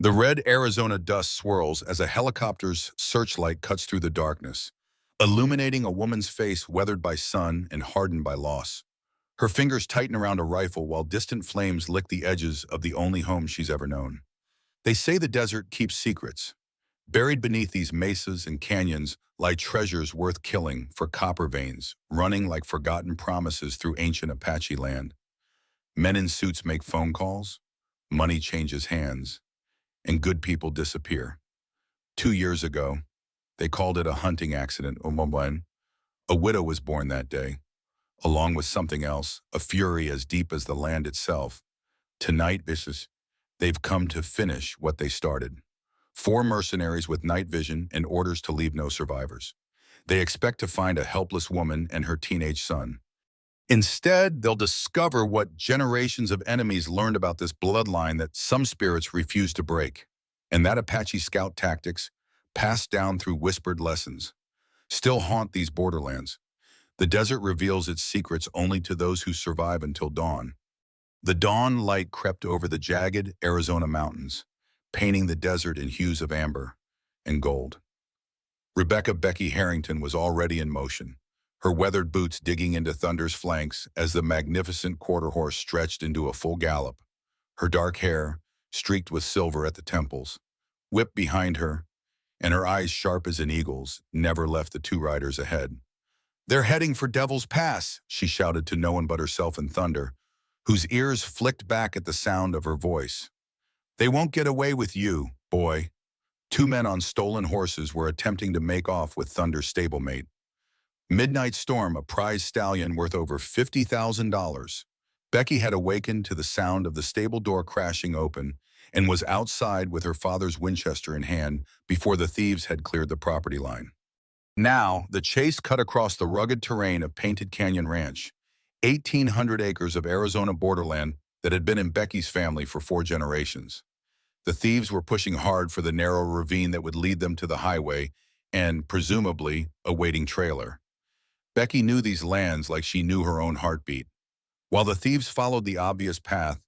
The red Arizona dust swirls as a helicopter's searchlight cuts through the darkness, illuminating a woman's face weathered by sun and hardened by loss. Her fingers tighten around a rifle while distant flames lick the edges of the only home she's ever known. They say the desert keeps secrets. Buried beneath these mesas and canyons lie treasures worth killing for copper veins, running like forgotten promises through ancient Apache land. Men in suits make phone calls, money changes hands, and good people disappear. 2 years ago, they called it a hunting accident. A widow was born that day, along with something else, a fury as deep as the land itself. Tonight, they've come to finish what they started. 4 mercenaries with night vision and orders to leave no survivors. They expect to find a helpless woman and her teenage son. Instead, they'll discover what generations of enemies learned about this bloodline that some spirits refuse to break. And that Apache scout tactics, passed down through whispered lessons, still haunt these borderlands. The desert reveals its secrets only to those who survive until dawn. The dawn light crept over the jagged Arizona mountains, painting the desert in hues of amber and gold. Rebecca Becky Harrington was already in motion, her weathered boots digging into Thunder's flanks as the magnificent quarter horse stretched into a full gallop, her dark hair, streaked with silver at the temples, whipped behind her, and her eyes sharp as an eagle's, never left the two riders ahead. "They're heading for Devil's Pass," she shouted to no one but herself and Thunder, whose ears flicked back at the sound of her voice. "They won't get away with you, boy." 2 men on stolen horses were attempting to make off with Thunder's stablemate. Midnight Storm, a prize stallion worth over $50,000. Becky had awakened to the sound of the stable door crashing open and was outside with her father's Winchester in hand before the thieves had cleared the property line. Now, the chase cut across the rugged terrain of Painted Canyon Ranch, 1,800 acres of Arizona borderland that had been in Becky's family for 4 generations. The thieves were pushing hard for the narrow ravine that would lead them to the highway and, presumably, a waiting trailer. Becky knew these lands like she knew her own heartbeat. While the thieves followed the obvious path,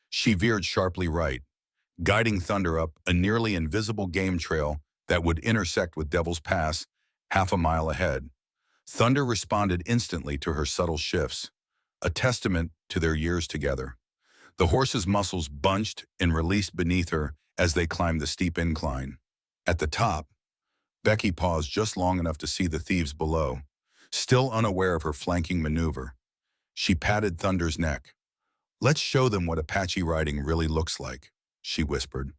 she veered sharply right, guiding Thunder up a nearly invisible game trail that would intersect with Devil's Pass half a mile ahead. Thunder responded instantly to her subtle shifts, a testament to their years together. The horse's muscles bunched and released beneath her as they climbed the steep incline. At the top, Becky paused just long enough to see the thieves below, still unaware of her flanking maneuver. She patted Thunder's neck. "Let's show them what Apache riding really looks like," she whispered.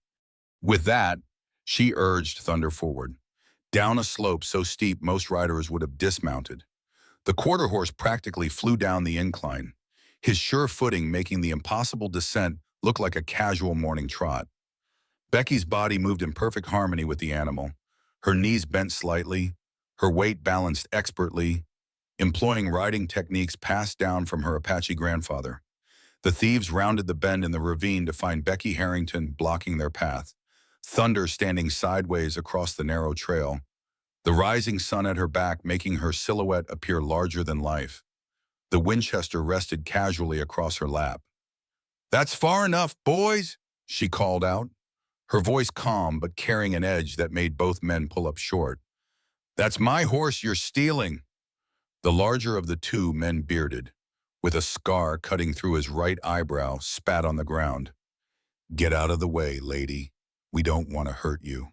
With that, she urged Thunder forward, down a slope so steep most riders would have dismounted. The quarter horse practically flew down the incline, his sure footing making the impossible descent look like a casual morning trot. Becky's body moved in perfect harmony with the animal, her knees bent slightly, her weight balanced expertly, employing riding techniques passed down from her Apache grandfather. The thieves rounded the bend in the ravine to find Becky Harrington blocking their path, Thunder standing sideways across the narrow trail, the rising sun at her back making her silhouette appear larger than life. The Winchester rested casually across her lap. "That's far enough, boys," she called out, her voice calm but carrying an edge that made both men pull up short. "That's my horse you're stealing." The larger of the 2 men bearded, with a scar cutting through his right eyebrow, spat on the ground. "Get out of the way, lady. We don't want to hurt you."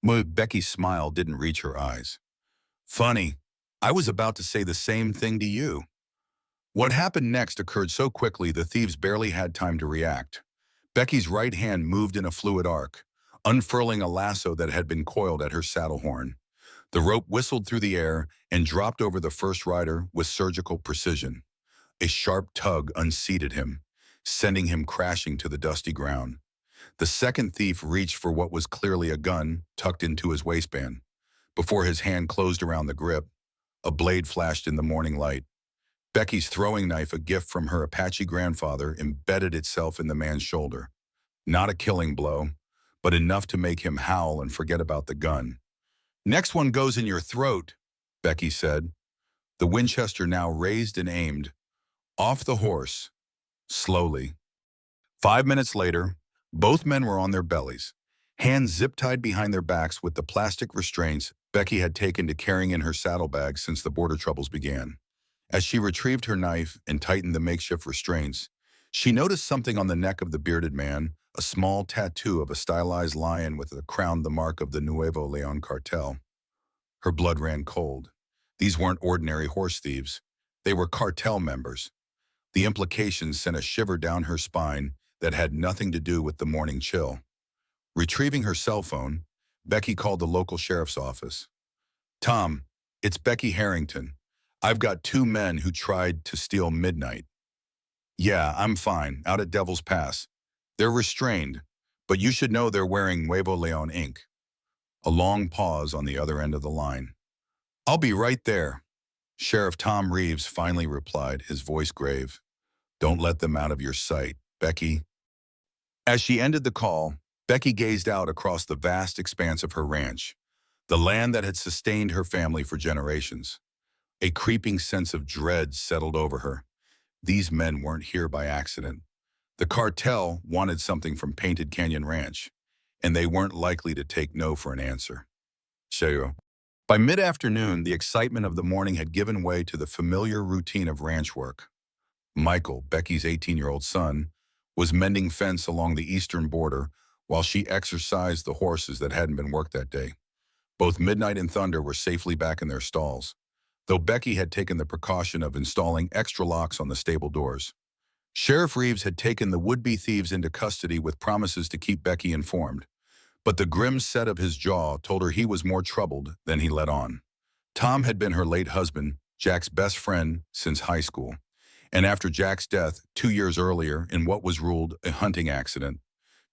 Becky's smile didn't reach her eyes. "Funny, I was about to say the same thing to you." What happened next occurred so quickly the thieves barely had time to react. Becky's right hand moved in a fluid arc, unfurling a lasso that had been coiled at her saddle horn. The rope whistled through the air and dropped over the first rider with surgical precision. A sharp tug unseated him, sending him crashing to the dusty ground. The second thief reached for what was clearly a gun tucked into his waistband. Before his hand closed around the grip, a blade flashed in the morning light. Becky's throwing knife, a gift from her Apache grandfather, embedded itself in the man's shoulder. Not a killing blow, but enough to make him howl and forget about the gun. "Next one goes in your throat," Becky said, the Winchester now raised and aimed, off the horse, slowly. 5 minutes later, Both men were on their bellies, hands zip-tied behind their backs with the plastic restraints Becky had taken to carrying in her saddlebags since the border troubles began. As she retrieved her knife and tightened the makeshift restraints, she noticed something on the neck of the bearded man, a small tattoo of a stylized lion with a crown the mark of the Nuevo Leon cartel. Her blood ran cold. These weren't ordinary horse thieves. They were cartel members. The implications sent a shiver down her spine that had nothing to do with the morning chill. Retrieving her cell phone, Becky called the local sheriff's office. "Tom, it's Becky Harrington. I've got two men who tried to steal Midnight." "Yeah, I'm fine, out at Devil's Pass. They're restrained, but you should know they're wearing Nuevo Leon ink." A long pause on the other end of the line. "I'll be right there." Sheriff Tom Reeves finally replied, his voice grave. "Don't let them out of your sight, Becky." As she ended the call, Becky gazed out across the vast expanse of her ranch, the land that had sustained her family for generations. A creeping sense of dread settled over her. These men weren't here by accident. The cartel wanted something from Painted Canyon Ranch, and they weren't likely to take no for an answer. Sheo. By mid-afternoon, the excitement of the morning had given way to the familiar routine of ranch work. Michael, Becky's 18-year-old son, was mending fence along the eastern border while she exercised the horses that hadn't been worked that day. Both Midnight and Thunder were safely back in their stalls, though Becky had taken the precaution of installing extra locks on the stable doors. Sheriff Reeves had taken the would-be thieves into custody with promises to keep Becky informed, but the grim set of his jaw told her he was more troubled than he let on. Tom had been her late husband, Jack's best friend since high school, and after Jack's death 2 years earlier in what was ruled a hunting accident,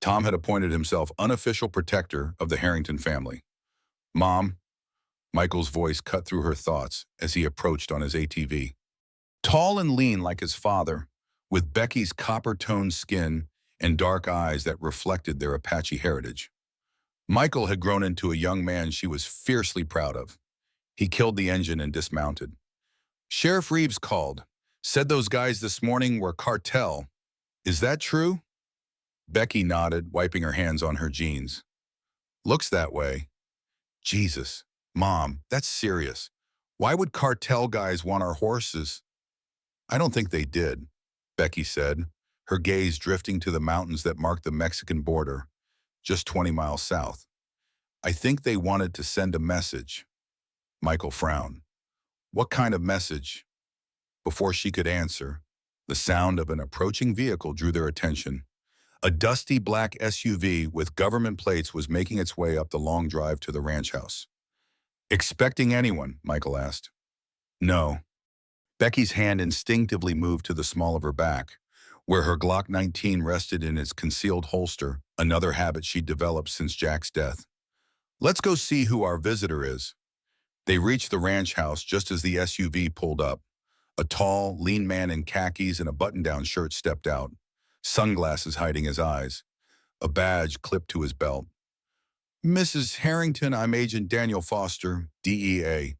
Tom had appointed himself unofficial protector of the Harrington family. "Mom," Michael's voice cut through her thoughts as he approached on his ATV. Tall and lean like his father, with Becky's copper-toned skin and dark eyes that reflected their Apache heritage. Michael had grown into a young man she was fiercely proud of. He killed the engine and dismounted. "Sheriff Reeves called. Said those guys this morning were Cartel. Is that true?" Becky nodded, wiping her hands on her jeans. "Looks that way." "Jesus, Mom, that's serious. Why would Cartel guys want our horses?" "I don't think they did," Becky said, her gaze drifting to the mountains that marked the Mexican border, just 20 miles south. "I think they wanted to send a message." Michael frowned. "What kind of message?" Before she could answer, the sound of an approaching vehicle drew their attention. A dusty black SUV with government plates was making its way up the long drive to the ranch house. "Expecting anyone?" Michael asked. "No." Becky's hand instinctively moved to the small of her back, where her Glock 19 rested in its concealed holster, another habit she'd developed since Jack's death. "Let's go see who our visitor is." They reached the ranch house just as the SUV pulled up. A tall, lean man in khakis and a button-down shirt stepped out, sunglasses hiding his eyes, a badge clipped to his belt. "Mrs. Harrington, I'm Agent Daniel Foster, DEA."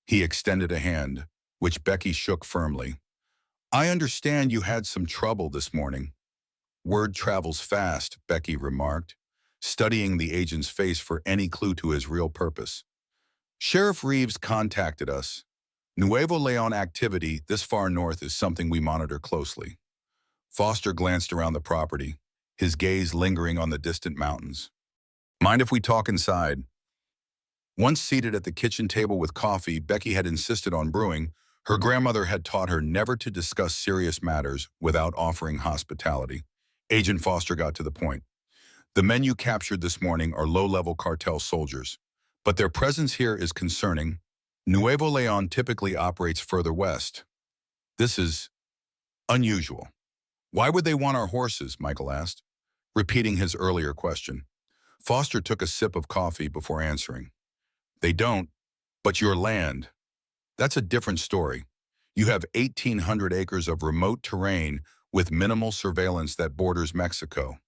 He extended a hand, which Becky shook firmly. "I understand you had some trouble this morning." "Word travels fast," Becky remarked, studying the agent's face for any clue to his real purpose. "Sheriff Reeves contacted us. Nuevo Leon activity this far north is something we monitor closely." Foster glanced around the property, his gaze lingering on the distant mountains. "Mind if we talk inside?" Once seated at the kitchen table with coffee Becky had insisted on brewing, her grandmother had taught her never to discuss serious matters without offering hospitality. Agent Foster got to the point. "The men you captured this morning are low-level cartel soldiers, but their presence here is concerning. Nuevo Leon typically operates further west. This is unusual." "Why would they want our horses?" Michael asked, repeating his earlier question. Foster took a sip of coffee before answering. "They don't, but your land. That's a different story. You have 1,800 acres of remote terrain with minimal surveillance that borders Mexico.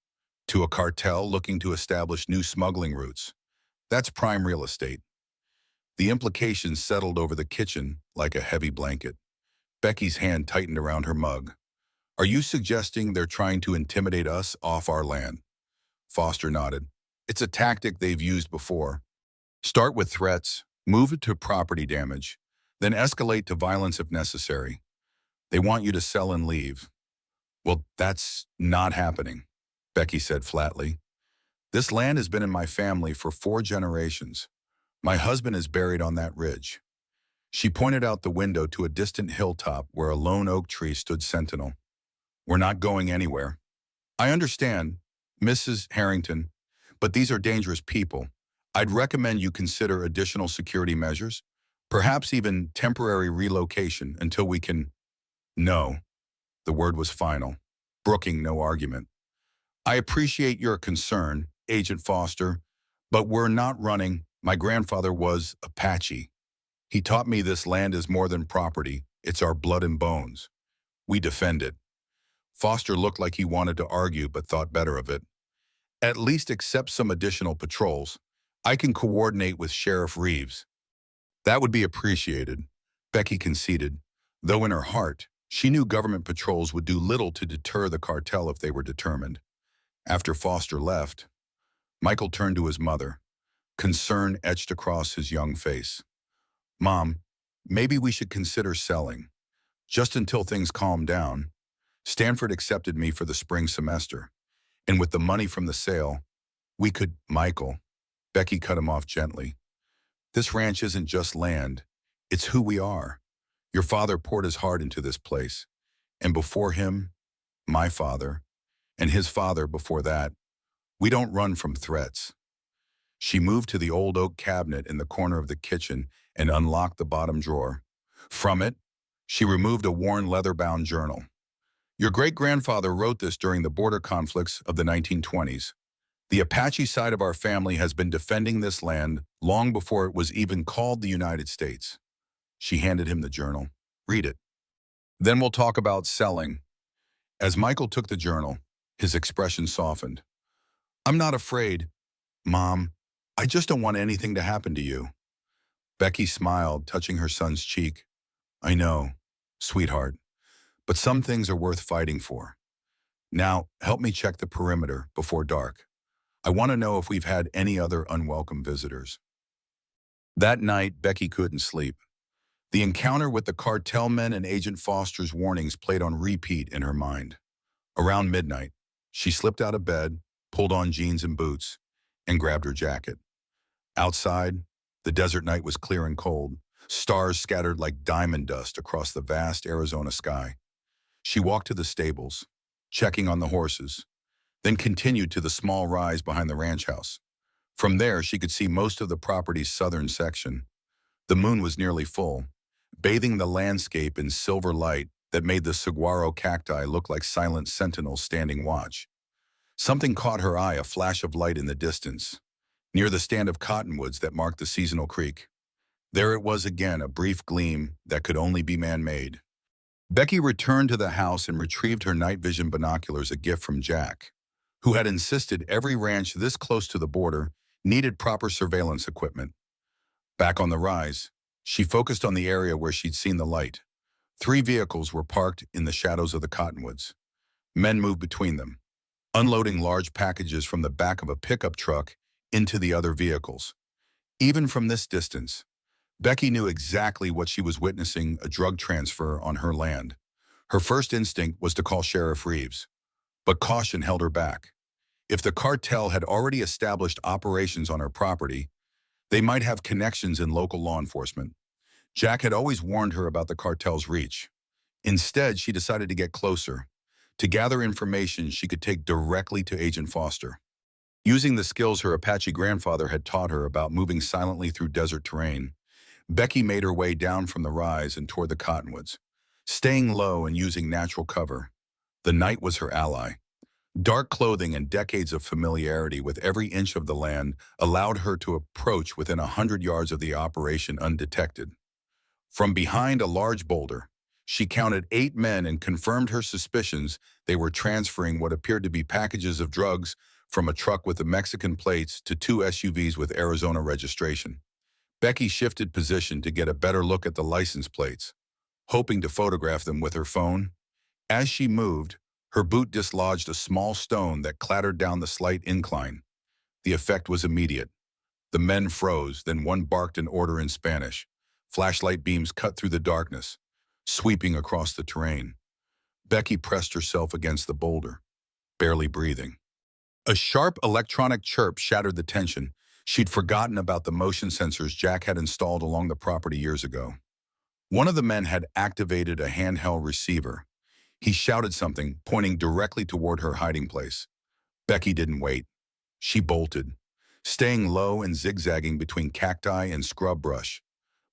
To a cartel looking to establish new smuggling routes. That's prime real estate." The implications settled over the kitchen like a heavy blanket. Becky's hand tightened around her mug. "Are you suggesting they're trying to intimidate us off our land?" Foster nodded. It's a tactic they've used before. Start with threats, move it to property damage, then escalate to violence if necessary. They want you to sell and leave. Well, that's not happening, Becky said flatly. This land has been in my family for 4 generations. My husband is buried on that ridge. She pointed out the window to a distant hilltop where a lone oak tree stood sentinel. We're not going anywhere. I understand, Mrs. Harrington, but these are dangerous people. I'd recommend you consider additional security measures, perhaps even temporary relocation until we can... No, the word was final, brooking no argument. I appreciate your concern, Agent Foster, but we're not running. My grandfather was Apache. He taught me this land is more than property, it's our blood and bones. We defend it. Foster looked like he wanted to argue but thought better of it. At least accept some additional patrols. I can coordinate with Sheriff Reeves. That would be appreciated, Becky conceded, though in her heart, she knew government patrols would do little to deter the cartel if they were determined. After Foster left, Michael turned to his mother, concern etched across his young face. Mom, maybe we should consider selling, just until things calm down. Stanford accepted me for the spring semester, and with the money from the sale, we could... Michael, Becky cut him off gently. This ranch isn't just land, it's who we are. Your father poured his heart into this place, and before him, my father, and his father before that. We don't run from threats. She moved to the old oak cabinet in the corner of the kitchen and unlocked the bottom drawer. From it, she removed a worn leather-bound journal. Your great-grandfather wrote this during the border conflicts of the 1920s. The Apache side of our family has been defending this land long before it was even called the United States. She handed him the journal. Read it. Then we'll talk about selling. As Michael took the journal, his expression softened. I'm not afraid, Mom. I just don't want anything to happen to you. Becky smiled, touching her son's cheek. I know, sweetheart, but some things are worth fighting for. Now, help me check the perimeter before dark. I want to know if we've had any other unwelcome visitors. That night, Becky couldn't sleep. The encounter with the cartel men and Agent Foster's warnings played on repeat in her mind. Around midnight, she slipped out of bed, pulled on jeans and boots, and grabbed her jacket. Outside, the desert night was clear and cold, stars scattered like diamond dust across the vast Arizona sky. She walked to the stables, checking on the horses, then continued to the small rise behind the ranch house. From there, she could see most of the property's southern section. The moon was nearly full, bathing the landscape in silver light that made the saguaro cacti look like silent sentinels standing watch. Something caught her eye, a flash of light in the distance, near the stand of cottonwoods that marked the seasonal creek. There it was again, a brief gleam that could only be man-made. Becky returned to the house and retrieved her night vision binoculars, a gift from Jack, who had insisted every ranch this close to the border needed proper surveillance equipment. Back on the rise, she focused on the area where she'd seen the light. 3 vehicles were parked in the shadows of the cottonwoods. Men moved between them, unloading large packages from the back of a pickup truck into the other vehicles. Even from this distance, Becky knew exactly what she was witnessing, a drug transfer on her land. Her first instinct was to call Sheriff Reeves, but caution held her back. If the cartel had already established operations on her property, they might have connections in local law enforcement. Jack had always warned her about the cartel's reach. Instead, she decided to get closer, to gather information she could take directly to Agent Foster. Using the skills her Apache grandfather had taught her about moving silently through desert terrain, Becky made her way down from the rise and toward the cottonwoods, staying low and using natural cover. The night was her ally. Dark clothing and decades of familiarity with every inch of the land allowed her to approach within 100 yards of the operation undetected. From behind a large boulder, she counted 8 men and confirmed her suspicions they were transferring what appeared to be packages of drugs from a truck with the Mexican plates to 2 SUVs with Arizona registration. Becky shifted position to get a better look at the license plates, hoping to photograph them with her phone. As she moved, Her boot dislodged a small stone that clattered down the slight incline. The effect was immediate. The men froze, then one barked an order in Spanish. Flashlight beams cut through the darkness, sweeping across the terrain. Becky pressed herself against the boulder, barely breathing. A sharp electronic chirp shattered the tension. She'd forgotten about the motion sensors Jack had installed along the property years ago. One of the men had activated a handheld receiver. He shouted something, pointing directly toward her hiding place. Becky didn't wait. She bolted, staying low and zigzagging between cacti and scrub brush.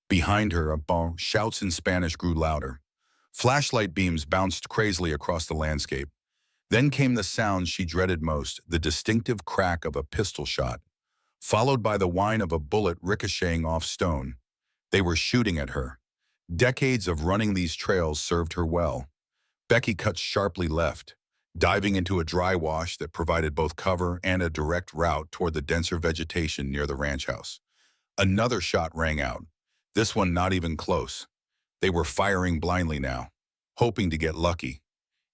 Behind her, shouts in Spanish grew louder. Flashlight beams bounced crazily across the landscape. Then came the sound she dreaded most, the distinctive crack of a pistol shot, followed by the whine of a bullet ricocheting off stone. They were shooting at her. Decades of running these trails served her well. Becky cut sharply left, diving into a dry wash that provided both cover and a direct route toward the denser vegetation near the ranch house. Another shot rang out, this one not even close. They were firing blindly now, hoping to get lucky.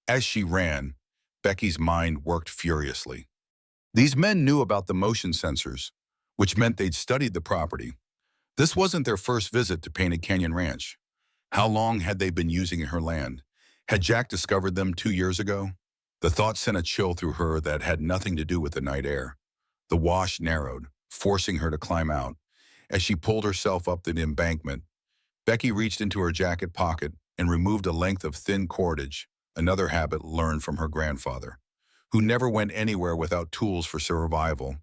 As she ran, Becky's mind worked furiously. These men knew about the motion sensors, which meant they'd studied the property. This wasn't their first visit to Painted Canyon Ranch. How long had they been using her land? Had Jack discovered them 2 years ago? The thought sent a chill through her that had nothing to do with the night air. The wash narrowed, forcing her to climb out. As she pulled herself up the embankment, Becky reached into her jacket pocket and removed a length of thin cordage, another habit learned from her grandfather, who never went anywhere without tools for survival,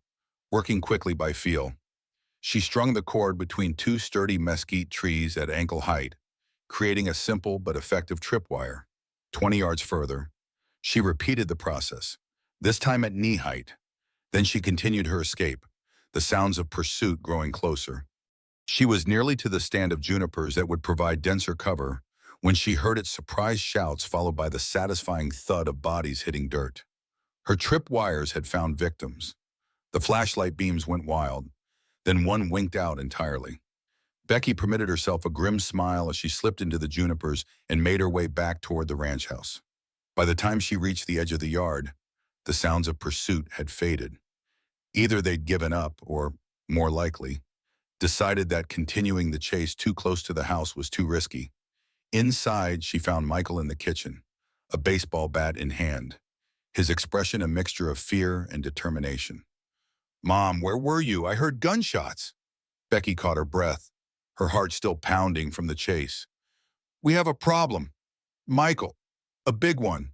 working quickly by feel. She strung the cord between 2 sturdy mesquite trees at ankle height, creating a simple but effective tripwire. 20 yards further, she repeated the process, this time at knee height. Then she continued her escape, the sounds of pursuit growing closer. She was nearly to the stand of junipers that would provide denser cover when she heard its surprised shouts followed by the satisfying thud of bodies hitting dirt. Her tripwires had found victims. The flashlight beams went wild, then one winked out entirely. Becky permitted herself a grim smile as she slipped into the junipers and made her way back toward the ranch house. By the time she reached the edge of the yard, the sounds of pursuit had faded. Either they'd given up or, more likely, decided that continuing the chase too close to the house was too risky. Inside, she found Michael in the kitchen, a baseball bat in hand, his expression a mixture of fear and determination. "Mom, where were you? I heard gunshots." Becky caught her breath, her heart still pounding from the chase. "We have a problem. Michael, a big one."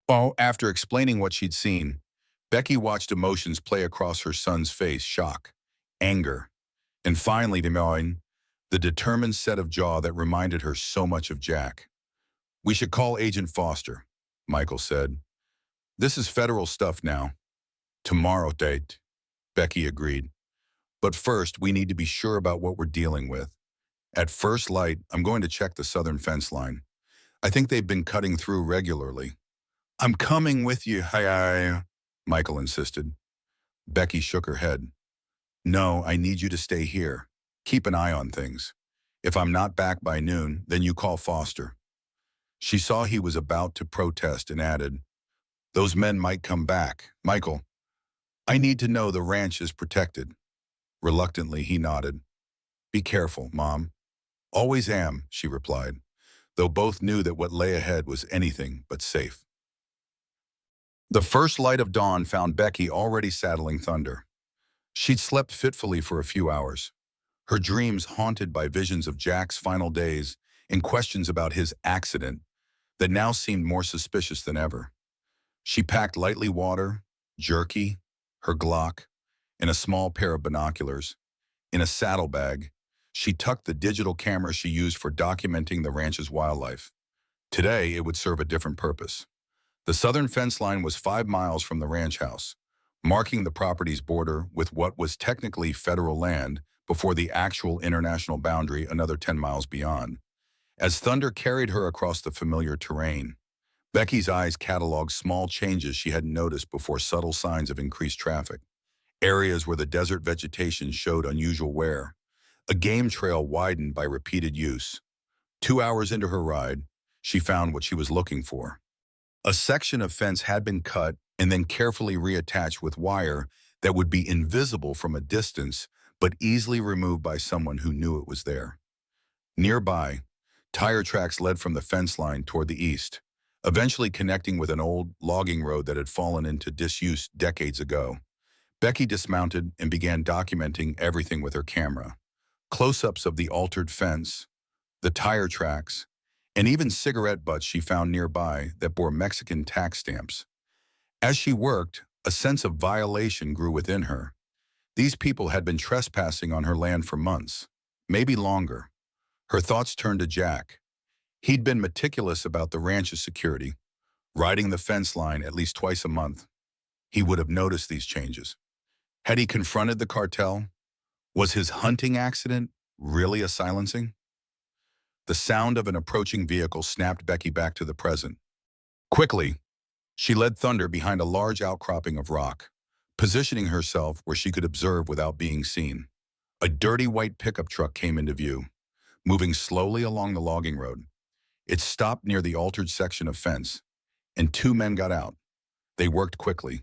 After explaining what she'd seen, Becky watched emotions play across her son's face, shock, anger, and finally, the determined set of jaw that reminded her so much of Jack. "We should call Agent Foster," Michael said. "This is federal stuff now." "Tomorrow, date," Becky agreed. "But first, we need to be sure about what we're dealing with. At first light, I'm going to check the southern fence line. I think they've been cutting through regularly." "I'm coming with you, Michael insisted. Becky shook her head. "No, I need you to stay here. Keep an eye on things. If I'm not back by noon, then you call Foster." She saw he was about to protest and added, "Those men might come back. Michael, I need to know the ranch is protected." Reluctantly, he nodded. "Be careful, Mom." "Always am," she replied, though both knew that what lay ahead was anything but safe. The first light of dawn found Becky already saddling Thunder. She'd slept fitfully for a few hours, her dreams haunted by visions of Jack's final days and questions about his accident that now seemed more suspicious than ever. She packed lightly water, jerky, her Glock, and a small pair of binoculars. In a saddlebag, she tucked the digital camera she used for documenting the ranch's wildlife. Today, it would serve a different purpose. The southern fence line was 5 miles from the ranch house, marking the property's border with what was technically federal land before the actual international boundary another 10 miles beyond. As Thunder carried her across the familiar terrain, Becky's eyes cataloged small changes she hadn't noticed before, subtle signs of increased traffic. Areas where the desert vegetation showed unusual wear. A game trail widened by repeated use. 2 hours into her ride, she found what she was looking for. A section of fence had been cut and then carefully reattached with wire that would be invisible from a distance, but easily removed by someone who knew it was there. Nearby, tire tracks led from the fence line toward the east, eventually connecting with an old logging road that had fallen into disuse decades ago. Becky dismounted and began documenting everything with her camera. Close-ups of the altered fence, the tire tracks, and even cigarette butts she found nearby that bore Mexican tax stamps. As she worked, a sense of violation grew within her. These people had been trespassing on her land for months, maybe longer. Her thoughts turned to Jack. He'd been meticulous about the ranch's security, riding the fence line at least twice a month. He would have noticed these changes. Had he confronted the cartel? Was his hunting accident really a silencing? The sound of an approaching vehicle snapped Becky back to the present. Quickly, she led Thunder behind a large outcropping of rock, positioning herself where she could observe without being seen. A dirty white pickup truck came into view, moving slowly along the logging road. It stopped near the altered section of fence, and two men got out. They worked quickly,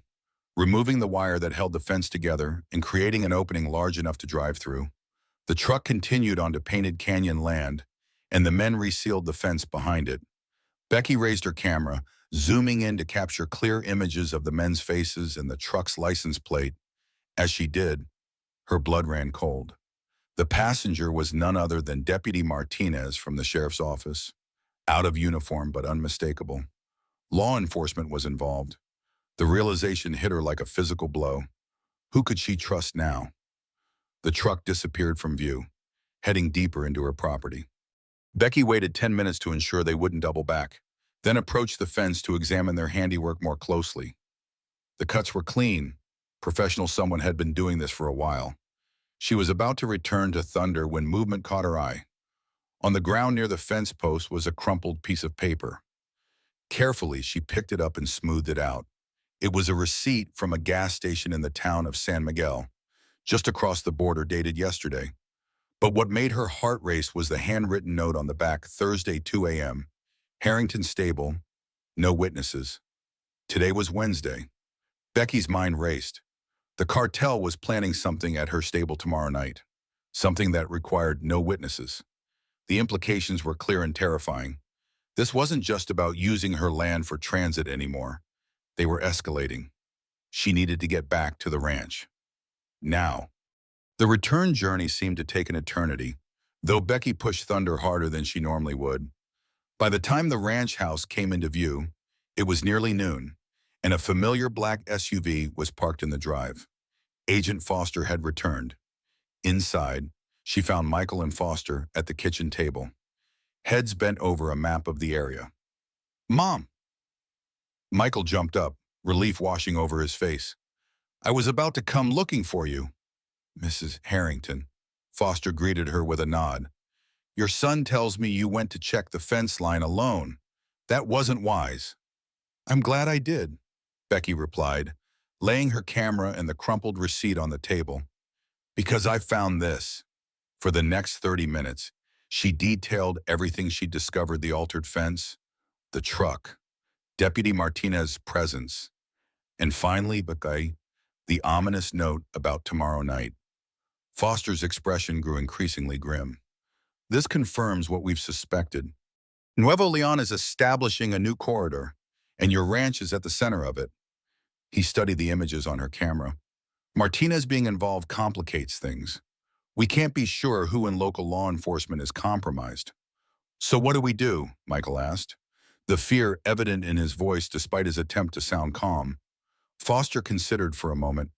removing the wire that held the fence together and creating an opening large enough to drive through. The truck continued onto Painted Canyon land, and the men resealed the fence behind it. Becky raised her camera, zooming in to capture clear images of the men's faces and the truck's license plate. As she did, her blood ran cold. The passenger was none other than Deputy Martinez from the sheriff's office, out of uniform but unmistakable. Law enforcement was involved. The realization hit her like a physical blow. Who could she trust now? The truck disappeared from view, heading deeper into her property. Becky waited 10 minutes to ensure they wouldn't double back, then approached the fence to examine their handiwork more closely. The cuts were clean. Professional someone had been doing this for a while. She was about to return to Thunder when movement caught her eye. On the ground near the fence post was a crumpled piece of paper. Carefully, she picked it up and smoothed it out. It was a receipt from a gas station in the town of San Miguel, just across the border, dated yesterday. But what made her heart race was the handwritten note on the back: Thursday, 2 a.m. Harrington Stable, no witnesses. Today was Wednesday. Becky's mind raced. The cartel was planning something at her stable tomorrow night, something that required no witnesses. The implications were clear and terrifying. This wasn't just about using her land for transit anymore. They were escalating. She needed to get back to the ranch. Now. The return journey seemed to take an eternity, though Becky pushed Thunder harder than she normally would. By the time the ranch house came into view, it was nearly noon, and a familiar black SUV was parked in the drive. Agent Foster had returned. Inside, she found Michael and Foster at the kitchen table, heads bent over a map of the area. "Mom!" Michael jumped up, relief washing over his face. "I was about to come looking for you." "Mrs. Harrington," Foster greeted her with a nod. "Your son tells me you went to check the fence line alone. That wasn't wise." "I'm glad I did," Becky replied, laying her camera and the crumpled receipt on the table. "Because I found this." For the next 30 minutes, she detailed everything she discovered: the altered fence, the truck, Deputy Martinez's presence, and finally, Becky, the ominous note about tomorrow night. Foster's expression grew increasingly grim. "This confirms what we've suspected. Nuevo Leon is establishing a new corridor, and your ranch is at the center of it." He studied the images on her camera. "Martinez being involved complicates things. We can't be sure who in local law enforcement is compromised." "So what do we do?" Michael asked, the fear evident in his voice despite his attempt to sound calm. Foster considered for a moment.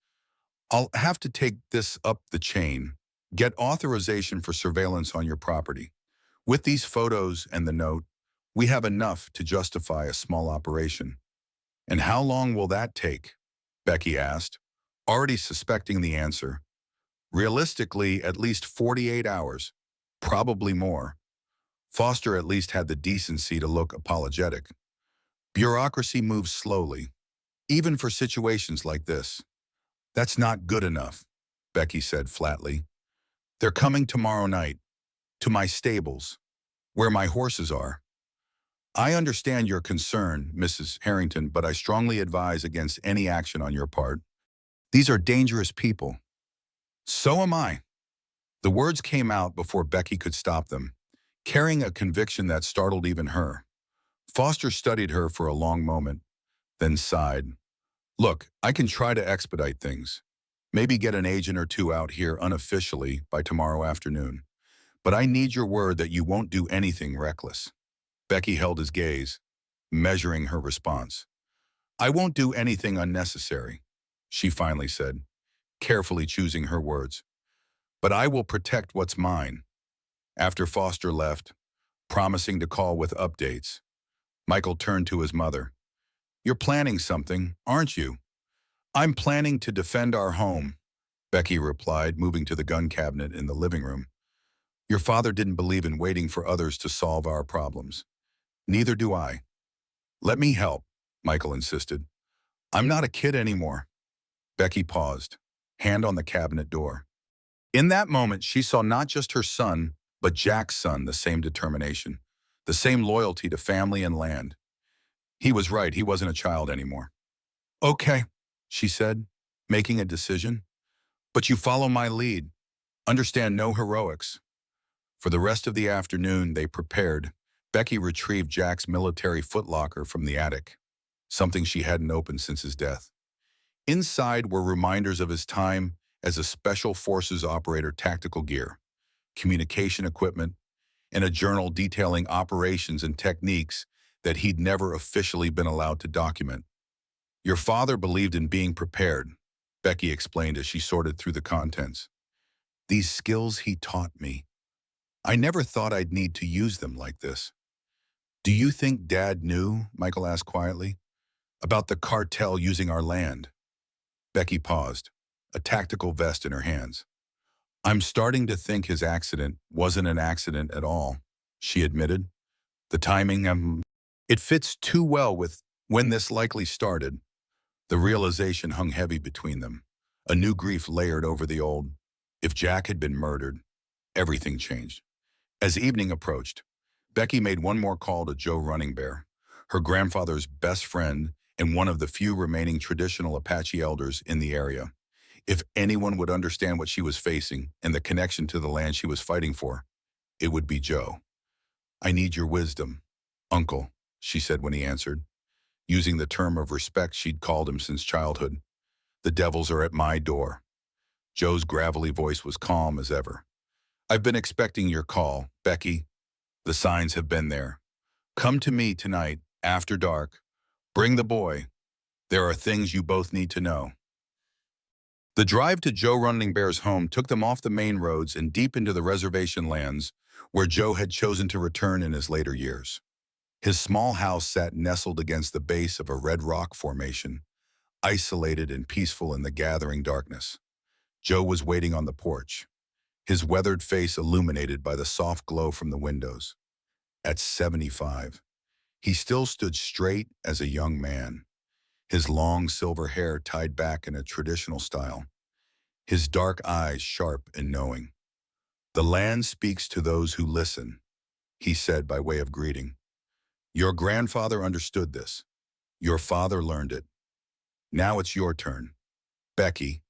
"I'll have to take this up the chain. Get authorization for surveillance on your property. With these photos and the note, we have enough to justify a small operation." "And how long will that take?" Becky asked, already suspecting the answer. "Realistically, at least 48 hours, probably more." Foster at least had the decency to look apologetic. "Bureaucracy moves slowly, even for situations like this." "That's not good enough," Becky said flatly. "They're coming tomorrow night, to my stables, where my horses are." I understand your concern, Mrs. Harrington, but I strongly advise against any action on your part. These are dangerous people. So am I. The words came out before Becky could stop them, carrying a conviction that startled even her. Foster studied her for a long moment, then sighed. Look, I can try to expedite things. Maybe get an agent or two out here unofficially by tomorrow afternoon. But I need your word that you won't do anything reckless. Becky held his gaze, measuring her response. I won't do anything unnecessary, she finally said, carefully choosing her words. But I will protect what's mine. After Foster left, promising to call with updates, Michael turned to his mother. You're planning something, aren't you? I'm planning to defend our home, Becky replied, moving to the gun cabinet in the living room. Your father didn't believe in waiting for others to solve our problems. Neither do I. Let me help, Michael insisted. I'm not a kid anymore. Becky paused, hand on the cabinet door. In that moment, she saw not just her son, but Jack's son, the same determination, the same loyalty to family and land. He was right, he wasn't a child anymore. Okay, she said, making a decision. But you follow my lead. Understand no heroics. For the rest of the afternoon, they prepared. Becky retrieved Jack's military footlocker from the attic, something she hadn't opened since his death. Inside were reminders of his time as a Special Forces operator, tactical gear, communication equipment, and a journal detailing operations and techniques that he'd never officially been allowed to document. Your father believed in being prepared, Becky explained as she sorted through the contents. These skills he taught me. I never thought I'd need to use them like this. Do you think Dad knew, Michael asked quietly, about the cartel using our land? Becky paused, a tactical vest in her hands. I'm starting to think his accident wasn't an accident at all, she admitted. The timing, it fits too well with when this likely started. The realization hung heavy between them, a new grief layered over the old. If Jack had been murdered, everything changed. As evening approached, Becky made one more call to Joe Running Bear, her grandfather's best friend and one of the few remaining traditional Apache elders in the area. If anyone would understand what she was facing and the connection to the land she was fighting for, it would be Joe. I need your wisdom, Uncle, she said when he answered, using the term of respect she'd called him since childhood. The devils are at my door. Joe's gravelly voice was calm as ever. I've been expecting your call, Becky. The signs have been there. Come to me tonight, after dark. Bring the boy. There are things you both need to know. The drive to Joe Running Bear's home took them off the main roads and deep into the reservation lands where Joe had chosen to return in his later years. His small house sat nestled against the base of a red rock formation, isolated and peaceful in the gathering darkness. Joe was waiting on the porch, his weathered face illuminated by the soft glow from the windows. At 75, he still stood straight as a young man, his long silver hair tied back in a traditional style, his dark eyes sharp and knowing. The land speaks to those who listen, he said by way of greeting. Your grandfather understood this. Your father learned it. Now it's your turn. Becky.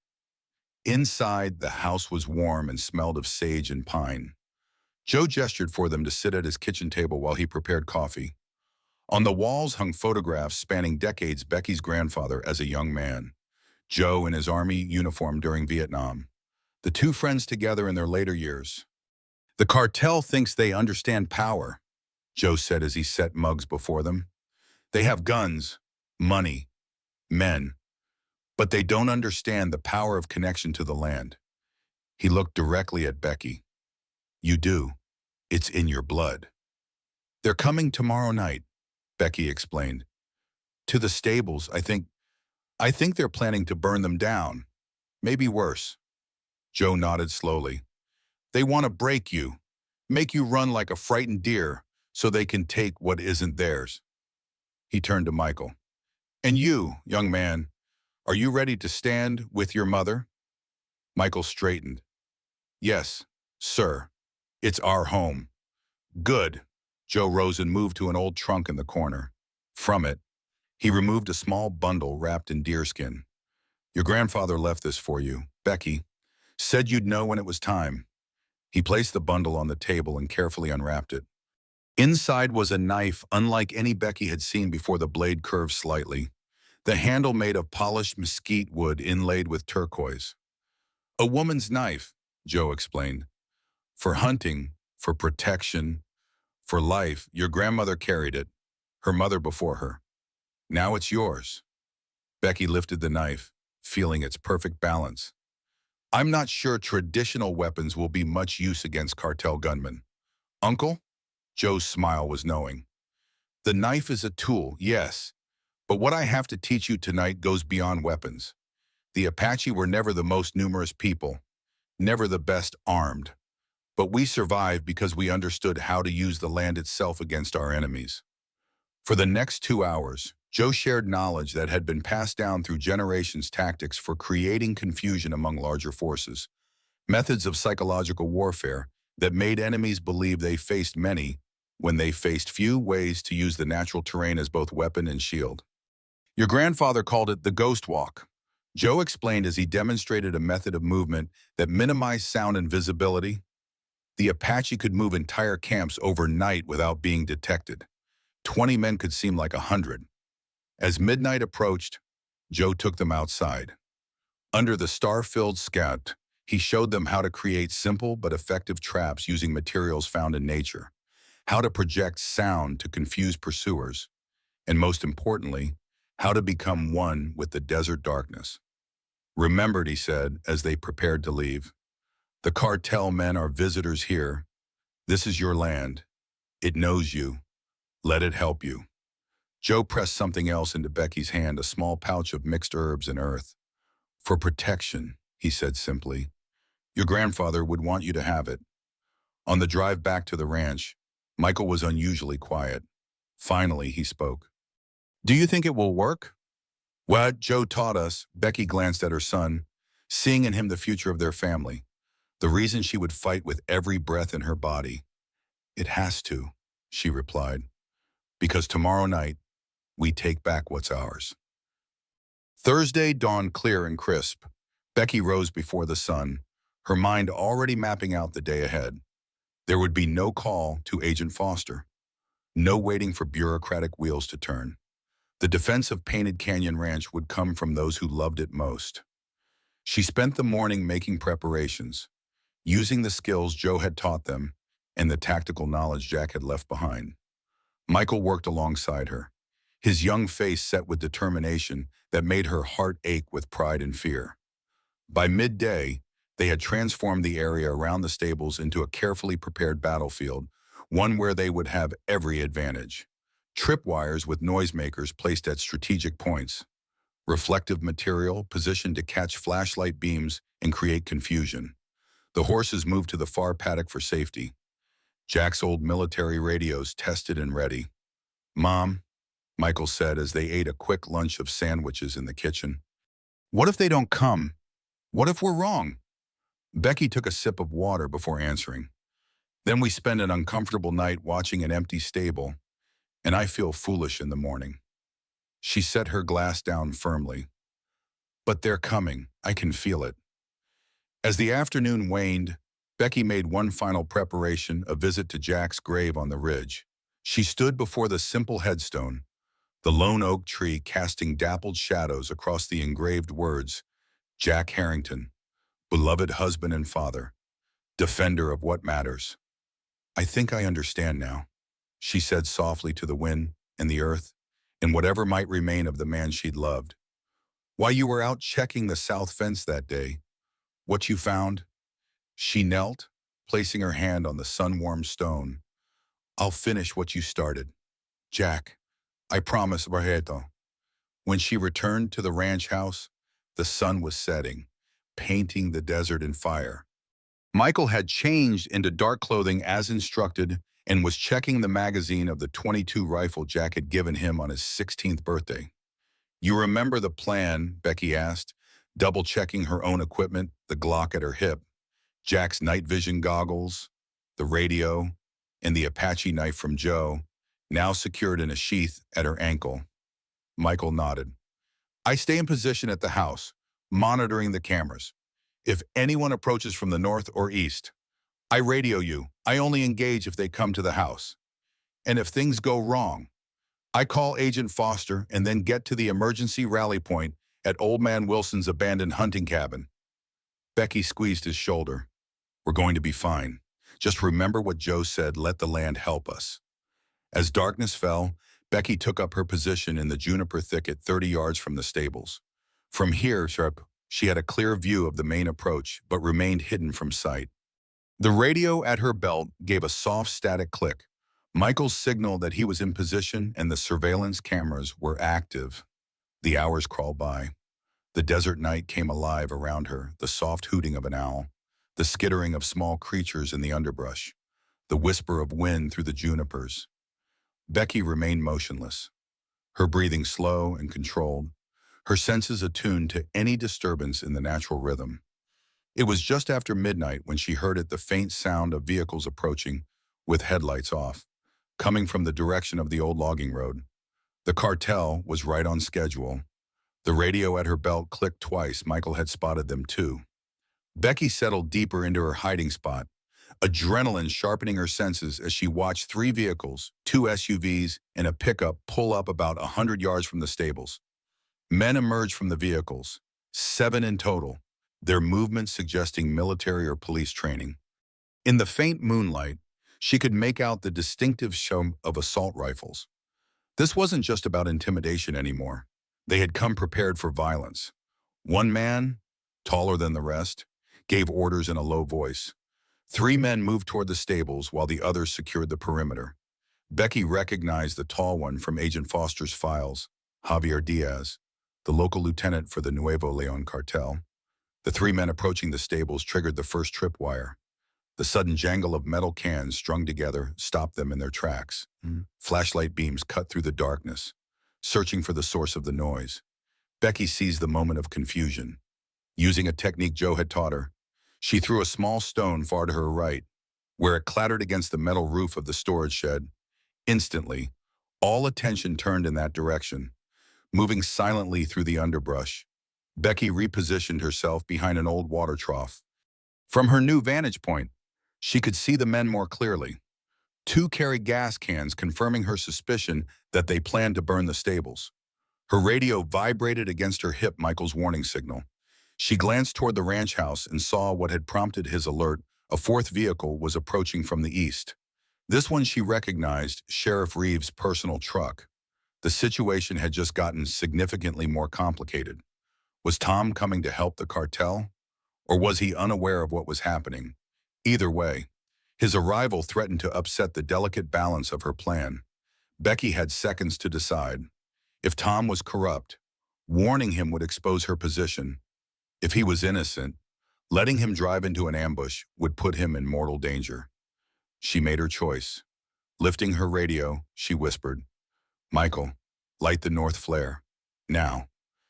Inside, the house was warm and smelled of sage and pine. Joe gestured for them to sit at his kitchen table while he prepared coffee. On the walls hung photographs spanning decades Becky's grandfather as a young man, Joe in his army uniform during Vietnam, the two friends together in their later years. The cartel thinks they understand power, Joe said as he set mugs before them. They have guns, money, men, but they don't understand the power of connection to the land. He looked directly at Becky. You do. It's in your blood. They're coming tomorrow night, Becky explained. To the stables, I think they're planning to burn them down. Maybe worse. Joe nodded slowly. They want to break you, make you run like a frightened deer so they can take what isn't theirs. He turned to Michael. And you, young man, are you ready to stand with your mother? Michael straightened. Yes, sir. It's our home. Good, Joe rose and moved to an old trunk in the corner. From it, he removed a small bundle wrapped in deerskin. Your grandfather left this for you, Becky. Said you'd know when it was time. He placed the bundle on the table and carefully unwrapped it. Inside was a knife unlike any Becky had seen before. The blade curved slightly, the handle made of polished mesquite wood inlaid with turquoise. A woman's knife, Joe explained. For hunting, for protection, for life. Your grandmother carried it, her mother before her. Now it's yours. Becky lifted the knife, feeling its perfect balance. I'm not sure traditional weapons will be much use against cartel gunmen. Uncle? Joe's smile was knowing. The knife is a tool, yes, but what I have to teach you tonight goes beyond weapons. The Apache were never the most numerous people, never the best armed, but we survived because we understood how to use the land itself against our enemies. For the next 2 hours, Joe shared knowledge that had been passed down through generations, tactics for creating confusion among larger forces, methods of psychological warfare that made enemies believe they faced many when they faced few, ways to use the natural terrain as both weapon and shield. Your grandfather called it the ghost walk. Joe explained as he demonstrated a method of movement that minimized sound and visibility. The Apache could move entire camps overnight without being detected. 20 men could seem like 100. As midnight approached, Joe took them outside. Under the star-filled sky, he showed them how to create simple but effective traps using materials found in nature, how to project sound to confuse pursuers, and most importantly, how to become one with the desert darkness. Remembered, he said, as they prepared to leave. The cartel men are visitors here. This is your land. It knows you. Let it help you. Joe pressed something else into Becky's hand, a small pouch of mixed herbs and earth. For protection, he said simply. Your grandfather would want you to have it. On the drive back to the ranch, Michael was unusually quiet. Finally, he spoke. Do you think it will work? What Joe taught us, Becky glanced at her son, seeing in him the future of their family, the reason she would fight with every breath in her body. It has to, she replied, because tomorrow night, we take back what's ours. Thursday dawned clear and crisp. Becky rose before the sun, her mind already mapping out the day ahead. There would be no call to Agent Foster, no waiting for bureaucratic wheels to turn. The defense of Painted Canyon Ranch would come from those who loved it most. She spent the morning making preparations, using the skills Joe had taught them and the tactical knowledge Jack had left behind. Michael worked alongside her, his young face set with determination that made her heart ache with pride and fear. By midday, they had transformed the area around the stables into a carefully prepared battlefield, one where they would have every advantage. Tripwires with noisemakers placed at strategic points, reflective material positioned to catch flashlight beams and create confusion. The horses moved to the far paddock for safety. Jack's old military radios tested and ready. Mom, Michael said as they ate a quick lunch of sandwiches in the kitchen. What if they don't come? What if we're wrong? Becky took a sip of water before answering. Then we spend an uncomfortable night watching an empty stable, and I feel foolish in the morning. She set her glass down firmly. But they're coming. I can feel it. As the afternoon waned, Becky made one final preparation, a visit to Jack's grave on the ridge. She stood before the simple headstone, the lone oak tree casting dappled shadows across the engraved words, Jack Harrington, beloved husband and father, defender of what matters. I think I understand now, she said softly to the wind and the earth, and whatever might remain of the man she'd loved. Why you were out checking the south fence that day, what you found. She knelt, placing her hand on the sun-warmed stone. I'll finish what you started. Jack, I promise, Barreto. When she returned to the ranch house, the sun was setting, painting the desert in fire. Michael had changed into dark clothing as instructed and was checking the magazine of the .22 rifle Jack had given him on his 16th birthday. You remember the plan, Becky asked, double-checking her own equipment, the Glock at her hip, Jack's night vision goggles, the radio. and the Apache knife from Joe, now secured in a sheath at her ankle. Michael nodded. I stay in position at the house, monitoring the cameras. If anyone approaches from the north or east, I radio you. I only engage if they come to the house. And if things go wrong, I call Agent Foster and then get to the emergency rally point at Old Man Wilson's abandoned hunting cabin. Becky squeezed his shoulder. We're going to be fine. Just remember what Joe said, let the land help us. As darkness fell, Becky took up her position in the juniper thicket 30 yards from the stables. From here, she had a clear view of the main approach, but remained hidden from sight. The radio at her belt gave a soft static click. Michael signaled that he was in position and the surveillance cameras were active. The hours crawled by. The desert night came alive around her, the soft hooting of an owl, the skittering of small creatures in the underbrush, the whisper of wind through the junipers. Becky remained motionless, her breathing slow and controlled, her senses attuned to any disturbance in the natural rhythm. It was just after midnight when she heard the faint sound of vehicles approaching, with headlights off, coming from the direction of the old logging road. The cartel was right on schedule. The radio at her belt clicked twice. Michael had spotted them too. Becky settled deeper into her hiding spot, adrenaline sharpening her senses as she watched 3 vehicles, 2 SUVs, and a pickup pull up about 100 yards from the stables. Men emerged from the vehicles, 7 in total, their movements suggesting military or police training. In the faint moonlight, she could make out the distinctive show of assault rifles. This wasn't just about intimidation anymore. They had come prepared for violence. One man, taller than the rest, gave orders in a low voice. 3 men moved toward the stables while the others secured the perimeter. Becky recognized the tall one from Agent Foster's files, Javier Diaz, the local lieutenant for the Nuevo Leon cartel. The 3 men approaching the stables triggered the first tripwire. The sudden jangle of metal cans strung together stopped them in their tracks. Flashlight beams cut through the darkness, searching for the source of the noise. Becky seized the moment of confusion. Using a technique Joe had taught her, she threw a small stone far to her right, where it clattered against the metal roof of the storage shed. Instantly, all attention turned in that direction. Moving silently through the underbrush, Becky repositioned herself behind an old water trough. From her new vantage point, she could see the men more clearly. 2 carried gas cans, confirming her suspicion that they planned to burn the stables. Her radio vibrated against her hip, Michael's warning signal. She glanced toward the ranch house and saw what had prompted his alert. A 4th vehicle was approaching from the east. This one she recognized, Sheriff Reeves' personal truck. The situation had just gotten significantly more complicated. Was Tom coming to help the cartel? Or was he unaware of what was happening? Either way, his arrival threatened to upset the delicate balance of her plan. Becky had seconds to decide. If Tom was corrupt, warning him would expose her position. If he was innocent, letting him drive into an ambush would put him in mortal danger. She made her choice. Lifting her radio, she whispered, "Michael, light the north flare. Now."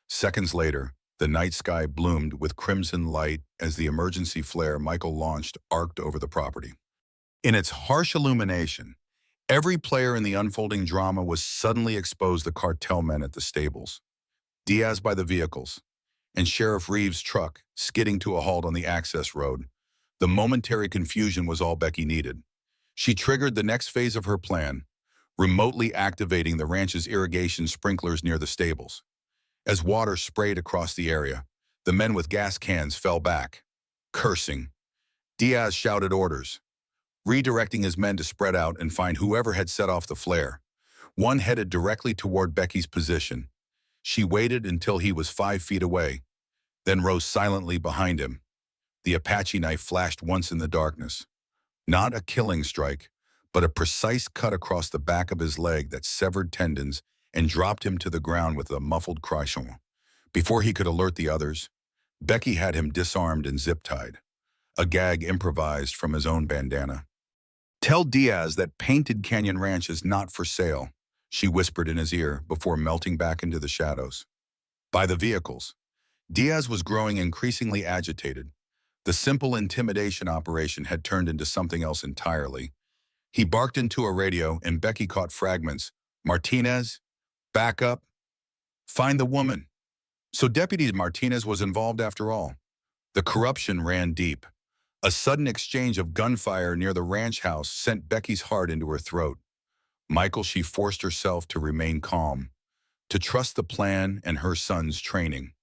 Seconds later, the night sky bloomed with crimson light as the emergency flare Michael launched arced over the property. In its harsh illumination, every player in the unfolding drama was suddenly exposed: the cartel men at the stables, Diaz by the vehicles, and Sheriff Reeves' truck skidding to a halt on the access road. The momentary confusion was all Becky needed. She triggered the next phase of her plan, remotely activating the ranch's irrigation sprinklers near the stables. As water sprayed across the area, the men with gas cans fell back, cursing. Diaz shouted orders, redirecting his men to spread out and find whoever had set off the flare. One headed directly toward Becky's position. She waited until he was 5 feet away, then rose silently behind him. The Apache knife flashed once in the darkness. Not a killing strike, but a precise cut across the back of his leg that severed tendons and dropped him to the ground with a muffled cry. Before he could alert the others, Becky had him disarmed and zip-tied, a gag improvised from his own bandana. "Tell Diaz that Painted Canyon Ranch is not for sale," she whispered in his ear before melting back into the shadows. By the vehicles, Diaz was growing increasingly agitated. The simple intimidation operation had turned into something else entirely. He barked into a radio and Becky caught fragments. Martinez, back up, find the woman. So Deputy Martinez was involved after all. The corruption ran deep. A sudden exchange of gunfire near the ranch house sent Becky's heart into her throat. Michael, she forced herself to remain calm, to trust the plan and her son's training.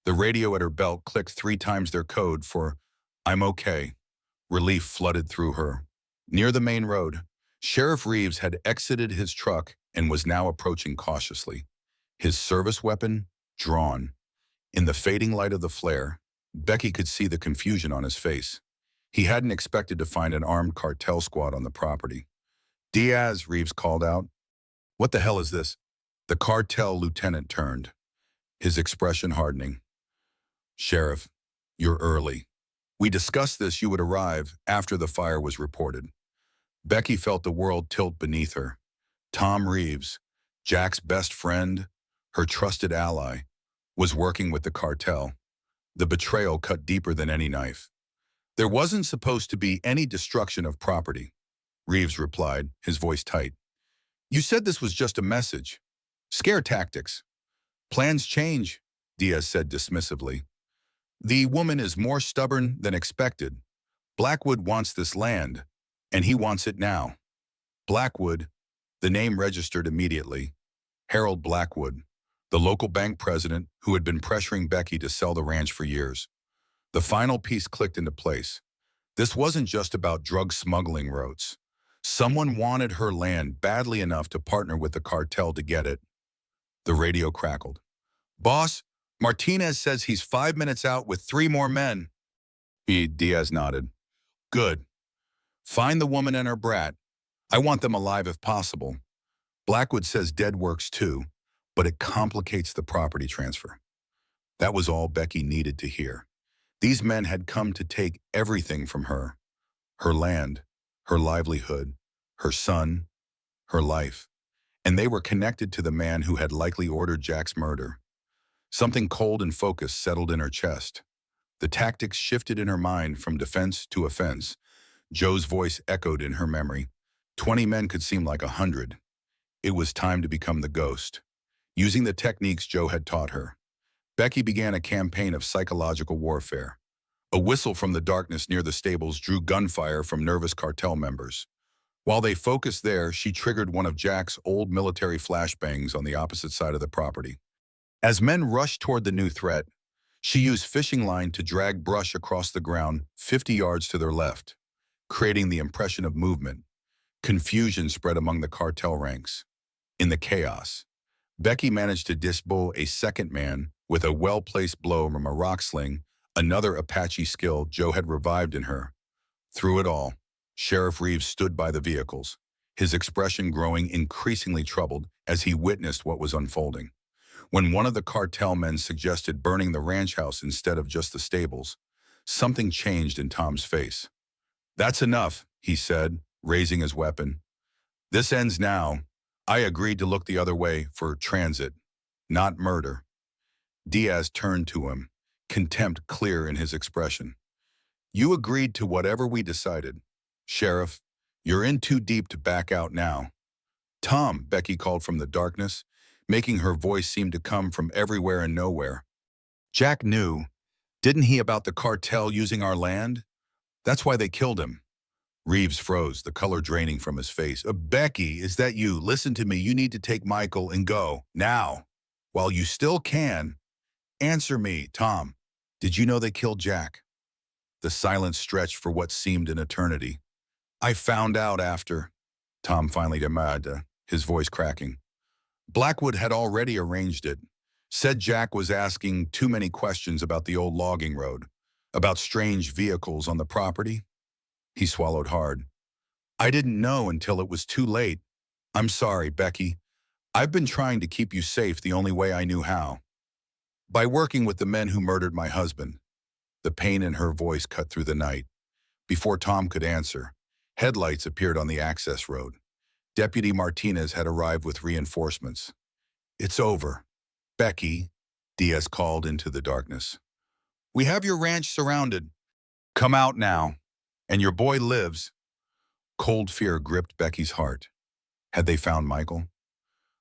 The radio at her belt clicked 3 times their code for, "I'm okay." Relief flooded through her. Near the main road, Sheriff Reeves had exited his truck and was now approaching cautiously, his service weapon drawn. In the fading light of the flare, Becky could see the confusion on his face. He hadn't expected to find an armed cartel squad on the property. "Diaz," Reeves called out. "What the hell is this?" The cartel lieutenant turned, his expression hardening. "Sheriff, you're early. We discussed this. You would arrive after the fire was reported." Becky felt the world tilt beneath her. Tom Reeves, Jack's best friend, her trusted ally, was working with the cartel. The betrayal cut deeper than any knife. "There wasn't supposed to be any destruction of property," Reeves replied, his voice tight. "You said this was just a message. Scare tactics." "Plans change," Diaz said dismissively. "The woman is more stubborn than expected. Blackwood wants this land, and he wants it now." Blackwood, the name registered immediately. Harold Blackwood, the local bank president who had been pressuring Becky to sell the ranch for years. The final piece clicked into place. This wasn't just about drug smuggling routes. Someone wanted her land badly enough to partner with the cartel to get it. The radio crackled. "Boss, Martinez says he's 5 minutes out with 3 more men." Diaz nodded. "Good. Find the woman and her brat. I want them alive if possible. Blackwood says dead works too, but it complicates the property transfer." That was all Becky needed to hear. These men had come to take everything from her. Her land, her livelihood, her son, her life. And they were connected to the man who had likely ordered Jack's murder. Something cold and focused settled in her chest. The tactics shifted in her mind from defense to offense. Joe's voice echoed in her memory. 20 men could seem like 100. It was time to become the ghost, using the techniques Joe had taught her. Becky began a campaign of psychological warfare. A whistle from the darkness near the stables drew gunfire from nervous cartel members. While they focused there, she triggered one of Jack's old military flashbangs on the opposite side of the property. As men rushed toward the new threat, she used fishing line to drag brush across the ground 50 yards to their left, creating the impression of movement. Confusion spread among the cartel ranks. In the chaos, Becky managed to disbow a second man with a well-placed blow from a rock sling, another Apache skill Joe had revived in her. Through it all, Sheriff Reeves stood by the vehicles, his expression growing increasingly troubled as he witnessed what was unfolding. When one of the cartel men suggested burning the ranch house instead of just the stables, something changed in Tom's face. "That's enough," he said, raising his weapon. "This ends now. I agreed to look the other way for transit, not murder." Diaz turned to him, contempt clear in his expression. "You agreed to whatever we decided. Sheriff, you're in too deep to back out now." "Tom," Becky called from the darkness, making her voice seem to come from everywhere and nowhere. "Jack knew, didn't he, about the cartel using our land? That's why they killed him." Reeves froze, the color draining from his face. "Becky, is that you? Listen to me. You need to take Michael and go. Now. While you still can. Answer me, Tom. Did you know they killed Jack?" The silence stretched for what seemed an eternity. "I found out after," Tom finally demanded, his voice cracking. "Blackwood had already arranged it. Said Jack was asking too many questions about the old logging road, about strange vehicles on the property." He swallowed hard. "I didn't know until it was too late. I'm sorry, Becky. I've been trying to keep you safe the only way I knew how. By working with the men who murdered my husband." The pain in her voice cut through the night. Before Tom could answer, headlights appeared on the access road. Deputy Martinez had arrived with reinforcements. "It's over. Becky," Diaz called into the darkness. "We have your ranch surrounded. Come out now. And your boy lives." Cold fear gripped Becky's heart. Had they found Michael?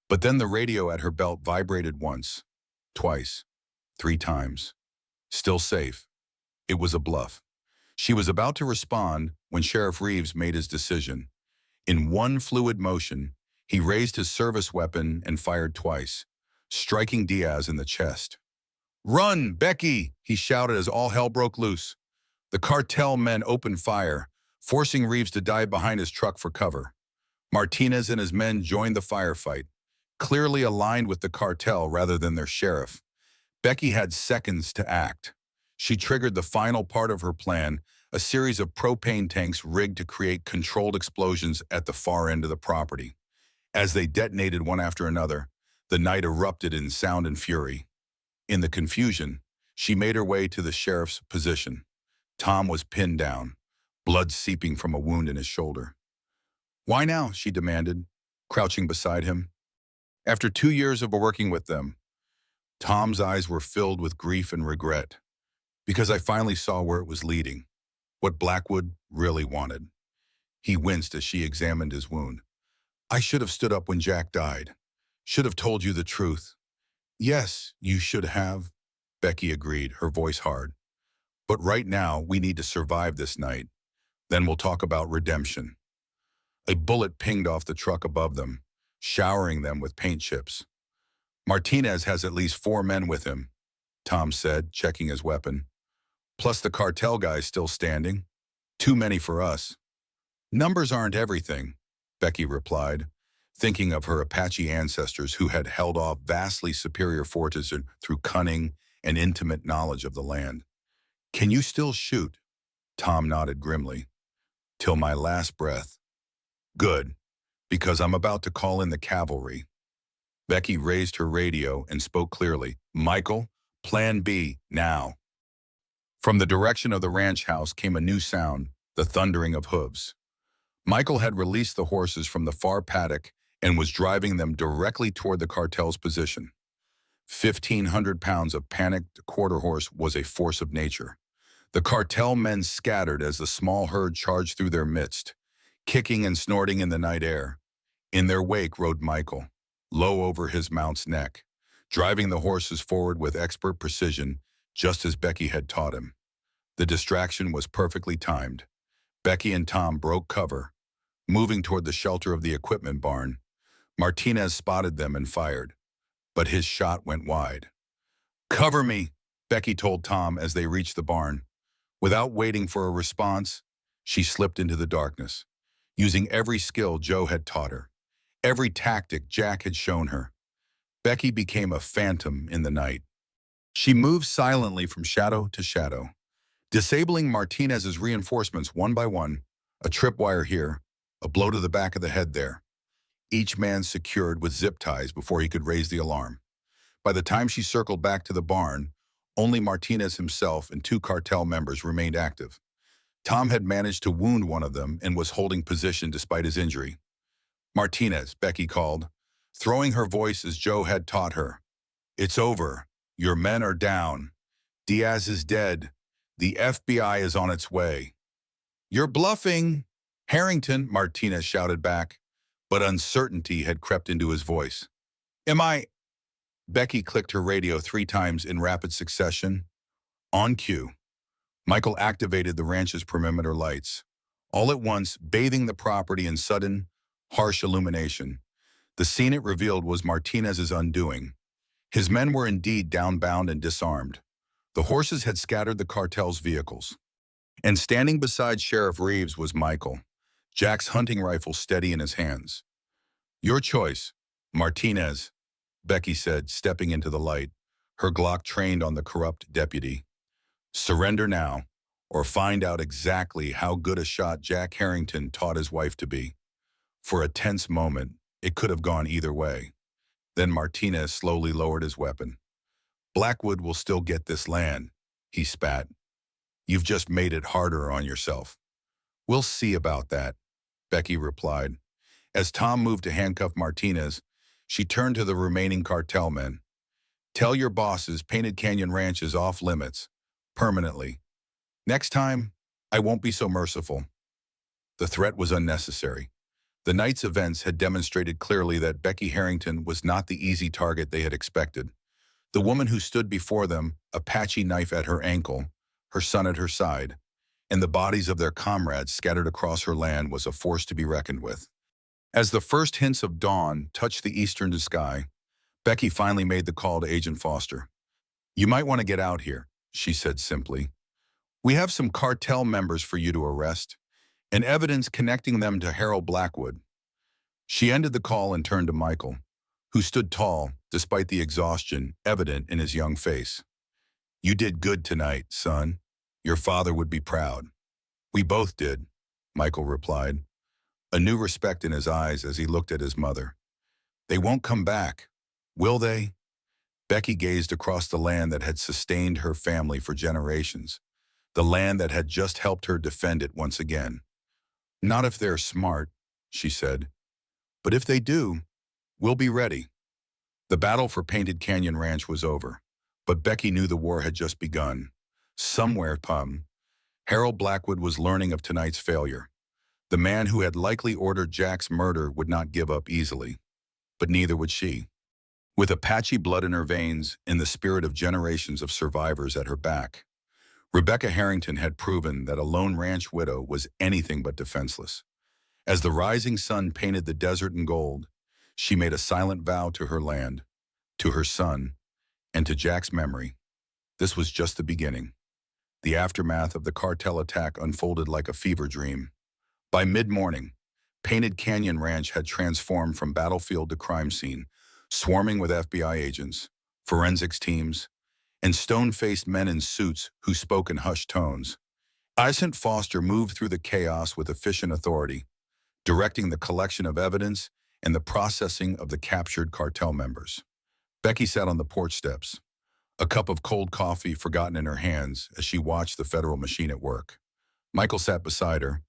But then the radio at her belt vibrated once, twice, three times. Still safe. It was a bluff. She was about to respond when Sheriff Reeves made his decision. In one fluid motion, he raised his service weapon and fired twice, striking Diaz in the chest. "Run, Becky!" he shouted as all hell broke loose. The cartel men opened fire, forcing Reeves to dive behind his truck for cover. Martinez and his men joined the firefight, clearly aligned with the cartel rather than their sheriff. Becky had seconds to act. She triggered the final part of her plan, a series of propane tanks rigged to create controlled explosions at the far end of the property. As they detonated one after another, the night erupted in sound and fury. In the confusion, she made her way to the sheriff's position. Tom was pinned down, blood seeping from a wound in his shoulder. "Why now?" she demanded, crouching beside him. After 2 years of working with them, Tom's eyes were filled with grief and regret. "Because I finally saw where it was leading, what Blackwood really wanted." He winced as she examined his wound. "I should have stood up when Jack died. Should have told you the truth." "Yes, you should have," Becky agreed, her voice hard. "But right now, we need to survive this night. Then we'll talk about redemption." A bullet pinged off the truck above them, showering them with paint chips. "Martinez has at least 4 men with him," Tom said, checking his weapon. "Plus the cartel guys still standing. Too many for us." "Numbers aren't everything," Becky replied, thinking of her Apache ancestors who had held off vastly superior forces through cunning and intimate knowledge of the land. "Can you still shoot?" Tom nodded grimly. "Till my last breath." "Good, because I'm about to call in the cavalry." Becky raised her radio and spoke clearly. "Michael, Plan B, now." From the direction of the ranch house came a new sound, the thundering of hooves. Michael had released the horses from the far paddock and was driving them directly toward the cartel's position. 1,500 pounds of panicked quarter horse was a force of nature. The cartel men scattered as the small herd charged through their midst, kicking and snorting in the night air. In their wake rode Michael, low over his mount's neck, driving the horses forward with expert precision, just as Becky had taught him. The distraction was perfectly timed. Becky and Tom broke cover, moving toward the shelter of the equipment barn. Martinez spotted them and fired, but his shot went wide. "Cover me," Becky told Tom as they reached the barn. Without waiting for a response, she slipped into the darkness, using every skill Joe had taught her, every tactic Jack had shown her. Becky became a phantom in the night. She moved silently from shadow to shadow, disabling Martinez's reinforcements one by one, a tripwire here, a blow to the back of the head there. Each man secured with zip ties before he could raise the alarm. By the time she circled back to the barn, only Martinez himself and 2 cartel members remained active. Tom had managed to wound one of them and was holding position despite his injury. "Martinez," Becky called, throwing her voice as Joe had taught her. "It's over. Your men are down. Diaz is dead. The FBI is on its way." "You're bluffing, Harrington," Martinez shouted back, but uncertainty had crept into his voice. "Am I—" Becky clicked her radio 3 times in rapid succession. On cue, Michael activated the ranch's perimeter lights, all at once bathing the property in sudden, harsh illumination. The scene it revealed was Martinez's undoing. His men were indeed downbound and disarmed. The horses had scattered the cartel's vehicles. And standing beside Sheriff Reeves was Michael, Jack's hunting rifle steady in his hands. "Your choice, Martinez," Becky said, stepping into the light, her Glock trained on the corrupt deputy. "Surrender now, or find out exactly how good a shot Jack Harrington taught his wife to be." For a tense moment, it could have gone either way. Then Martinez slowly lowered his weapon. "Blackwood will still get this land," he spat. "You've just made it harder on yourself." "We'll see about that," Becky replied. As Tom moved to handcuff Martinez, she turned to the remaining cartel men. "Tell your bosses Painted Canyon Ranch is off limits, permanently. Next time, I won't be so merciful." The threat was unnecessary. The night's events had demonstrated clearly that Becky Harrington was not the easy target they had expected. The woman who stood before them, Apache knife at her ankle, her son at her side, and the bodies of their comrades scattered across her land was a force to be reckoned with. As the first hints of dawn touched the eastern sky, Becky finally made the call to Agent Foster. "You might want to get out here," she said simply. "We have some cartel members for you to arrest, and evidence connecting them to Harold Blackwood." She ended the call and turned to Michael, who stood tall despite the exhaustion evident in his young face. "You did good tonight, son. Your father would be proud." "We both did," Michael replied, a new respect in his eyes as he looked at his mother. "They won't come back, will they?" Becky gazed across the land that had sustained her family for generations, the land that had just helped her defend it once again. "Not if they're smart," she said. "But if they do, we'll be ready." The battle for Painted Canyon Ranch was over, but Becky knew the war had just begun. Somewhere, Harold Blackwood was learning of tonight's failure. The man who had likely ordered Jack's murder would not give up easily, but neither would she. With Apache blood in her veins and the spirit of generations of survivors at her back, Rebecca Harrington had proven that a lone ranch widow was anything but defenseless. As the rising sun painted the desert in gold, she made a silent vow to her land, to her son, and to Jack's memory. This was just the beginning. The aftermath of the cartel attack unfolded like a fever dream. By mid-morning, Painted Canyon Ranch had transformed from battlefield to crime scene, swarming with FBI agents, forensics teams, and stone-faced men in suits who spoke in hushed tones. Agent Foster moved through the chaos with efficient authority, directing the collection of evidence and the processing of the captured cartel members. Becky sat on the porch steps, a cup of cold coffee forgotten in her hands as she watched the federal machine at work. Michael sat beside her,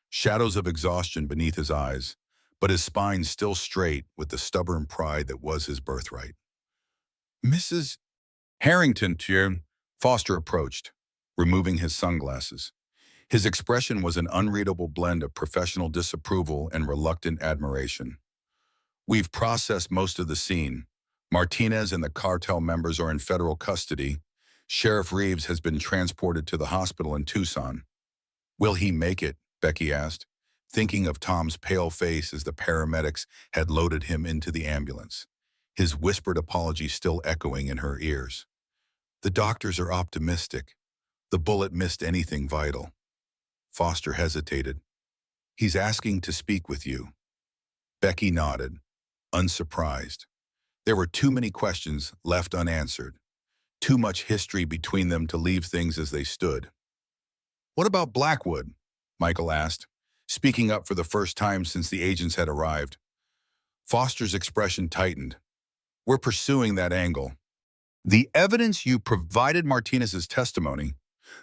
shadows of exhaustion beneath his eyes, but his spine still straight with the stubborn pride that was his birthright. "Mrs. Harrington, dear," Foster approached, removing his sunglasses. His expression was an unreadable blend of professional disapproval and reluctant admiration. "We've processed most of the scene. Martinez and the cartel members are in federal custody. Sheriff Reeves has been transported to the hospital in Tucson." "Will he make it?" Becky asked, thinking of Tom's pale face as the paramedics had loaded him into the ambulance, his whispered apology still echoing in her ears. "The doctors are optimistic. The bullet missed anything vital." Foster hesitated. "He's asking to speak with you." Becky nodded, unsurprised. There were too many questions left unanswered, too much history between them to leave things as they stood. "What about Blackwood?" Michael asked, speaking up for the first time since the agents had arrived. Foster's expression tightened. "We're pursuing that angle. The evidence you provided, Martinez's testimony,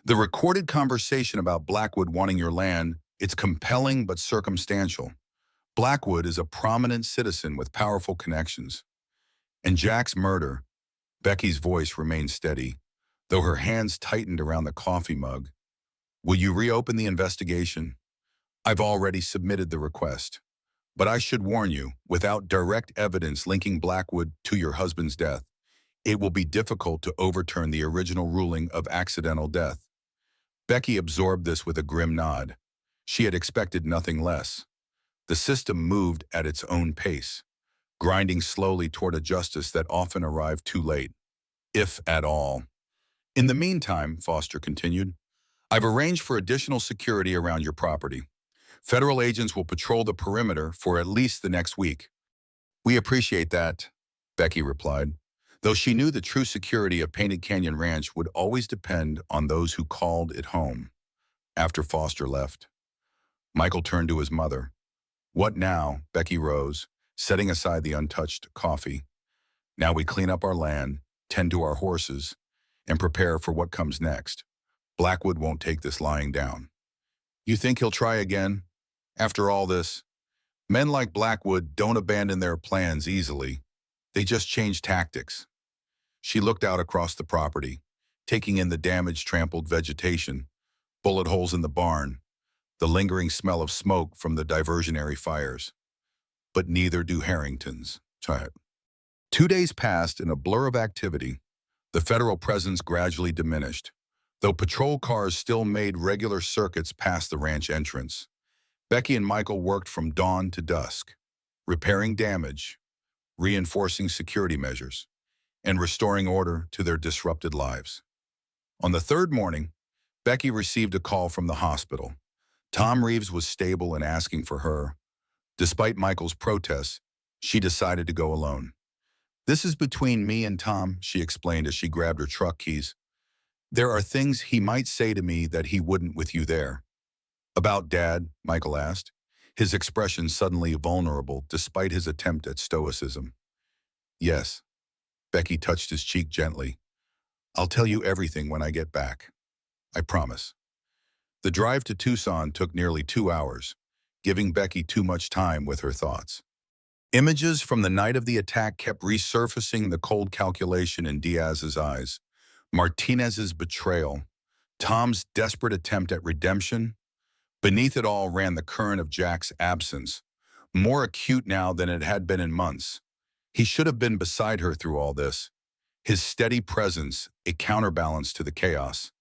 the recorded conversation about Blackwood wanting your land, it's compelling but circumstantial. Blackwood is a prominent citizen with powerful connections. And Jack's murder," Becky's voice remained steady, though her hands tightened around the coffee mug. "Will you reopen the investigation?" "I've already submitted the request. But I should warn you, without direct evidence linking Blackwood to your husband's death, it will be difficult to overturn the original ruling of accidental death." Becky absorbed this with a grim nod. She had expected nothing less. The system moved at its own pace, grinding slowly toward a justice that often arrived too late, if at all. "In the meantime," Foster continued, "I've arranged for additional security around your property. Federal agents will patrol the perimeter for at least the next week." "We appreciate that," Becky replied, though she knew the true security of Painted Canyon Ranch would always depend on those who called it home. After Foster left, Michael turned to his mother. "What now?" Becky rose, setting aside the untouched coffee. "Now we clean up our land, tend to our horses, and prepare for what comes next. Blackwood won't take this lying down." "You think he'll try again? After all this?" "Men like Blackwood don't abandon their plans easily. They just change tactics." She looked out across the property, taking in the damaged, trampled vegetation, bullet holes in the barn, the lingering smell of smoke from the diversionary fires. But neither do Harrington's. 2 days passed in a blur of activity. The federal presence gradually diminished, though patrol cars still made regular circuits past the ranch entrance. Becky and Michael worked from dawn to dusk, repairing damage, reinforcing security measures, and restoring order to their disrupted lives. On the third morning, Becky received a call from the hospital. Tom Reeves was stable and asking for her. Despite Michael's protests, she decided to go alone. "This is between me and Tom," she explained as she grabbed her truck keys. "There are things he might say to me that he wouldn't with you there." "About Dad?" Michael asked, his expression suddenly vulnerable despite his attempt at stoicism. "Yes." Becky touched his cheek gently. "I'll tell you everything when I get back. I promise." The drive to Tucson took nearly 2 hours, giving Becky too much time with her thoughts. Images from the night of the attack kept resurfacing, the cold calculation in Diaz's eyes, Martinez's betrayal, Tom's desperate attempt at redemption. Beneath it all ran the current of Jack's absence, more acute now than it had been in months. He should have been beside her through all this, his steady presence a counterbalance to the chaos.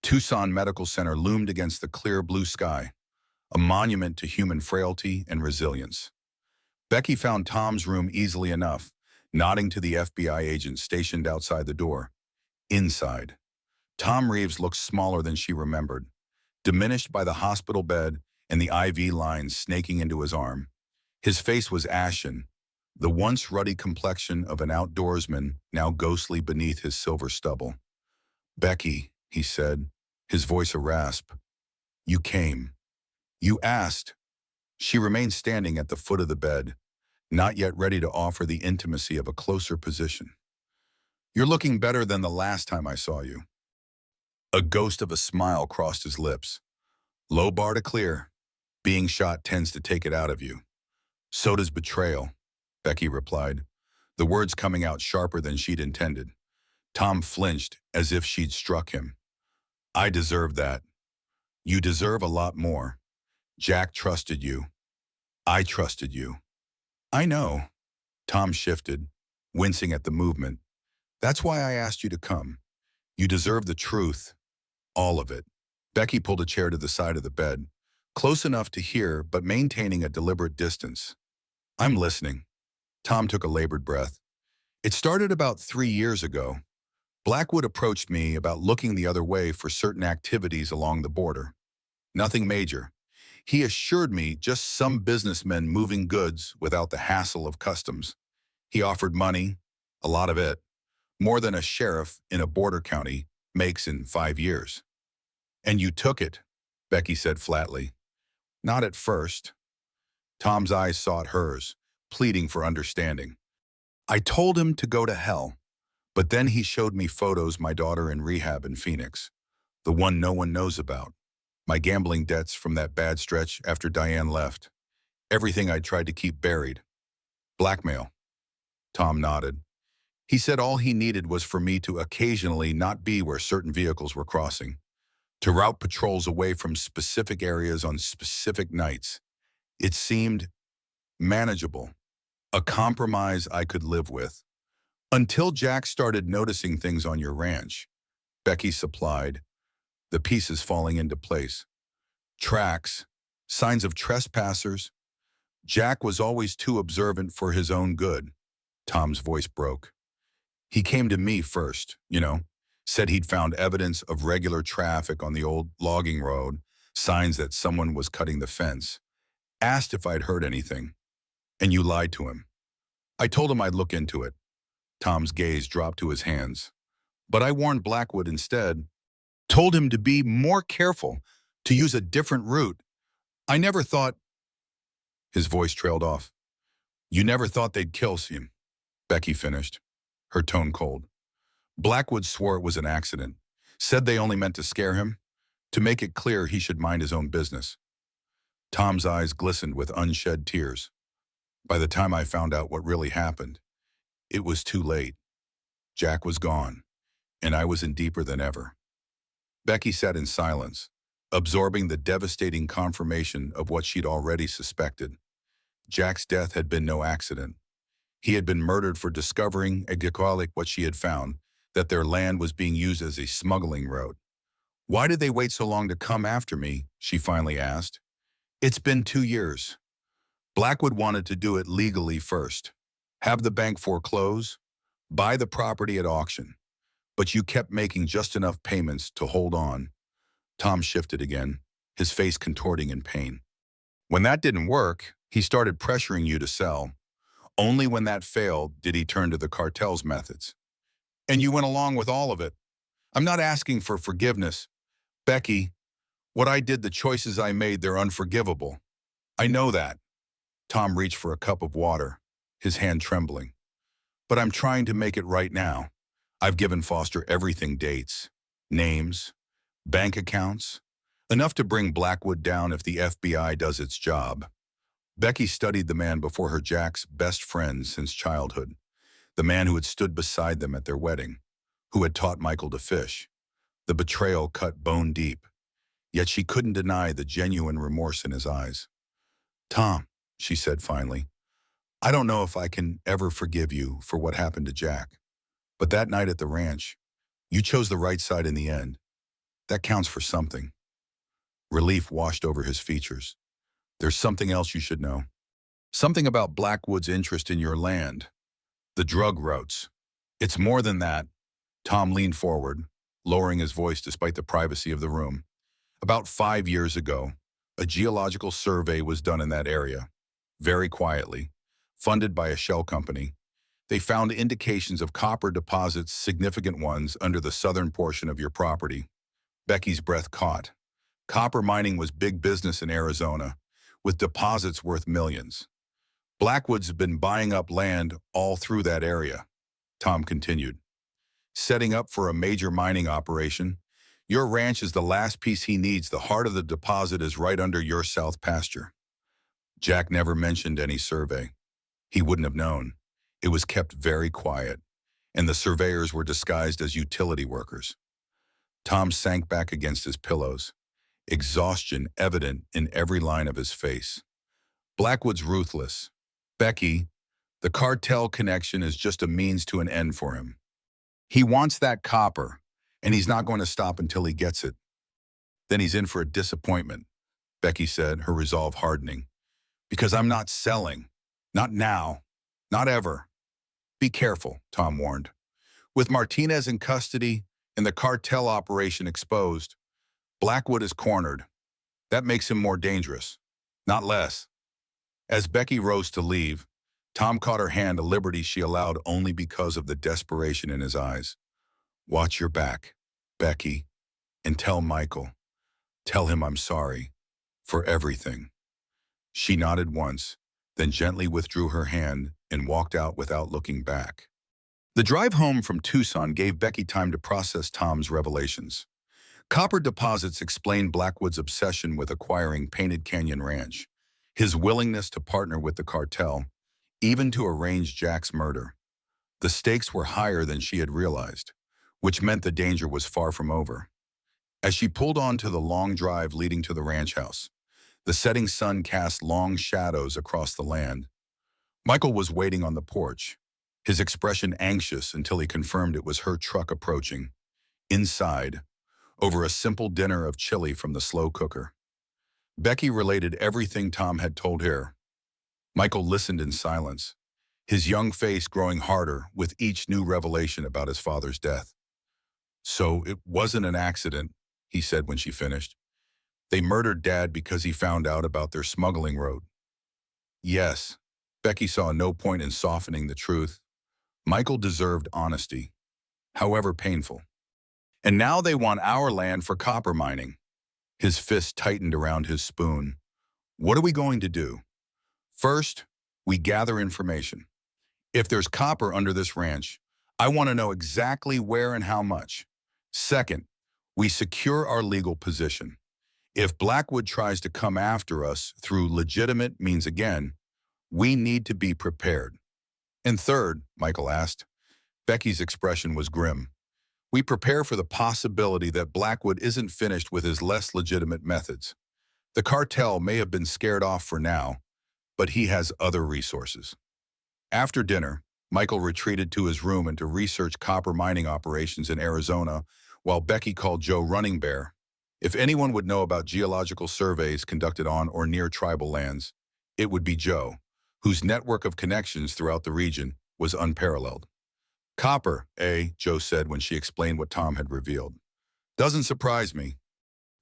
Tucson Medical Center loomed against the clear blue sky, a monument to human frailty and resilience. Becky found Tom's room easily enough, nodding to the FBI agent stationed outside the door. Inside, Tom Reeves looked smaller than she remembered, diminished by the hospital bed and the IV lines snaking into his arm. His face was ashen, the once ruddy complexion of an outdoorsman now ghostly beneath his silver stubble. "Becky," he said, his voice a rasp. "You came. You asked." She remained standing at the foot of the bed, not yet ready to offer the intimacy of a closer position. "You're looking better than the last time I saw you." A ghost of a smile crossed his lips. "Low bar to clear. Being shot tends to take it out of you." "So does betrayal," Becky replied, the words coming out sharper than she'd intended. Tom flinched as if she'd struck him. "I deserve that. You deserve a lot more. Jack trusted you. I trusted you." "I know." Tom shifted, wincing at the movement. "That's why I asked you to come. You deserve the truth. All of it." Becky pulled a chair to the side of the bed, close enough to hear but maintaining a deliberate distance. "I'm listening." Tom took a labored breath. "It started about 3 years ago. Blackwood approached me about looking the other way for certain activities along the border. Nothing major. He assured me just some businessmen moving goods without the hassle of customs. He offered money, a lot of it, more than a sheriff in a border county makes in 5 years. "And you took it," Becky said flatly. "Not at first." Tom's eyes sought hers, pleading for understanding. "I told him to go to hell, but then he showed me photos my daughter in rehab in Phoenix, the one no one knows about. My gambling debts from that bad stretch after Diane left. Everything I tried to keep buried. Blackmail." Tom nodded. "He said all he needed was for me to occasionally not be where certain vehicles were crossing, to route patrols away from specific areas on specific nights. It seemed manageable, a compromise I could live with. Until Jack started noticing things on your ranch," Becky supplied, the pieces falling into place. "Tracks, signs of trespassers. Jack was always too observant for his own good." Tom's voice broke. "He came to me first, said he'd found evidence of regular traffic on the old logging road, signs that someone was cutting the fence. Asked if I'd heard anything. And you lied to him. I told him I'd look into it." Tom's gaze dropped to his hands. "But I warned Blackwood instead. Told him to be more careful, to use a different route. I never thought—" His voice trailed off. "You never thought they'd kill him," Becky finished, her tone cold. "Blackwood swore it was an accident, said they only meant to scare him, to make it clear he should mind his own business." Tom's eyes glistened with unshed tears. "By the time I found out what really happened, it was too late. Jack was gone, and I was in deeper than ever." Becky sat in silence, absorbing the devastating confirmation of what she'd already suspected. Jack's death had been no accident. He had been murdered for discovering exactly what she had found, that their land was being used as a smuggling route. "Why did they wait so long to come after me?" she finally asked. "It's been 2 years. Blackwood wanted to do it legally first. Have the bank foreclose, buy the property at auction. But you kept making just enough payments to hold on." Tom shifted again, his face contorting in pain. "When that didn't work, he started pressuring you to sell. Only when that failed did he turn to the cartel's methods. And you went along with all of it. I'm not asking for forgiveness. Becky, what I did, the choices I made, they're unforgivable. I know that." Tom reached for a cup of water, his hand trembling. "But I'm trying to make it right now. I've given Foster everything: dates, names, bank accounts, enough to bring Blackwood down if the FBI does its job." Becky studied the man before her, Jack's best friend since childhood, the man who had stood beside them at their wedding, who had taught Michael to fish. The betrayal cut bone deep, yet she couldn't deny the genuine remorse in his eyes. "Tom," she said finally, "I don't know if I can ever forgive you for what happened to Jack. But that night at the ranch, you chose the right side in the end. That counts for something." Relief washed over his features. "There's something else you should know. Something about Blackwood's interest in your land. The drug routes. It's more than that." Tom leaned forward, lowering his voice despite the privacy of the room. "About 5 years ago, a geological survey was done in that area, very quietly, funded by a shell company. They found indications of copper deposits, significant ones, under the southern portion of your property." Becky's breath caught. Copper mining was big business in Arizona, with deposits worth millions. "Blackwood's been buying up land all through that area," Tom continued, "setting up for a major mining operation. Your ranch is the last piece he needs. The heart of the deposit is right under your south pasture." Jack never mentioned any survey. He wouldn't have known. It was kept very quiet, and the surveyors were disguised as utility workers. Tom sank back against his pillows, exhaustion evident in every line of his face. "Blackwood's ruthless. Becky, the cartel connection is just a means to an end for him. He wants that copper, and he's not going to stop until he gets it." "Then he's in for a disappointment," Becky said, her resolve hardening. "Because I'm not selling. Not now. Not ever." "Be careful," Tom warned. "With Martinez in custody and the cartel operation exposed, Blackwood is cornered. That makes him more dangerous, not less." As Becky rose to leave, Tom caught her hand, a liberty she allowed only because of the desperation in his eyes. "Watch your back, Becky, and tell Michael. Tell him I'm sorry for everything." She nodded once, then gently withdrew her hand and walked out without looking back. The drive home from Tucson gave Becky time to process Tom's revelations. Copper deposits explained Blackwood's obsession with acquiring Painted Canyon Ranch, his willingness to partner with the cartel, even to arrange Jack's murder. The stakes were higher than she had realized, which meant the danger was far from over. As she pulled onto the long drive leading to the ranch house, the setting sun cast long shadows across the land. Michael was waiting on the porch, his expression anxious until he confirmed it was her truck approaching. Inside, over a simple dinner of chili from the slow cooker, Becky related everything Tom had told her. Michael listened in silence, his young face growing harder with each new revelation about his father's death. "So it wasn't an accident," he said when she finished. "They murdered Dad because he found out about their smuggling route." "Yes." Becky saw no point in softening the truth. Michael deserved honesty, however painful. "And now they want our land for copper mining." His fist tightened around his spoon. "What are we going to do? First, we gather information. If there's copper under this ranch, I want to know exactly where and how much. Second, we secure our legal position. If Blackwood tries to come after us through legitimate means again, we need to be prepared." "And third," Michael asked. Becky's expression was grim, We prepare for the possibility that Blackwood isn't finished with his less legitimate methods. The cartel may have been scared off for now, but he has other resources. After dinner, Michael retreated to his room and to research copper mining operations in Arizona, while Becky called Joe Running Bear. If anyone would know about geological surveys conducted on or near tribal lands, it would be Joe, whose network of connections throughout the region was unparalleled. Copper, eh? Joe said when she explained what Tom had revealed. Doesn't surprise me.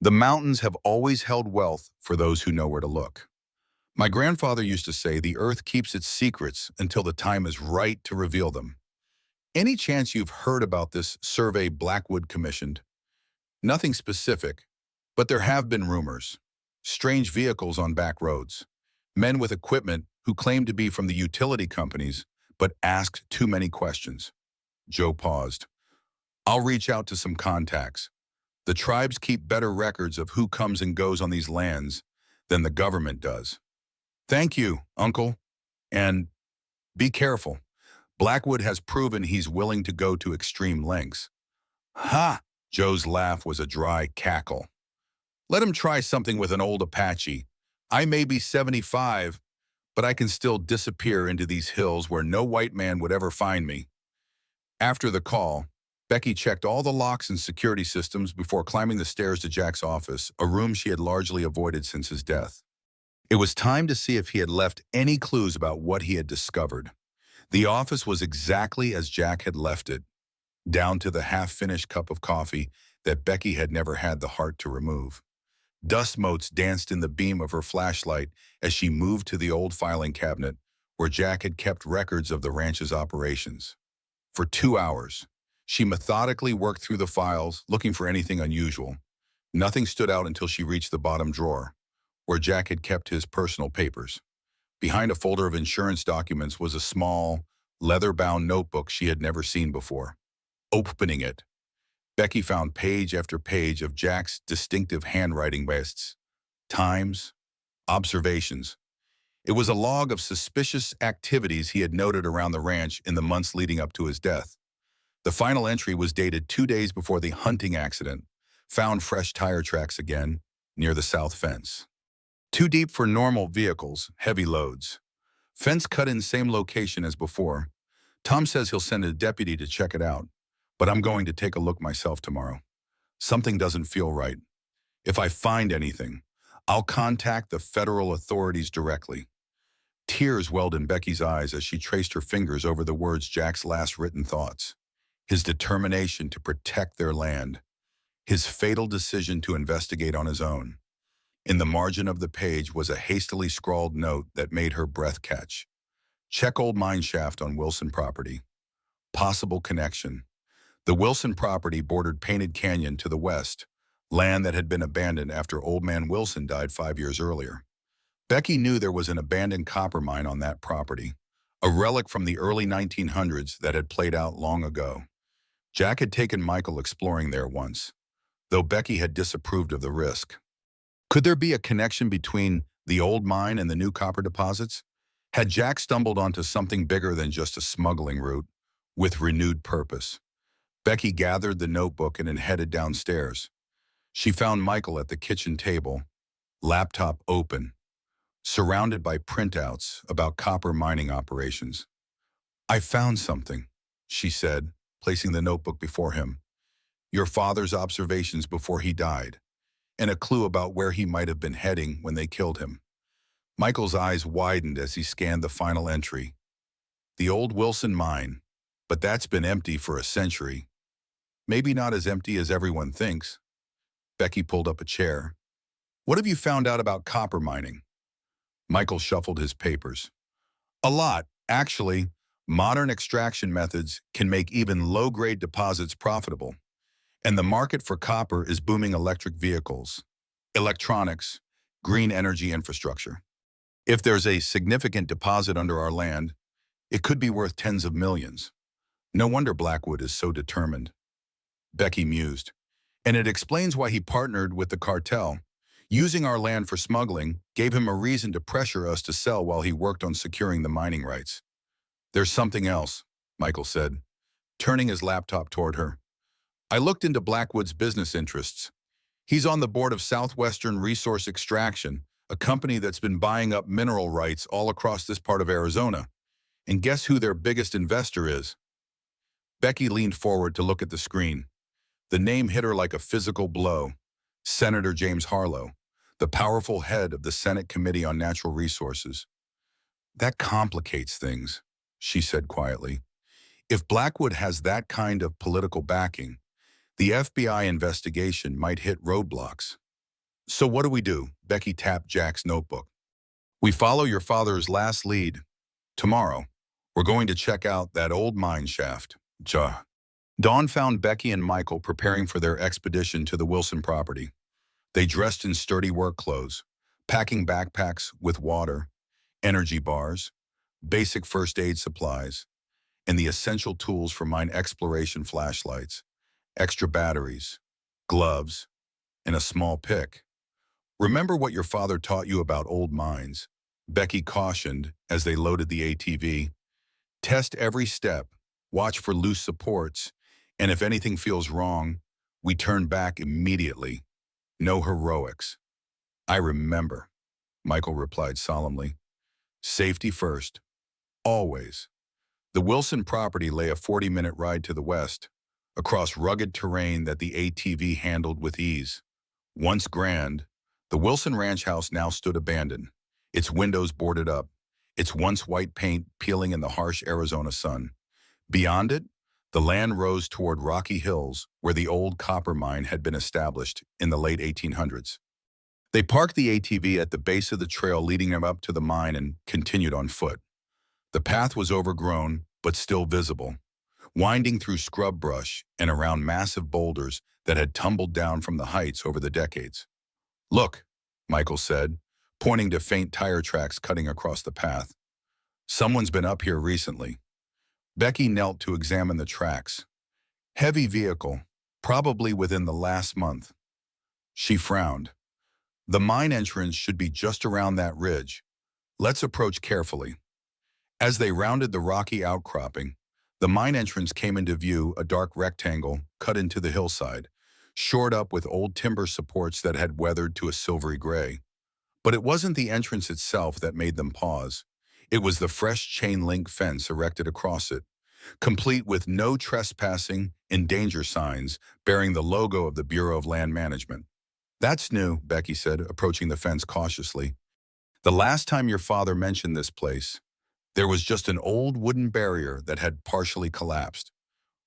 The mountains have always held wealth for those who know where to look. My grandfather used to say the earth keeps its secrets until the time is right to reveal them. Any chance you've heard about this survey Blackwood commissioned? Nothing specific, but there have been rumors. Strange vehicles on back roads. Men with equipment who claim to be from the utility companies, but asked too many questions. Joe paused. I'll reach out to some contacts. The tribes keep better records of who comes and goes on these lands than the government does. Thank you, Uncle. And be careful. Blackwood has proven he's willing to go to extreme lengths. Ha! Joe's laugh was a dry cackle. Let him try something with an old Apache. I may be 75, but I can still disappear into these hills where no white man would ever find me. After the call, Becky checked all the locks and security systems before climbing the stairs to Jack's office, a room she had largely avoided since his death. It was time to see if he had left any clues about what he had discovered. The office was exactly as Jack had left it, down to the half-finished cup of coffee that Becky had never had the heart to remove. Dust motes danced in the beam of her flashlight as she moved to the old filing cabinet where Jack had kept records of the ranch's operations. For 2 hours, she methodically worked through the files, looking for anything unusual. Nothing stood out until she reached the bottom drawer, where Jack had kept his personal papers. Behind a folder of insurance documents was a small, leather-bound notebook she had never seen before. Opening it, Becky found page after page of Jack's distinctive handwriting lists, times, observations. It was a log of suspicious activities he had noted around the ranch in the months leading up to his death. The final entry was dated 2 days before the hunting accident, found fresh tire tracks again near the south fence. Too deep for normal vehicles, heavy loads. Fence cut in same location as before. Tom says he'll send a deputy to check it out, but I'm going to take a look myself tomorrow. Something doesn't feel right. If I find anything, I'll contact the federal authorities directly. Tears welled in Becky's eyes as she traced her fingers over the words Jack's last written thoughts. His determination to protect their land. His fatal decision to investigate on his own. In the margin of the page was a hastily scrawled note that made her breath catch. Check old mine shaft on Wilson property. Possible connection. The Wilson property bordered Painted Canyon to the west, land that had been abandoned after Old Man Wilson died 5 years earlier. Becky knew there was an abandoned copper mine on that property, a relic from the early 1900s that had played out long ago. Jack had taken Michael exploring there once, though Becky had disapproved of the risk. Could there be a connection between the old mine and the new copper deposits? Had Jack stumbled onto something bigger than just a smuggling route, with renewed purpose? Becky gathered the notebook and then headed downstairs. She found Michael at the kitchen table, laptop open, surrounded by printouts about copper mining operations. I found something, she said, placing the notebook before him. Your father's observations before he died, and a clue about where he might have been heading when they killed him. Michael's eyes widened as he scanned the final entry. The old Wilson mine, but that's been empty for a century. Maybe not as empty as everyone thinks. Becky pulled up a chair. What have you found out about copper mining? Michael shuffled his papers. A lot, actually. Modern extraction methods can make even low-grade deposits profitable. And the market for copper is booming electric vehicles, electronics, green energy infrastructure. If there's a significant deposit under our land, it could be worth tens of millions. No wonder Blackwood is so determined. Becky mused. And it explains why he partnered with the cartel. Using our land for smuggling gave him a reason to pressure us to sell while he worked on securing the mining rights. There's something else, Michael said, turning his laptop toward her. I looked into Blackwood's business interests. He's on the board of Southwestern Resource Extraction, a company that's been buying up mineral rights all across this part of Arizona. And guess who their biggest investor is? Becky leaned forward to look at the screen. The name hit her like a physical blow. Senator James Harlow, the powerful head of the Senate Committee on Natural Resources. That complicates things, she said quietly. If Blackwood has that kind of political backing, the FBI investigation might hit roadblocks. So what do? Becky tapped Jack's notebook. We follow your father's last lead. Tomorrow, we're going to check out that old mine shaft. Dawn found Becky and Michael preparing for their expedition to the Wilson property. They dressed in sturdy work clothes, packing backpacks with water, energy bars, basic first aid supplies, and the essential tools for mine exploration: flashlights, extra batteries, gloves, and a small pick. Remember what your father taught you about old mines, Becky cautioned as they loaded the ATV. Test every step, watch for loose supports, and if anything feels wrong, we turn back immediately. No heroics. I remember, Michael replied solemnly. Safety first. Always. The Wilson property lay a 40-minute ride to the west, across rugged terrain that the ATV handled with ease. Once grand, the Wilson ranch house now stood abandoned, its windows boarded up, its once white paint peeling in the harsh Arizona sun. Beyond it, the land rose toward rocky hills where the old copper mine had been established in the late 1800s. They parked the ATV at the base of the trail leading them up to the mine and continued on foot. The path was overgrown, but still visible, winding through scrub brush and around massive boulders that had tumbled down from the heights over the decades. Look, Michael said, pointing to faint tire tracks cutting across the path. Someone's been up here recently. Becky knelt to examine the tracks. Heavy vehicle, probably within the last month. She frowned. The mine entrance should be just around that ridge. Let's approach carefully. As they rounded the rocky outcropping, the mine entrance came into view, a dark rectangle cut into the hillside, shored up with old timber supports that had weathered to a silvery gray. But it wasn't the entrance itself that made them pause. It was the fresh chain-link fence erected across it, complete with no trespassing and danger signs bearing the logo of the Bureau of Land Management. That's new, Becky said, approaching the fence cautiously. The last time your father mentioned this place, there was just an old wooden barrier that had partially collapsed.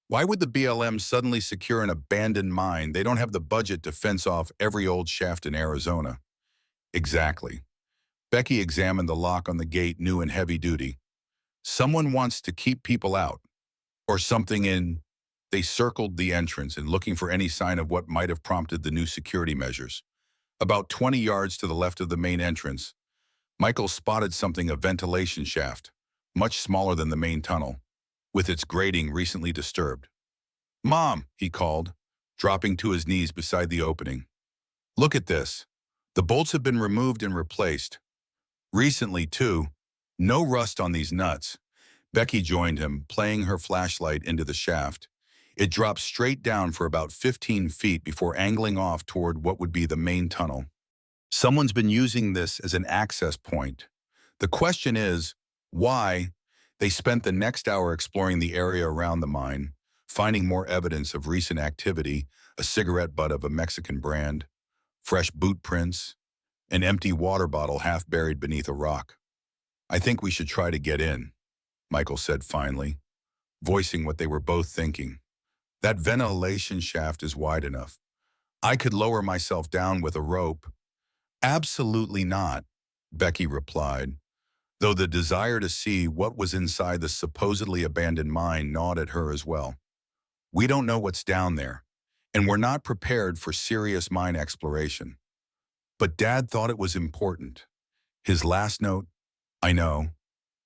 Why would the BLM suddenly secure an abandoned mine? They don't have the budget to fence off every old shaft in Arizona. Exactly. Becky examined the lock on the gate, new and heavy duty. Someone wants to keep people out, or something in. They circled the entrance and looking for any sign of what might have prompted the new security measures. About 20 yards to the left of the main entrance, Michael spotted something: a ventilation shaft, much smaller than the main tunnel, with its grating recently disturbed. Mom, he called, dropping to his knees beside the opening. Look at this. The bolts have been removed and replaced. Recently, too. No rust on these nuts. Becky joined him, playing her flashlight into the shaft. It dropped straight down for about 15 feet before angling off toward what would be the main tunnel. Someone's been using this as an access point. The question is, why? They spent the next hour exploring the area around the mine, finding more evidence of recent activity: a cigarette butt of a Mexican brand, fresh boot prints, an empty water bottle half buried beneath a rock. I think we should try to get in, Michael said finally, voicing what they were both thinking. That ventilation shaft is wide enough. I could lower myself down with a rope. Absolutely not, Becky replied, though the desire to see what was inside the supposedly abandoned mine gnawed at her as well. We don't know what's down there, and we're not prepared for serious mine exploration. But Dad thought it was important. His last note, I know.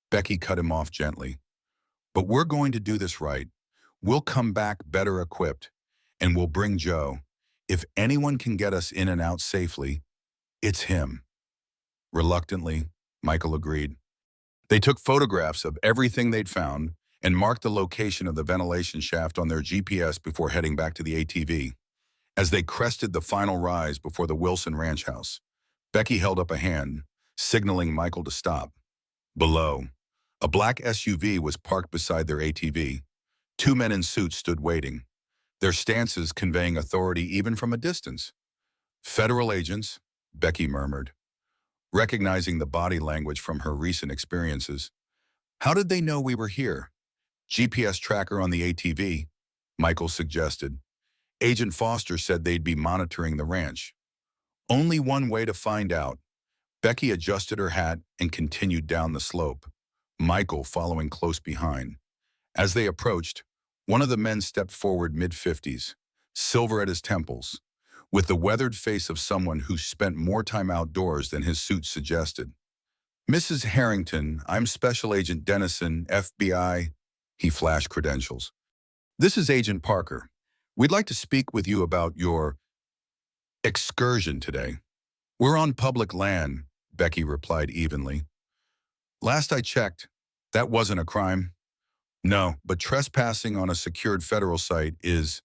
Becky cut him off gently. But we're going to do this right. We'll come back better equipped, and we'll bring Joe. If anyone can get us in and out safely, it's him. Reluctantly, Michael agreed. They took photographs of everything they'd found and marked the location of the ventilation shaft on their GPS before heading back to the ATV. As they crested the final rise before the Wilson Ranch house, Becky held up a hand, signaling Michael to stop. Below, a black SUV was parked beside their ATV. Two men in suits stood waiting, their stances conveying authority even from a distance. "Federal agents," Becky murmured, recognizing the body language from her recent experiences. "How did they know we were here?" "GPS tracker on the ATV," Michael suggested. "Agent Foster said they'd be monitoring the ranch." "Only one way to find out." Becky adjusted her hat and continued down the slope, Michael following close behind. As they approached, one of the men stepped forward mid-50s, silver at his temples, with the weathered face of someone who spent more time outdoors than his suit suggested. "Mrs. Harrington, I'm Special Agent Dennison, FBI." He flashed credentials. "This is Agent Parker. We'd like to speak with you about your excursion today." "We're on public land," Becky replied evenly. "Last I checked, that wasn't a crime." "No, but trespassing on a secured federal site is."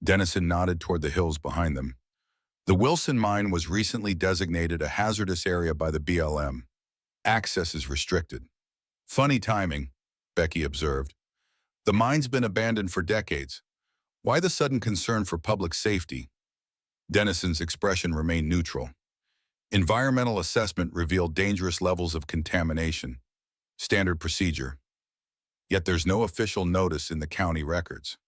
Dennison nodded toward the hills behind them. "The Wilson mine was recently designated a hazardous area by the BLM. Access is restricted." "Funny timing," Becky observed. "The mine's been abandoned for decades. Why the sudden concern for public safety?" Dennison's expression remained neutral. "Environmental assessment revealed dangerous levels of contamination. Standard procedure. Yet there's no official notice in the county records."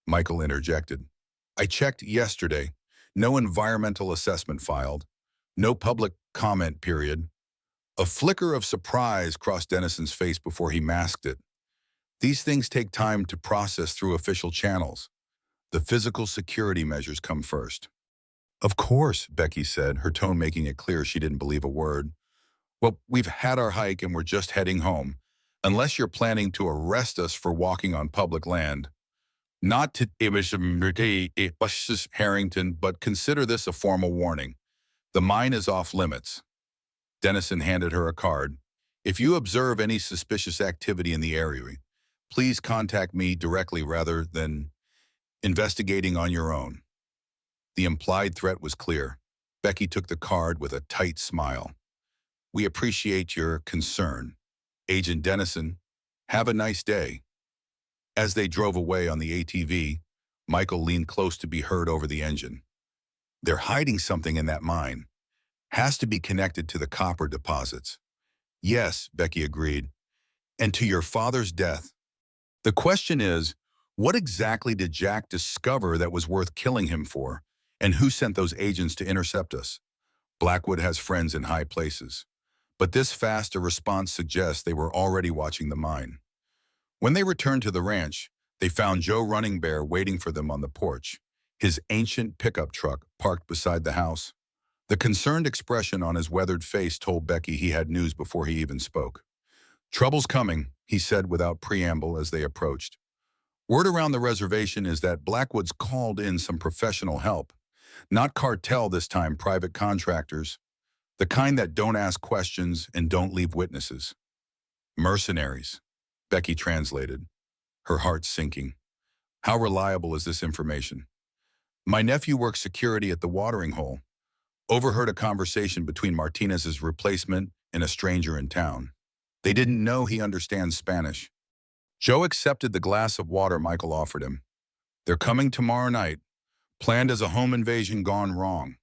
Michael interjected. "I checked yesterday. No environmental assessment filed. No public comment period." A flicker of surprise crossed Dennison's face before he masked it. "These things take time to process through official channels. The physical security measures come first." "Of course," Becky said, her tone making it clear she didn't believe a word. "Well, we've had our hike and we're just heading home. Unless you're planning to arrest us for walking on public land." "Not to Mrs. Harrington, but consider this a formal warning. The mine is off limits." Dennison handed her a card. "If you observe any suspicious activity in the area, please contact me directly rather than investigating on your own." The implied threat was clear. Becky took the card with a tight smile. "We appreciate your concern, Agent Dennison. Have a nice day." As they drove away on the ATV, Michael leaned close to be heard over the engine. "They're hiding something in that mine. Has to be connected to the copper deposits." "Yes," Becky agreed. "And to your father's death. The question is, what exactly did Jack discover that was worth killing him for? And who sent those agents to intercept us?" Blackwood has friends in high places, but this fast a response suggests they were already watching the mine. When they returned to the ranch, they found Joe Running Bear waiting for them on the porch, his ancient pickup truck parked beside the house. The concerned expression on his weathered face told Becky he had news before he even spoke. "Trouble's coming," he said without preamble as they approached. "Word around the reservation is that Blackwood's called in some professional help. Not cartel this time, private contractors. The kind that don't ask questions and don't leave witnesses." "Mercenaries," Becky translated, her heart sinking. "How reliable is this information?" "My nephew works security at the watering hole. Overheard a conversation between Martinez's replacement and a stranger in town. They didn't know he understands Spanish." Joe accepted the glass of water Michael offered him. "They're coming tomorrow night. Planned as a home invasion gone wrong."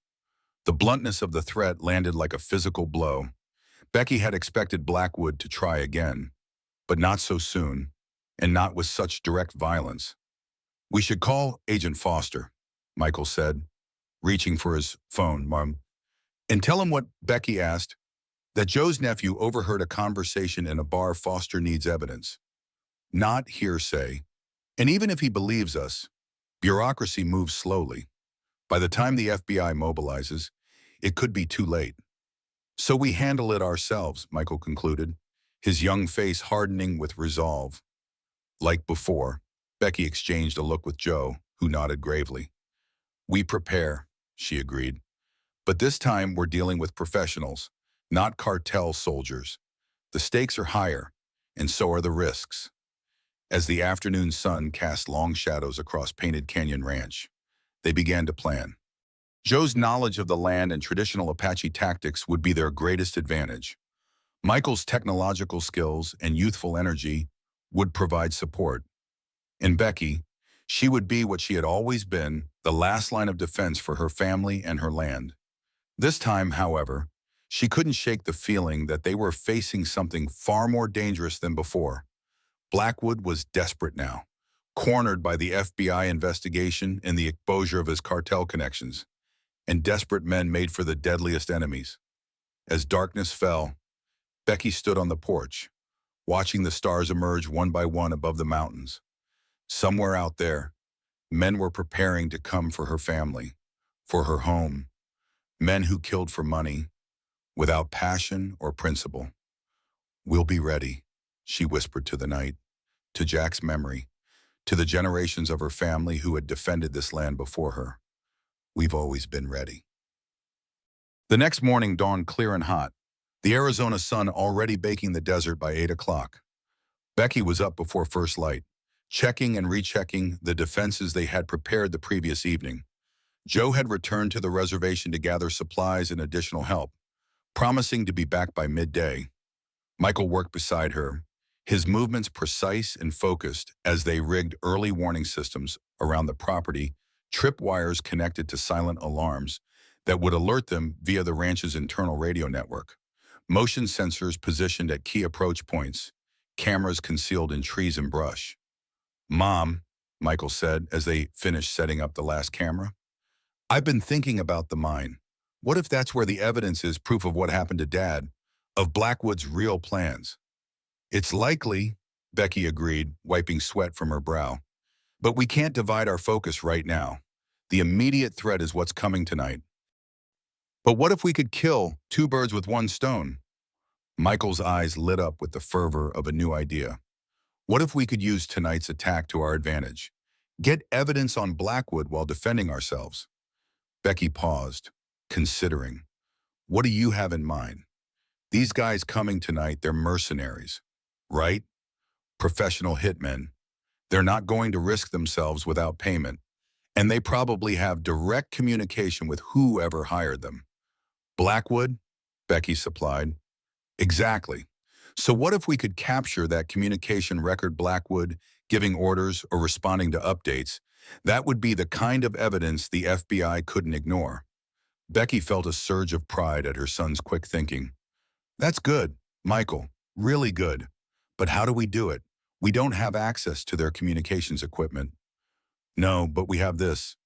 The bluntness of the threat landed like a physical blow. Becky had expected Blackwood to try again, but not so soon, and not with such direct violence. "We should call Agent Foster," Michael said, reaching for his phone, "and tell him what Becky asked, that Joe's nephew overheard a conversation in a bar. Foster needs evidence. Not hearsay. And even if he believes us, bureaucracy moves slowly. By the time the FBI mobilizes, it could be too late. So we handle it ourselves," Michael concluded, his young face hardening with resolve. Like before, Becky exchanged a look with Joe, who nodded gravely. "We prepare," she agreed. "But this time we're dealing with professionals, not cartel soldiers. The stakes are higher, and so are the risks." As the afternoon sun cast long shadows across Painted Canyon Ranch, they began to plan. Joe's knowledge of the land and traditional Apache tactics would be their greatest advantage. Michael's technological skills and youthful energy would provide support. And Becky, she would be what she had always been, the last line of defense for her family and her land. This time, however, she couldn't shake the feeling that they were facing something far more dangerous than before. Blackwood was desperate now, cornered by the FBI investigation and the exposure of his cartel connections, and desperate men made for the deadliest enemies. As darkness fell, Becky stood on the porch, watching the stars emerge one by one above the mountains. Somewhere out there, men were preparing to come for her family, for her home, men who killed for money, without passion or principle. "We'll be ready," she whispered to the night, to Jack's memory, to the generations of her family who had defended this land before her. "We've always been ready." The next morning dawned clear and hot, the Arizona sun already baking the desert by 8 o'clock. Becky was up before first light, checking and rechecking the defenses they had prepared the previous evening. Joe had returned to the reservation to gather supplies and additional help, promising to be back by midday. Michael worked beside her, his movements precise and focused as they rigged early warning systems around the property, tripwires connected to silent alarms that would alert them via the ranch's internal radio network, motion sensors positioned at key approach points, cameras concealed in trees and brush. "Mom," Michael said as they finished setting up the last camera, "I've been thinking about the mine. What if that's where the evidence is, proof of what happened to Dad, of Blackwood's real plans?" "It's likely," Becky agreed, wiping sweat from her brow. "But we can't divide our focus right now. The immediate threat is what's coming tonight." "But what if we could kill two birds with one stone?" Michael's eyes lit up with the fervor of a new idea. "What if we could use tonight's attack to our advantage? Get evidence on Blackwood while defending ourselves." Becky paused, considering. "What do you have in mind? These guys coming tonight, they're mercenaries, right? Professional hitmen. They're not going to risk themselves without payment, and they probably have direct communication with whoever hired them." "Blackwood?" Becky supplied. "Exactly. So what if we could capture that communication record, Blackwood giving orders or responding to updates? That would be the kind of evidence the FBI couldn't ignore." Becky felt a surge of pride at her son's quick thinking. "That's good, Michael, really good. But how do we do it? We don't have access to their communications equipment." "No, but we have this."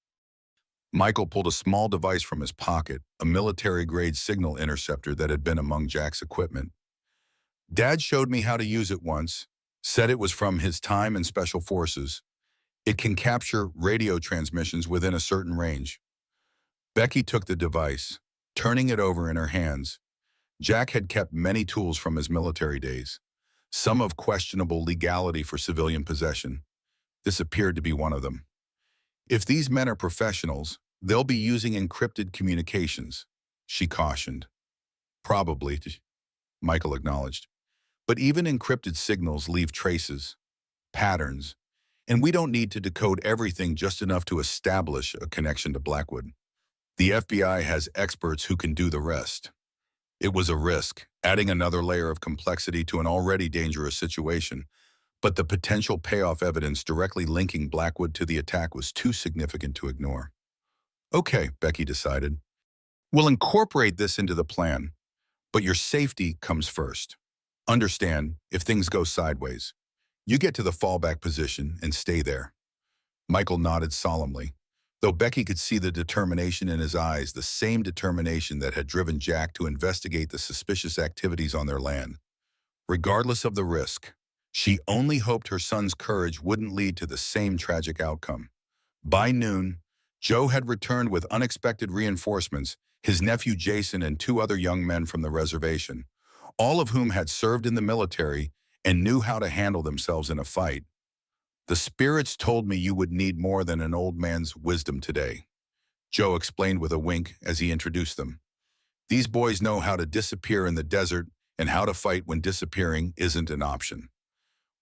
Michael pulled a small device from his pocket, a military-grade signal interceptor that had been among Jack's equipment. "Dad showed me how to use it once, said it was from his time in Special Forces. It can capture radio transmissions within a certain range." Becky took the device, turning it over in her hands. Jack had kept many tools from his military days, some of questionable legality for civilian possession. This appeared to be one of them. "If these men are professionals, they'll be using encrypted communications," she cautioned. "Probably," Michael acknowledged. "But even encrypted signals leave traces, patterns, and we don't need to decode everything, just enough to establish a connection to Blackwood. The FBI has experts who can do the rest." It was a risk, adding another layer of complexity to an already dangerous situation, but the potential payoff evidence directly linking Blackwood to the attack was too significant to ignore. "Okay," Becky decided. "We'll incorporate this into the plan, but your safety comes first. Understand, if things go sideways, you get to the fallback position and stay there." Michael nodded solemnly, though Becky could see the determination in his eyes, the same determination that had driven Jack to investigate the suspicious activities on their land. Regardless of the risk, she only hoped her son's courage wouldn't lead to the same tragic outcome. By noon, Joe had returned with unexpected reinforcements, his nephew Jason and two other young men from the reservation, all of whom had served in the military and knew how to handle themselves in a fight. "The spirits told me you would need more than an old man's wisdom today," Joe explained with a wink as he introduced them. "These boys know how to disappear in the desert and how to fight when disappearing isn't an option."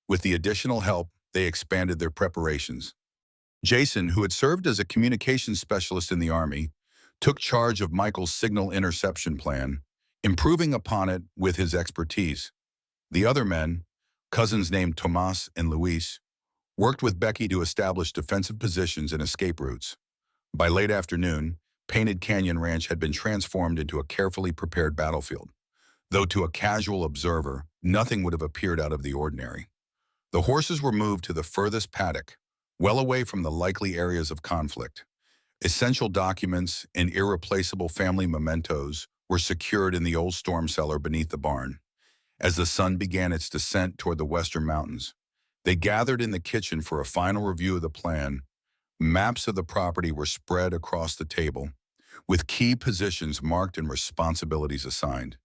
With the additional help, they expanded their preparations. Jason, who had served as a communications specialist in the Army, took charge of Michael's signal interception plan, improving upon it with his expertise. The other men, cousins named Tomas and Luis, worked with Becky to establish defensive positions and escape routes. By late afternoon, Painted Canyon Ranch had been transformed into a carefully prepared battlefield, though to a casual observer, nothing would have appeared out of the ordinary. The horses were moved to the furthest paddock, well away from the likely areas of conflict. Essential documents and irreplaceable family mementos were secured in the old storm cellar beneath the barn. As the sun began its descent toward the western mountains, they gathered in the kitchen for a final review of the plan. Maps of the property were spread across the table, with key positions marked and responsibilities assigned.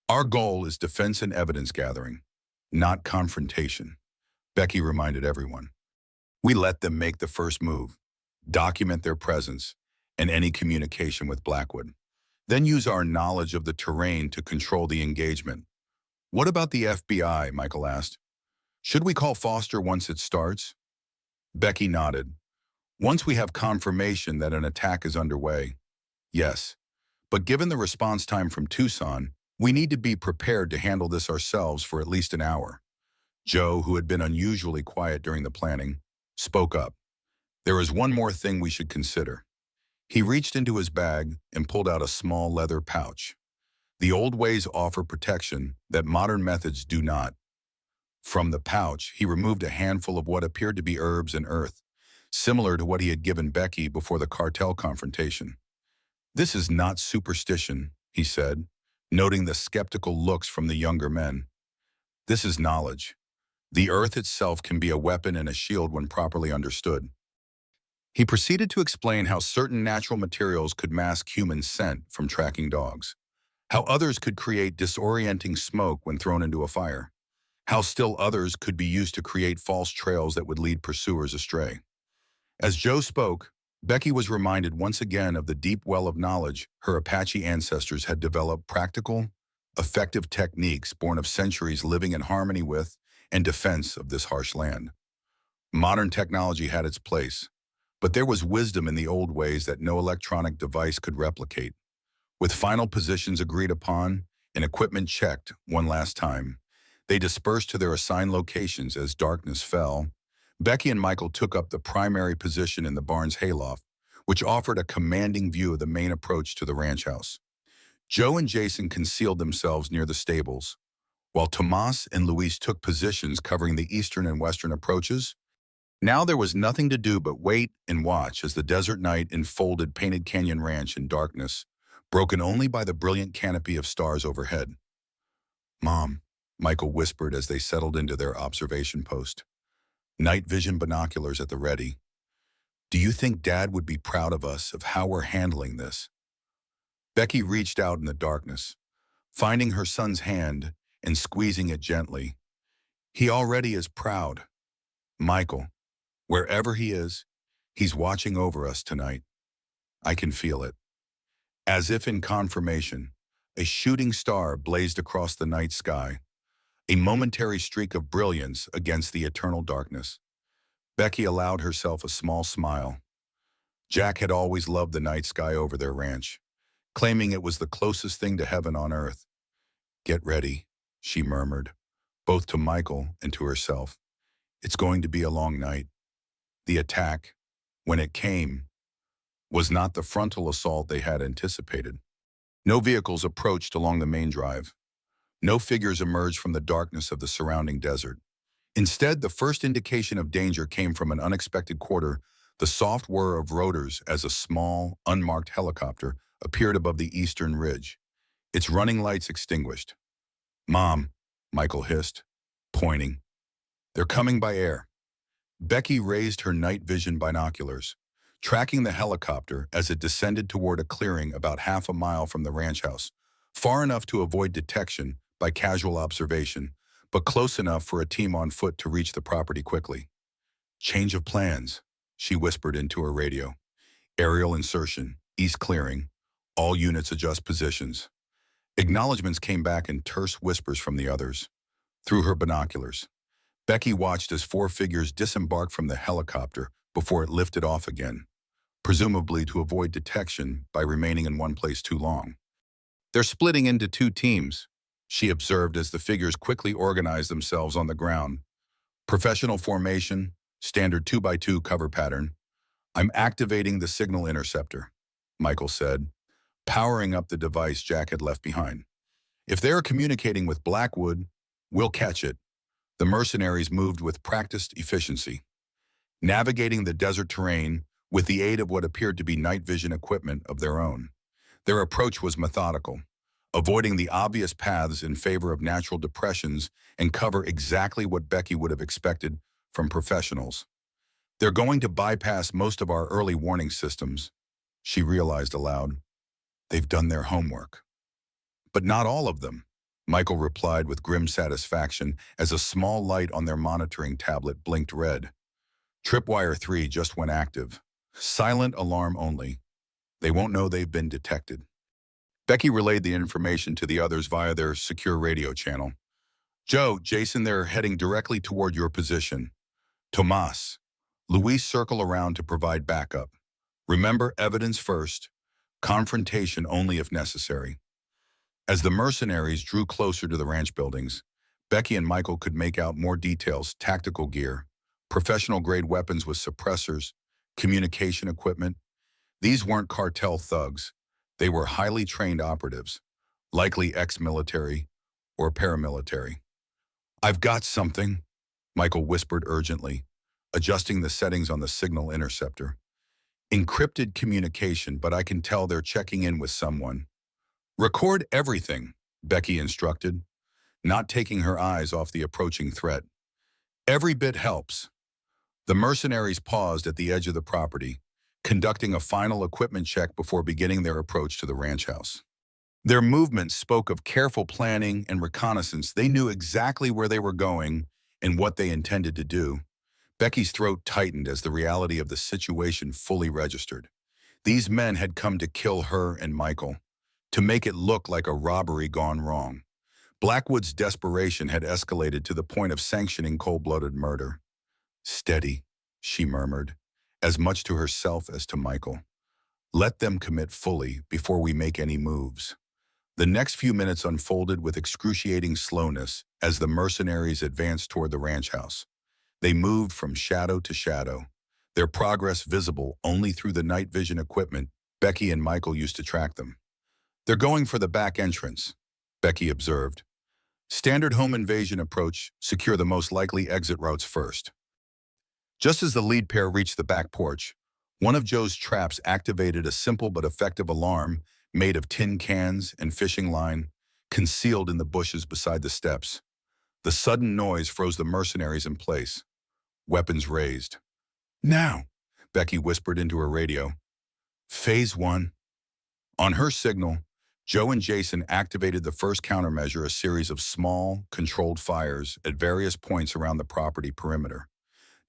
Our goal is defense and evidence gathering, not confrontation, Becky reminded everyone. We let them make the first move, document their presence, and any communication with Blackwood. Then use our knowledge of the terrain to control the engagement. What about the FBI? Michael asked. Should we call Foster once it starts? Becky nodded. Once we have confirmation that an attack is underway, yes. But given the response time from Tucson, we need to be prepared to handle this ourselves for at least an hour. Joe, who had been unusually quiet during the planning, spoke up. There is one more thing we should consider. He reached into his bag and pulled out a small leather pouch. The old ways offer protection that modern methods do not. From the pouch, he removed a handful of what appeared to be herbs and earth, similar to what he had given Becky before the cartel confrontation. This is not superstition, he said, noting the skeptical looks from the younger men. This is knowledge. The earth itself can be a weapon and a shield when properly understood. He proceeded to explain how certain natural materials could mask human scent from tracking dogs, how others could create disorienting smoke when thrown into a fire, how still others could be used to create false trails that would lead pursuers astray. As Joe spoke, Becky was reminded once again of the deep well of knowledge her Apache ancestors had developed practical, effective techniques born of centuries living in harmony with and defense of this harsh land. Modern technology had its place, but there was wisdom in the old ways that no electronic device could replicate. With final positions agreed upon and equipment checked one last time, they dispersed to their assigned locations as darkness fell. Becky and Michael took up the primary position in the barn's hayloft, which offered a commanding view of the main approach to the ranch house. Joe and Jason concealed themselves near the stables, while Tomas and Luis took positions covering the eastern and western approaches. Now there was nothing to do but wait and watch as the desert night enfolded Painted Canyon Ranch in darkness, broken only by the brilliant canopy of stars overhead. "Mom," Michael whispered as they settled into their observation post. Night vision binoculars at the ready. "Do you think Dad would be proud of us of how we're handling this?" Becky reached out in the darkness, finding her son's hand and squeezing it gently. "He already is proud. Michael, wherever he is, he's watching over us tonight. I can feel it." As if in confirmation, a shooting star blazed across the night sky, a momentary streak of brilliance against the eternal darkness. Becky allowed herself a small smile. Jack had always loved the night sky over their ranch, claiming it was the closest thing to heaven on earth. "Get ready," she murmured, both to Michael and to herself. "It's going to be a long night." The attack, when it came, was not the frontal assault they had anticipated. No vehicles approached along the main drive. No figures emerged from the darkness of the surrounding desert. Instead, the first indication of danger came from an unexpected quarter, the soft whir of rotors as a small, unmarked helicopter appeared above the eastern ridge, its running lights extinguished. "Mom," Michael hissed, pointing. "They're coming by air." Becky raised her night vision binoculars, tracking the helicopter as it descended toward a clearing about half a mile from the ranch house, far enough to avoid detection by casual observation, but close enough for a team on foot to reach the property quickly. "Change of plans," she whispered into her radio. "Aerial insertion, east clearing. All units adjust positions." Acknowledgements came back in terse whispers from the others. Through her binoculars, Becky watched as four figures disembarked from the helicopter before it lifted off again, presumably to avoid detection by remaining in one place too long. They're splitting into two teams, she observed as the figures quickly organized themselves on the ground. Professional formation, standard 2x2 cover pattern. I'm activating the signal interceptor, Michael said, powering up the device Jack had left behind. If they're communicating with Blackwood, we'll catch it. The mercenaries moved with practiced efficiency, navigating the desert terrain with the aid of what appeared to be night vision equipment of their own. Their approach was methodical, avoiding the obvious paths in favor of natural depressions and cover exactly what Becky would have expected from professionals. They're going to bypass most of our early warning systems, she realized aloud. They've done their homework. But not all of them, Michael replied with grim satisfaction as a small light on their monitoring tablet blinked red. Tripwire 3 just went active. Silent alarm only. They won't know they've been detected. Becky relayed the information to the others via their secure radio channel. Joe, Jason, they're heading directly toward your position. Tomas, Luis, circle around to provide backup. Remember, evidence first, confrontation only if necessary. As the mercenaries drew closer to the ranch buildings, Becky and Michael could make out more details: tactical gear, professional-grade weapons with suppressors, communication equipment. These weren't cartel thugs. They were highly trained operatives, likely ex-military or paramilitary. I've got something, Michael whispered urgently, adjusting the settings on the signal interceptor. Encrypted communication, but I can tell they're checking in with someone. Record everything, Becky instructed, not taking her eyes off the approaching threat. Every bit helps. The mercenaries paused at the edge of the property, conducting a final equipment check before beginning their approach to the ranch house. Their movements spoke of careful planning and reconnaissance. They knew exactly where they were going and what they intended to do. Becky's throat tightened as the reality of the situation fully registered. These men had come to kill her and Michael, to make it look like a robbery gone wrong. Blackwood's desperation had escalated to the point of sanctioning cold-blooded murder. Steady, she murmured, as much to herself as to Michael. Let them commit fully before we make any moves. The next few minutes unfolded with excruciating slowness as the mercenaries advanced toward the ranch house. They moved from shadow to shadow, their progress visible only through the night vision equipment Becky and Michael used to track them. They're going for the back entrance, Becky observed. Standard home invasion approach, secure the most likely exit routes first. Just as the lead pair reached the back porch, one of Joe's traps activated a simple but effective alarm made of tin cans and fishing line, concealed in the bushes beside the steps. The sudden noise froze the mercenaries in place, weapons raised. Now, Becky whispered into her radio. Phase 1. On her signal, Joe and Jason activated the first countermeasure, a series of small, controlled fires at various points around the property perimeter.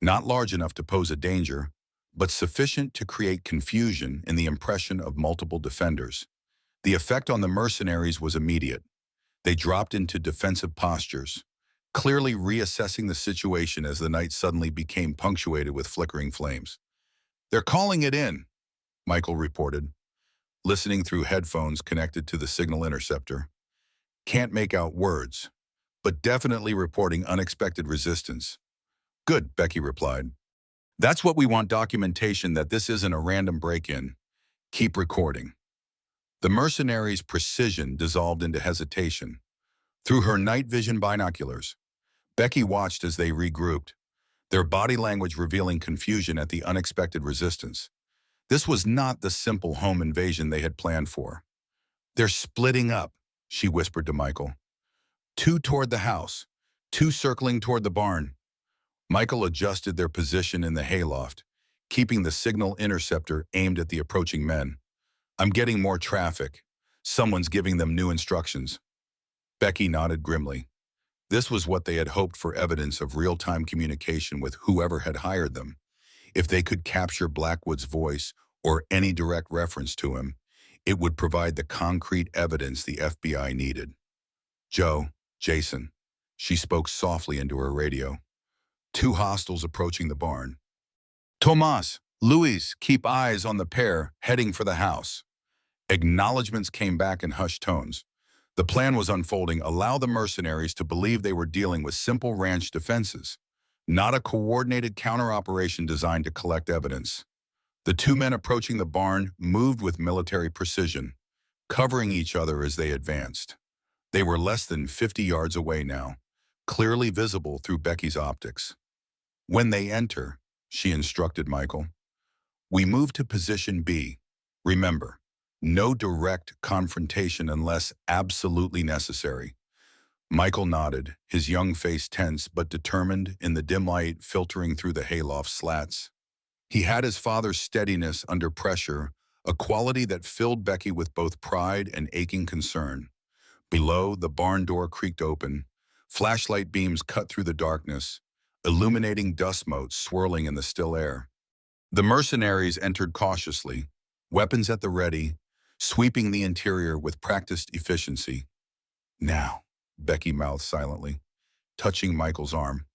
Not large enough to pose a danger, but sufficient to create confusion in the impression of multiple defenders. The effect on the mercenaries was immediate. They dropped into defensive postures, clearly reassessing the situation as the night suddenly became punctuated with flickering flames. They're calling it in, Michael reported, listening through headphones connected to the signal interceptor. Can't make out words, but definitely reporting unexpected resistance. Good, Becky replied. That's what we want: documentation that this isn't a random break-in. Keep recording. The mercenaries' precision dissolved into hesitation. Through her night vision binoculars, Becky watched as they regrouped, their body language revealing confusion at the unexpected resistance. This was not the simple home invasion they had planned for. They're splitting up, she whispered to Michael. 2 toward the house, 2 circling toward the barn. Michael adjusted their position in the hayloft, keeping the signal interceptor aimed at the approaching men. I'm getting more traffic. Someone's giving them new instructions. Becky nodded grimly. This was what they had hoped for: evidence of real-time communication with whoever had hired them. If they could capture Blackwood's voice or any direct reference to him, it would provide the concrete evidence the FBI needed. Joe, Jason, she spoke softly into her radio. Two hostiles approaching the barn. Tomas, Luis, keep eyes on the pair heading for the house. Acknowledgements came back in hushed tones. The plan was unfolding. Allow the mercenaries to believe they were dealing with simple ranch defenses, not a coordinated counter-operation designed to collect evidence. The two men approaching the barn moved with military precision, covering each other as they advanced. They were less than 50 yards away now, clearly visible through Becky's optics. When they enter, she instructed Michael, we move to position B. Remember, no direct confrontation unless absolutely necessary. Michael nodded, his young face tense but determined in the dim light filtering through the hayloft slats. He had his father's steadiness under pressure, a quality that filled Becky with both pride and aching concern. Below, the barn door creaked open. Flashlight beams cut through the darkness, illuminating dust motes swirling in the still air. The mercenaries entered cautiously, weapons at the ready, sweeping the interior with practiced efficiency. Now, Becky mouthed silently, touching Michael's arm.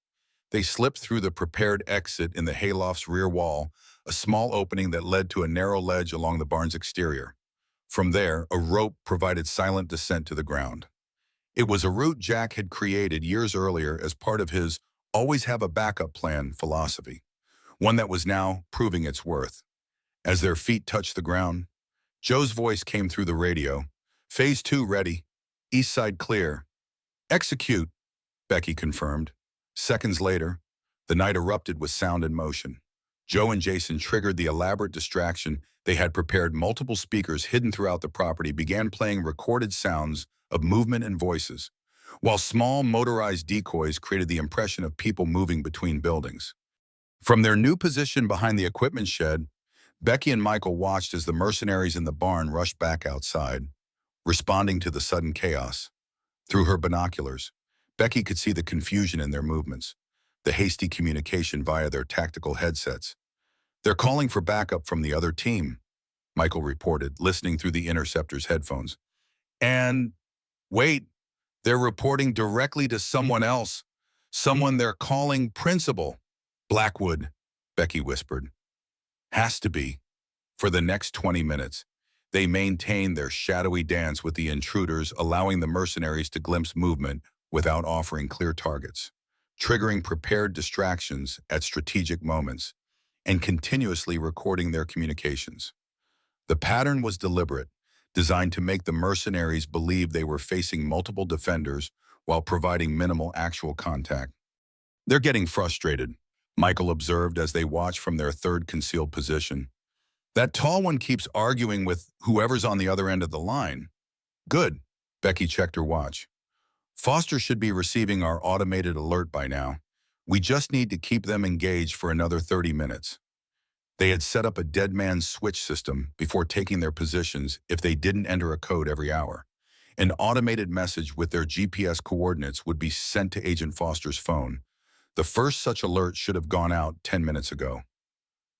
They slipped through the prepared exit in the hayloft's rear wall, a small opening that led to a narrow ledge along the barn's exterior. From there, a rope provided silent descent to the ground. It was a route Jack had created years earlier as part of his always have a backup plan philosophy, one that was now proving its worth. As their feet touched the ground, Joe's voice came through the radio. Phase 2 ready. East side clear. Execute, Becky confirmed. Seconds later, the night erupted with sound and motion. Joe and Jason triggered the elaborate distraction. They had prepared multiple speakers hidden throughout the property, began playing recorded sounds of movement and voices, while small motorized decoys created the impression of people moving between buildings. From their new position behind the equipment shed, Becky and Michael watched as the mercenaries in the barn rushed back outside, responding to the sudden chaos. Through her binoculars, Becky could see the confusion in their movements, the hasty communication via their tactical headsets. They're calling for backup from the other team, Michael reported, listening through the interceptor's headphones. And wait, they're reporting directly to someone else, someone they're calling principal. Blackwood, Becky whispered. Has to be. For the next 20 minutes, they maintained their shadowy dance with the intruders, allowing the mercenaries to glimpse movement without offering clear targets, triggering prepared distractions at strategic moments, and continuously recording their communications. The pattern was deliberate, designed to make the mercenaries believe they were facing multiple defenders while providing minimal actual contact. They're getting frustrated, Michael observed as they watched from their third concealed position. That tall one keeps arguing with whoever's on the other end of the line. Good, Becky checked her watch. Foster should be receiving our automated alert by now. We just need to keep them engaged for another 30 minutes. They had set up a dead man's switch system before taking their positions if they didn't enter a code every hour. An automated message with their GPS coordinates would be sent to Agent Foster's phone. The first such alert should have gone out 10 minutes ago.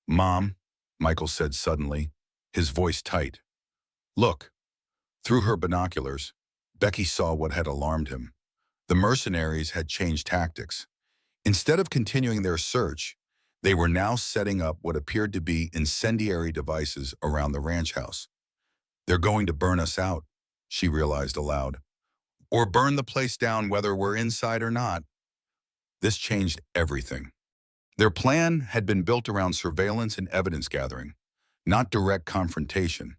Mom, Michael said suddenly, his voice tight. Look. Through her binoculars, Becky saw what had alarmed him. The mercenaries had changed tactics. Instead of continuing their search, they were now setting up what appeared to be incendiary devices around the ranch house. They're going to burn us out, she realized aloud. Or burn the place down whether we're inside or not. This changed everything. Their plan had been built around surveillance and evidence gathering, not direct confrontation.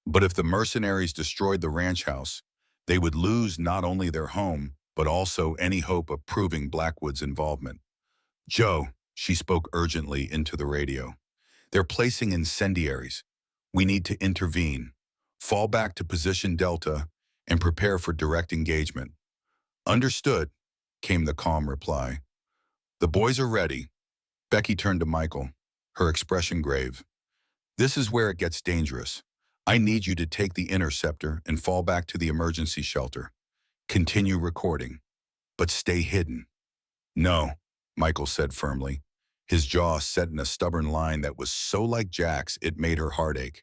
But if the mercenaries destroyed the ranch house, they would lose not only their home, but also any hope of proving Blackwood's involvement. Joe, she spoke urgently into the radio. They're placing incendiaries. We need to intervene, fall back to position Delta, and prepare for direct engagement. Understood, came the calm reply. The boys are ready. Becky turned to Michael, her expression grave. This is where it gets dangerous. I need you to take the interceptor and fall back to the emergency shelter. Continue recording, but stay hidden. No, Michael said firmly, his jaw set in a stubborn line that was so like Jack's it made her heart ache.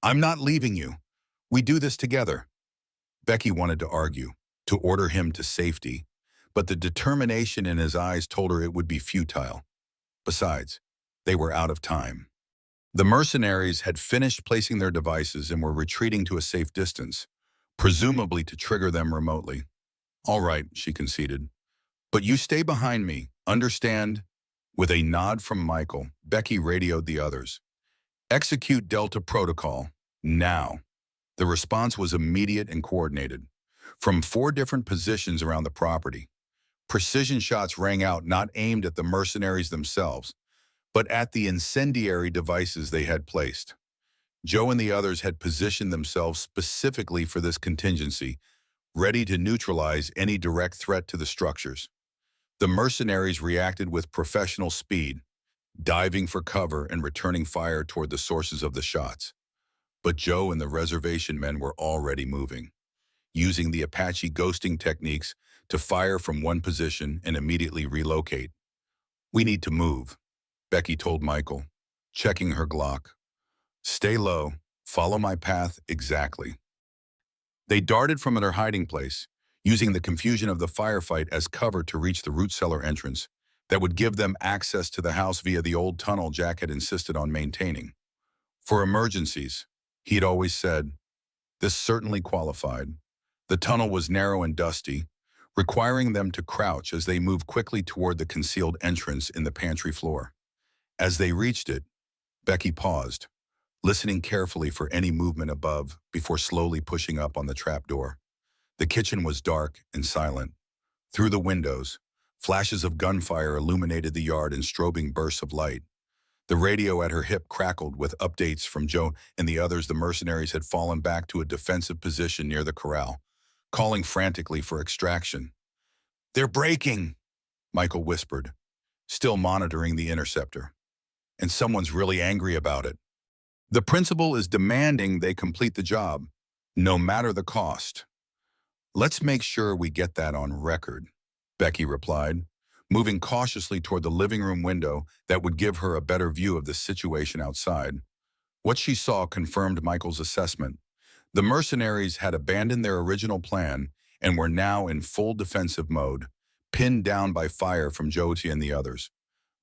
I'm not leaving you. We do this together. Becky wanted to argue, to order him to safety, but the determination in his eyes told her it would be futile. Besides, they were out of time. The mercenaries had finished placing their devices and were retreating to a safe distance, presumably to trigger them remotely. "All right," she conceded. "But you stay behind me, understand?" With a nod from Michael, Becky radioed the others. "Execute Delta Protocol, now." The response was immediate and coordinated. From 4 different positions around the property, precision shots rang out, not aimed at the mercenaries themselves, but at the incendiary devices they had placed. Joe and the others had positioned themselves specifically for this contingency, ready to neutralize any direct threat to the structures. The mercenaries reacted with professional speed, diving for cover and returning fire toward the sources of the shots. But Joe and the reservation men were already moving, using the Apache ghosting techniques to fire from one position and immediately relocate. "We need to move," Becky told Michael, checking her Glock. "Stay low, follow my path exactly." They darted from their hiding place, using the confusion of the firefight as cover to reach the root cellar entrance that would give them access to the house via the old tunnel Jack had insisted on maintaining. For emergencies, he had always said, this certainly qualified. The tunnel was narrow and dusty, requiring them to crouch as they moved quickly toward the concealed entrance in the pantry floor. As they reached it, Becky paused, listening carefully for any movement above before slowly pushing up on the trapdoor. The kitchen was dark and silent. Through the windows, flashes of gunfire illuminated the yard in strobing bursts of light. The radio at her hip crackled with updates from Joe and the others. The mercenaries had fallen back to a defensive position near the corral, calling frantically for extraction. "They're breaking," Michael whispered, still monitoring the interceptor. "And someone's really angry about it. The principal is demanding they complete the job, no matter the cost." "Let's make sure we get that on record," Becky replied, moving cautiously toward the living room window that would give her a better view of the situation outside. What she saw confirmed Michael's assessment. The mercenaries had abandoned their original plan and were now in full defensive mode, pinned down by fire from Joti and the others.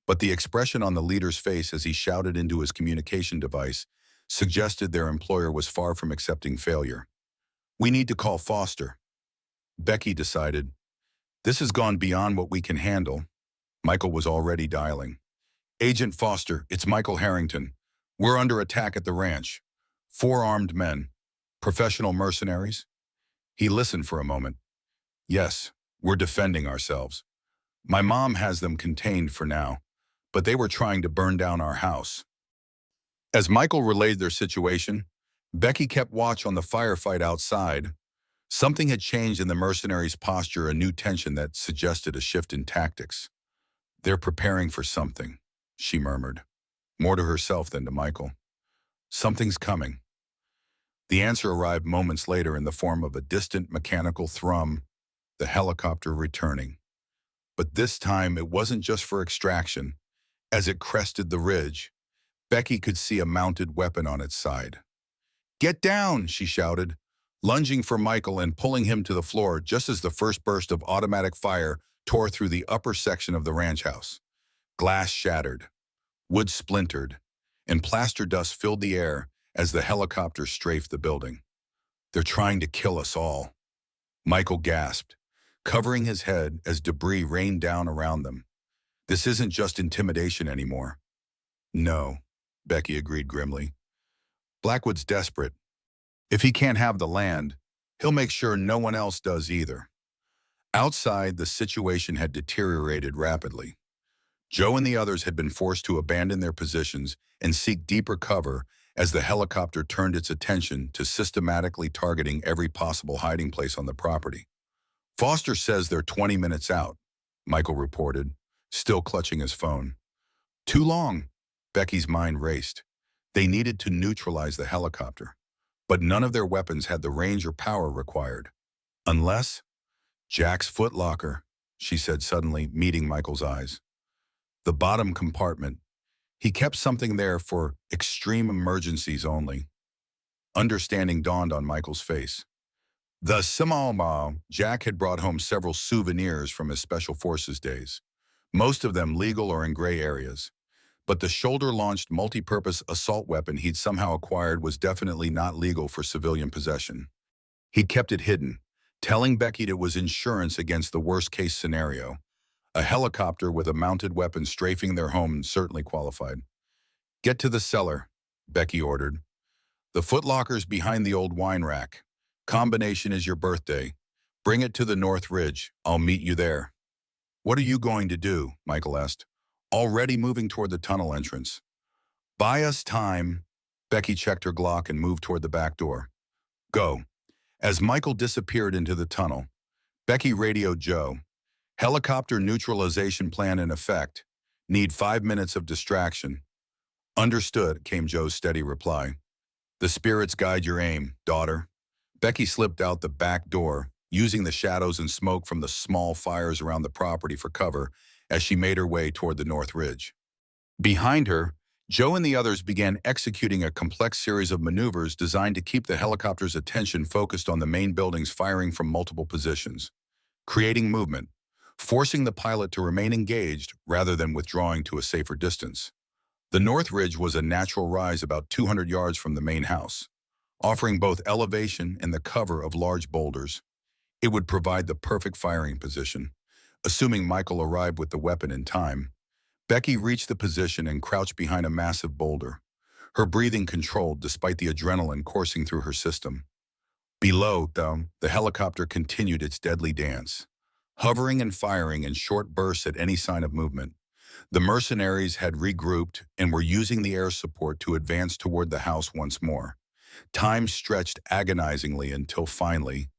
But the expression on the leader's face as he shouted into his communication device suggested their employer was far from accepting failure. "We need to call Foster," Becky decided. "This has gone beyond what we can handle." Michael was already dialing. "Agent Foster, it's Michael Harrington. We're under attack at the ranch. 4 armed men. Professional mercenaries?" He listened for a moment. "Yes, we're defending ourselves. My mom has them contained for now, but they were trying to burn down our house." As Michael relayed their situation, Becky kept watch on the firefight outside. Something had changed in the mercenaries' posture, a new tension that suggested a shift in tactics. "They're preparing for something," she murmured, more to herself than to Michael. "Something's coming." The answer arrived moments later in the form of a distant mechanical thrum, the helicopter returning. But this time it wasn't just for extraction. As it crested the ridge, Becky could see a mounted weapon on its side. "Get down!" she shouted, lunging for Michael and pulling him to the floor just as the first burst of automatic fire tore through the upper section of the ranch house. Glass shattered, wood splintered, and plaster dust filled the air as the helicopter strafed the building. "They're trying to kill us all," Michael gasped, covering his head as debris rained down around them. "This isn't just intimidation anymore." "No," Becky agreed grimly. "Blackwood's desperate. If he can't have the land, he'll make sure no one else does either." Outside, the situation had deteriorated rapidly. Joe and the others had been forced to abandon their positions and seek deeper cover as the helicopter turned its attention to systematically targeting every possible hiding place on the property. "Foster says they're 20 minutes out," Michael reported, still clutching his phone. "Too long," Becky's mind raced. They needed to neutralize the helicopter, but none of their weapons had the range or power required. "Unless—" "Jack's footlocker," she said suddenly, meeting Michael's eyes. "The bottom compartment. He kept something there for extreme emergencies only." Understanding dawned on Michael's face. The Simao Jack had brought home several souvenirs from his Special Forces days, most of them legal or in gray areas. But the shoulder-launched multi-purpose assault weapon he'd somehow acquired was definitely not legal for civilian possession. He'd kept it hidden, telling Becky it was insurance against the worst-case scenario. A helicopter with a mounted weapon strafing their home certainly qualified. "Get to the cellar," Becky ordered. "The footlocker's behind the old wine rack. Combination is your birthday. Bring it to the North Ridge. I'll meet you there." "What are you going to do?" Michael asked, already moving toward the tunnel entrance. "Buy us time." Becky checked her Glock and moved toward the back door. "Go." As Michael disappeared into the tunnel, Becky radioed Joe. "Helicopter neutralization plan in effect. Need 5 minutes of distraction." "Understood," came Joe's steady reply. "The spirits guide your aim, daughter." Becky slipped out the back door, using the shadows and smoke from the small fires around the property for cover as she made her way toward the North Ridge. Behind her, Joe and the others began executing a complex series of maneuvers designed to keep the helicopter's attention focused on the main buildings firing from multiple positions, creating movement, forcing the pilot to remain engaged rather than withdrawing to a safer distance. The North Ridge was a natural rise about 200 yards from the main house, offering both elevation and the cover of large boulders. It would provide the perfect firing position. Assuming Michael arrived with the weapon in time, Becky reached the position and crouched behind a massive boulder, her breathing controlled despite the adrenaline coursing through her system. Below, though, the helicopter continued its deadly dance, hovering and firing in short bursts at any sign of movement. The mercenaries had regrouped and were using the air support to advance toward the house once more. Time stretched agonizingly until finally,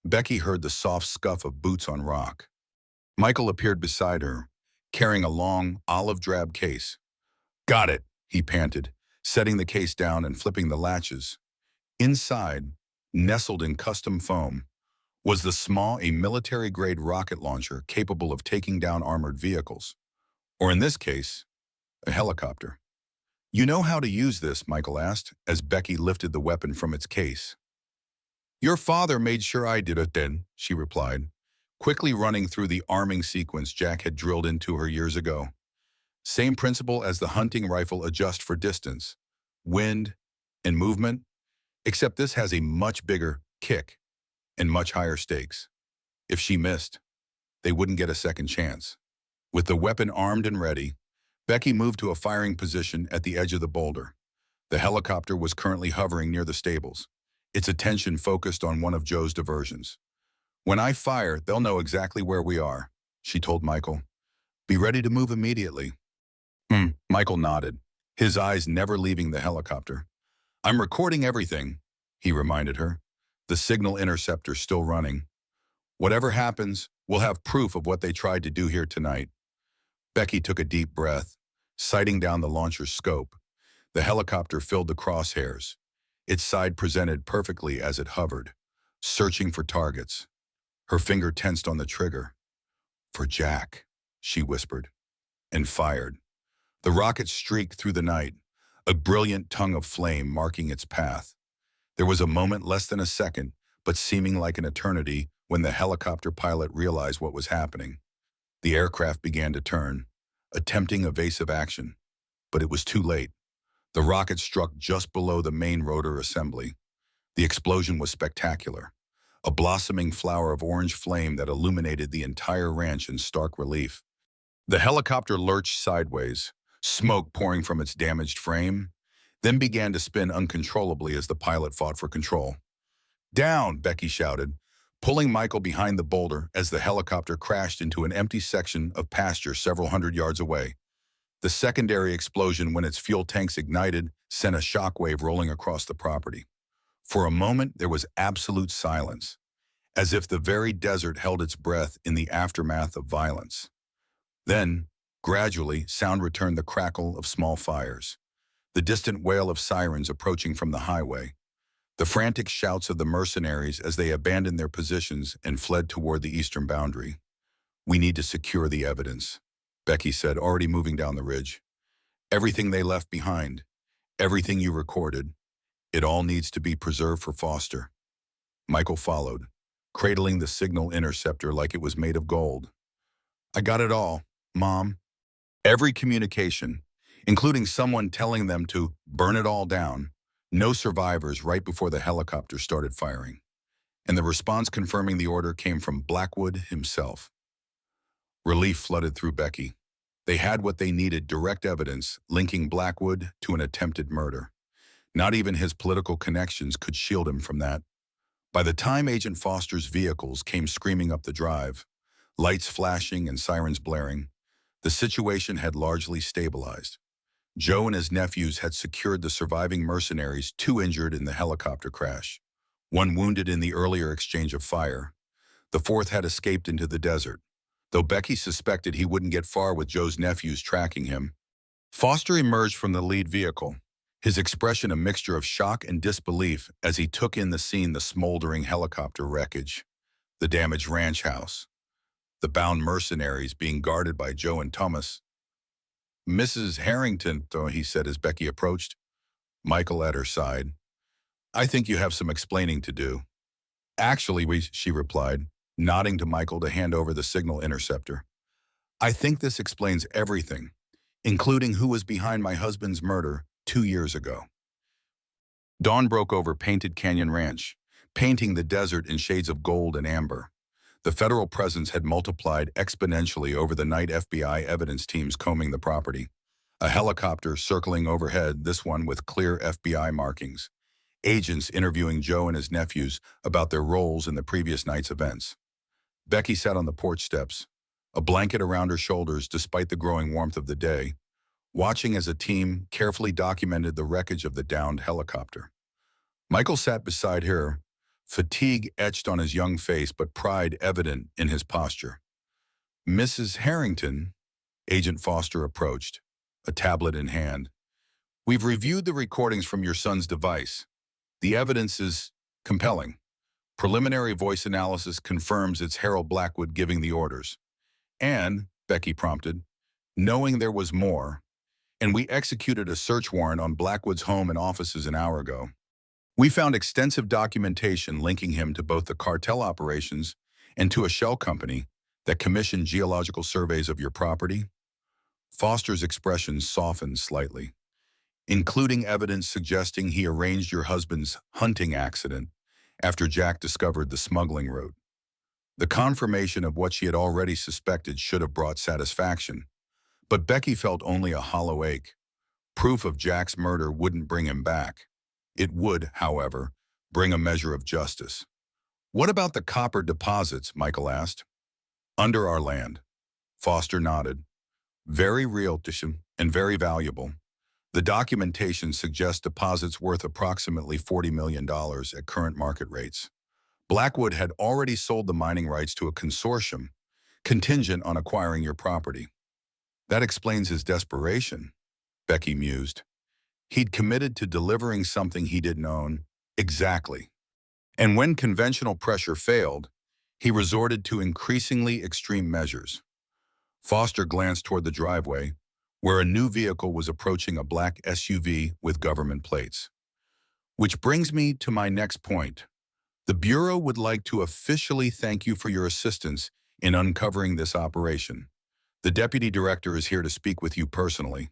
Becky heard the soft scuff of boots on rock. Michael appeared beside her, carrying a long, olive-drab case. "Got it," he panted, setting the case down and flipping the latches. Inside, nestled in custom foam, was a military-grade rocket launcher capable of taking down armored vehicles. Or in this case, a helicopter. "You know how to use this?" Michael asked, as Becky lifted the weapon from its case. "Your father made sure I did it then," she replied, quickly running through the arming sequence Jack had drilled into her years ago. Same principle as the hunting rifle adjust for distance, wind, and movement, except this has a much bigger kick and much higher stakes. If she missed, they wouldn't get a second chance. With the weapon armed and ready, Becky moved to a firing position at the edge of the boulder. The helicopter was currently hovering near the stables, its attention focused on one of Joe's diversions. "When I fire, they'll know exactly where we are," she told Michael. "Be ready to move immediately." Michael nodded, his eyes never leaving the helicopter. "I'm recording everything," he reminded her, the signal interceptor still running. "Whatever happens, we'll have proof of what they tried to do here tonight." Becky took a deep breath, sighting down the launcher's scope. The helicopter filled the crosshairs, its side presented perfectly as it hovered, searching for targets. Her finger tensed on the trigger. "For Jack," she whispered, and fired. The rocket streaked through the night, a brilliant tongue of flame marking its path. There was a moment less than a second, but seeming like an eternity, when the helicopter pilot realized what was happening. The aircraft began to turn, attempting evasive action, but it was too late. The rocket struck just below the main rotor assembly. The explosion was spectacular, a blossoming flower of orange flame that illuminated the entire ranch in stark relief. The helicopter lurched sideways, smoke pouring from its damaged frame, then began to spin uncontrollably as the pilot fought for control. "Down!" Becky shouted, pulling Michael behind the boulder as the helicopter crashed into an empty section of pasture several hundred yards away. The secondary explosion, when its fuel tanks ignited, sent a shockwave rolling across the property. For a moment, there was absolute silence, as if the very desert held its breath in the aftermath of violence. Then, gradually, sound returned, the crackle of small fires, the distant wail of sirens approaching from the highway, the frantic shouts of the mercenaries as they abandoned their positions and fled toward the eastern boundary. "We need to secure the evidence," Becky said, already moving down the ridge. "Everything they left behind, everything you recorded, it all needs to be preserved for Foster." Michael followed, cradling the signal interceptor like it was made of gold. "I got it all, Mom." Every communication, including someone telling them to burn it all down, no survivors right before the helicopter started firing. And the response confirming the order came from Blackwood himself. Relief flooded through Becky. They had what they needed, direct evidence linking Blackwood to an attempted murder. Not even his political connections could shield him from that. By the time Agent Foster's vehicles came screaming up the drive, lights flashing and sirens blaring, the situation had largely stabilized. Joe and his nephews had secured the surviving mercenaries, two injured in the helicopter crash, one wounded in the earlier exchange of fire. The fourth had escaped into the desert, though Becky suspected he wouldn't get far with Joe's nephews tracking him. Foster emerged from the lead vehicle, his expression a mixture of shock and disbelief as he took in the scene: the smoldering helicopter wreckage, the damaged ranch house, the bound mercenaries being guarded by Joe and Thomas. "Mrs. Harrington," he said as Becky approached, Michael at her side, "I think you have some explaining to do." "Actually, she replied, nodding to Michael to hand over the signal interceptor. "I think this explains everything, including who was behind my husband's murder 2 years ago." Dawn broke over Painted Canyon Ranch, painting the desert in shades of gold and amber. The federal presence had multiplied exponentially over the night, FBI evidence teams combing the property. A helicopter circling overhead, this one with clear FBI markings. Agents interviewing Joe and his nephews about their roles in the previous night's events. Becky sat on the porch steps, a blanket around her shoulders despite the growing warmth of the day, watching as a team carefully documented the wreckage of the downed helicopter. Michael sat beside her, fatigue etched on his young face but pride evident in his posture. "Mrs. Harrington," Agent Foster approached, a tablet in hand. "We've reviewed the recordings from your son's device. The evidence is compelling. Preliminary voice analysis confirms it's Harold Blackwood giving the orders. And," Becky prompted, "knowing there was more, and we executed a search warrant on Blackwood's home and offices an hour ago. We found extensive documentation linking him to both the cartel operations and to a shell company that commissioned geological surveys of your property." Foster's expression softened slightly, "including evidence suggesting he arranged your husband's hunting accident after Jack discovered the smuggling route." The confirmation of what she had already suspected should have brought satisfaction, but Becky felt only a hollow ache. Proof of Jack's murder wouldn't bring him back. It would, however, bring a measure of justice. "What about the copper deposits?" Michael asked. "Under our land." Foster nodded. "Very real and very valuable. The documentation suggests deposits worth approximately $40 million at current market rates. Blackwood had already sold the mining rights to a consortium, contingent on acquiring your property." "That explains his desperation," Becky mused. "He'd committed to delivering something he didn't own." "Exactly. And when conventional pressure failed, he resorted to increasingly extreme measures." Foster glanced toward the driveway, where a new vehicle was approaching, a black SUV with government plates. "Which brings me to my next point. The Bureau would like to officially thank you for your assistance in uncovering this operation. The Deputy Director is here to speak with you personally."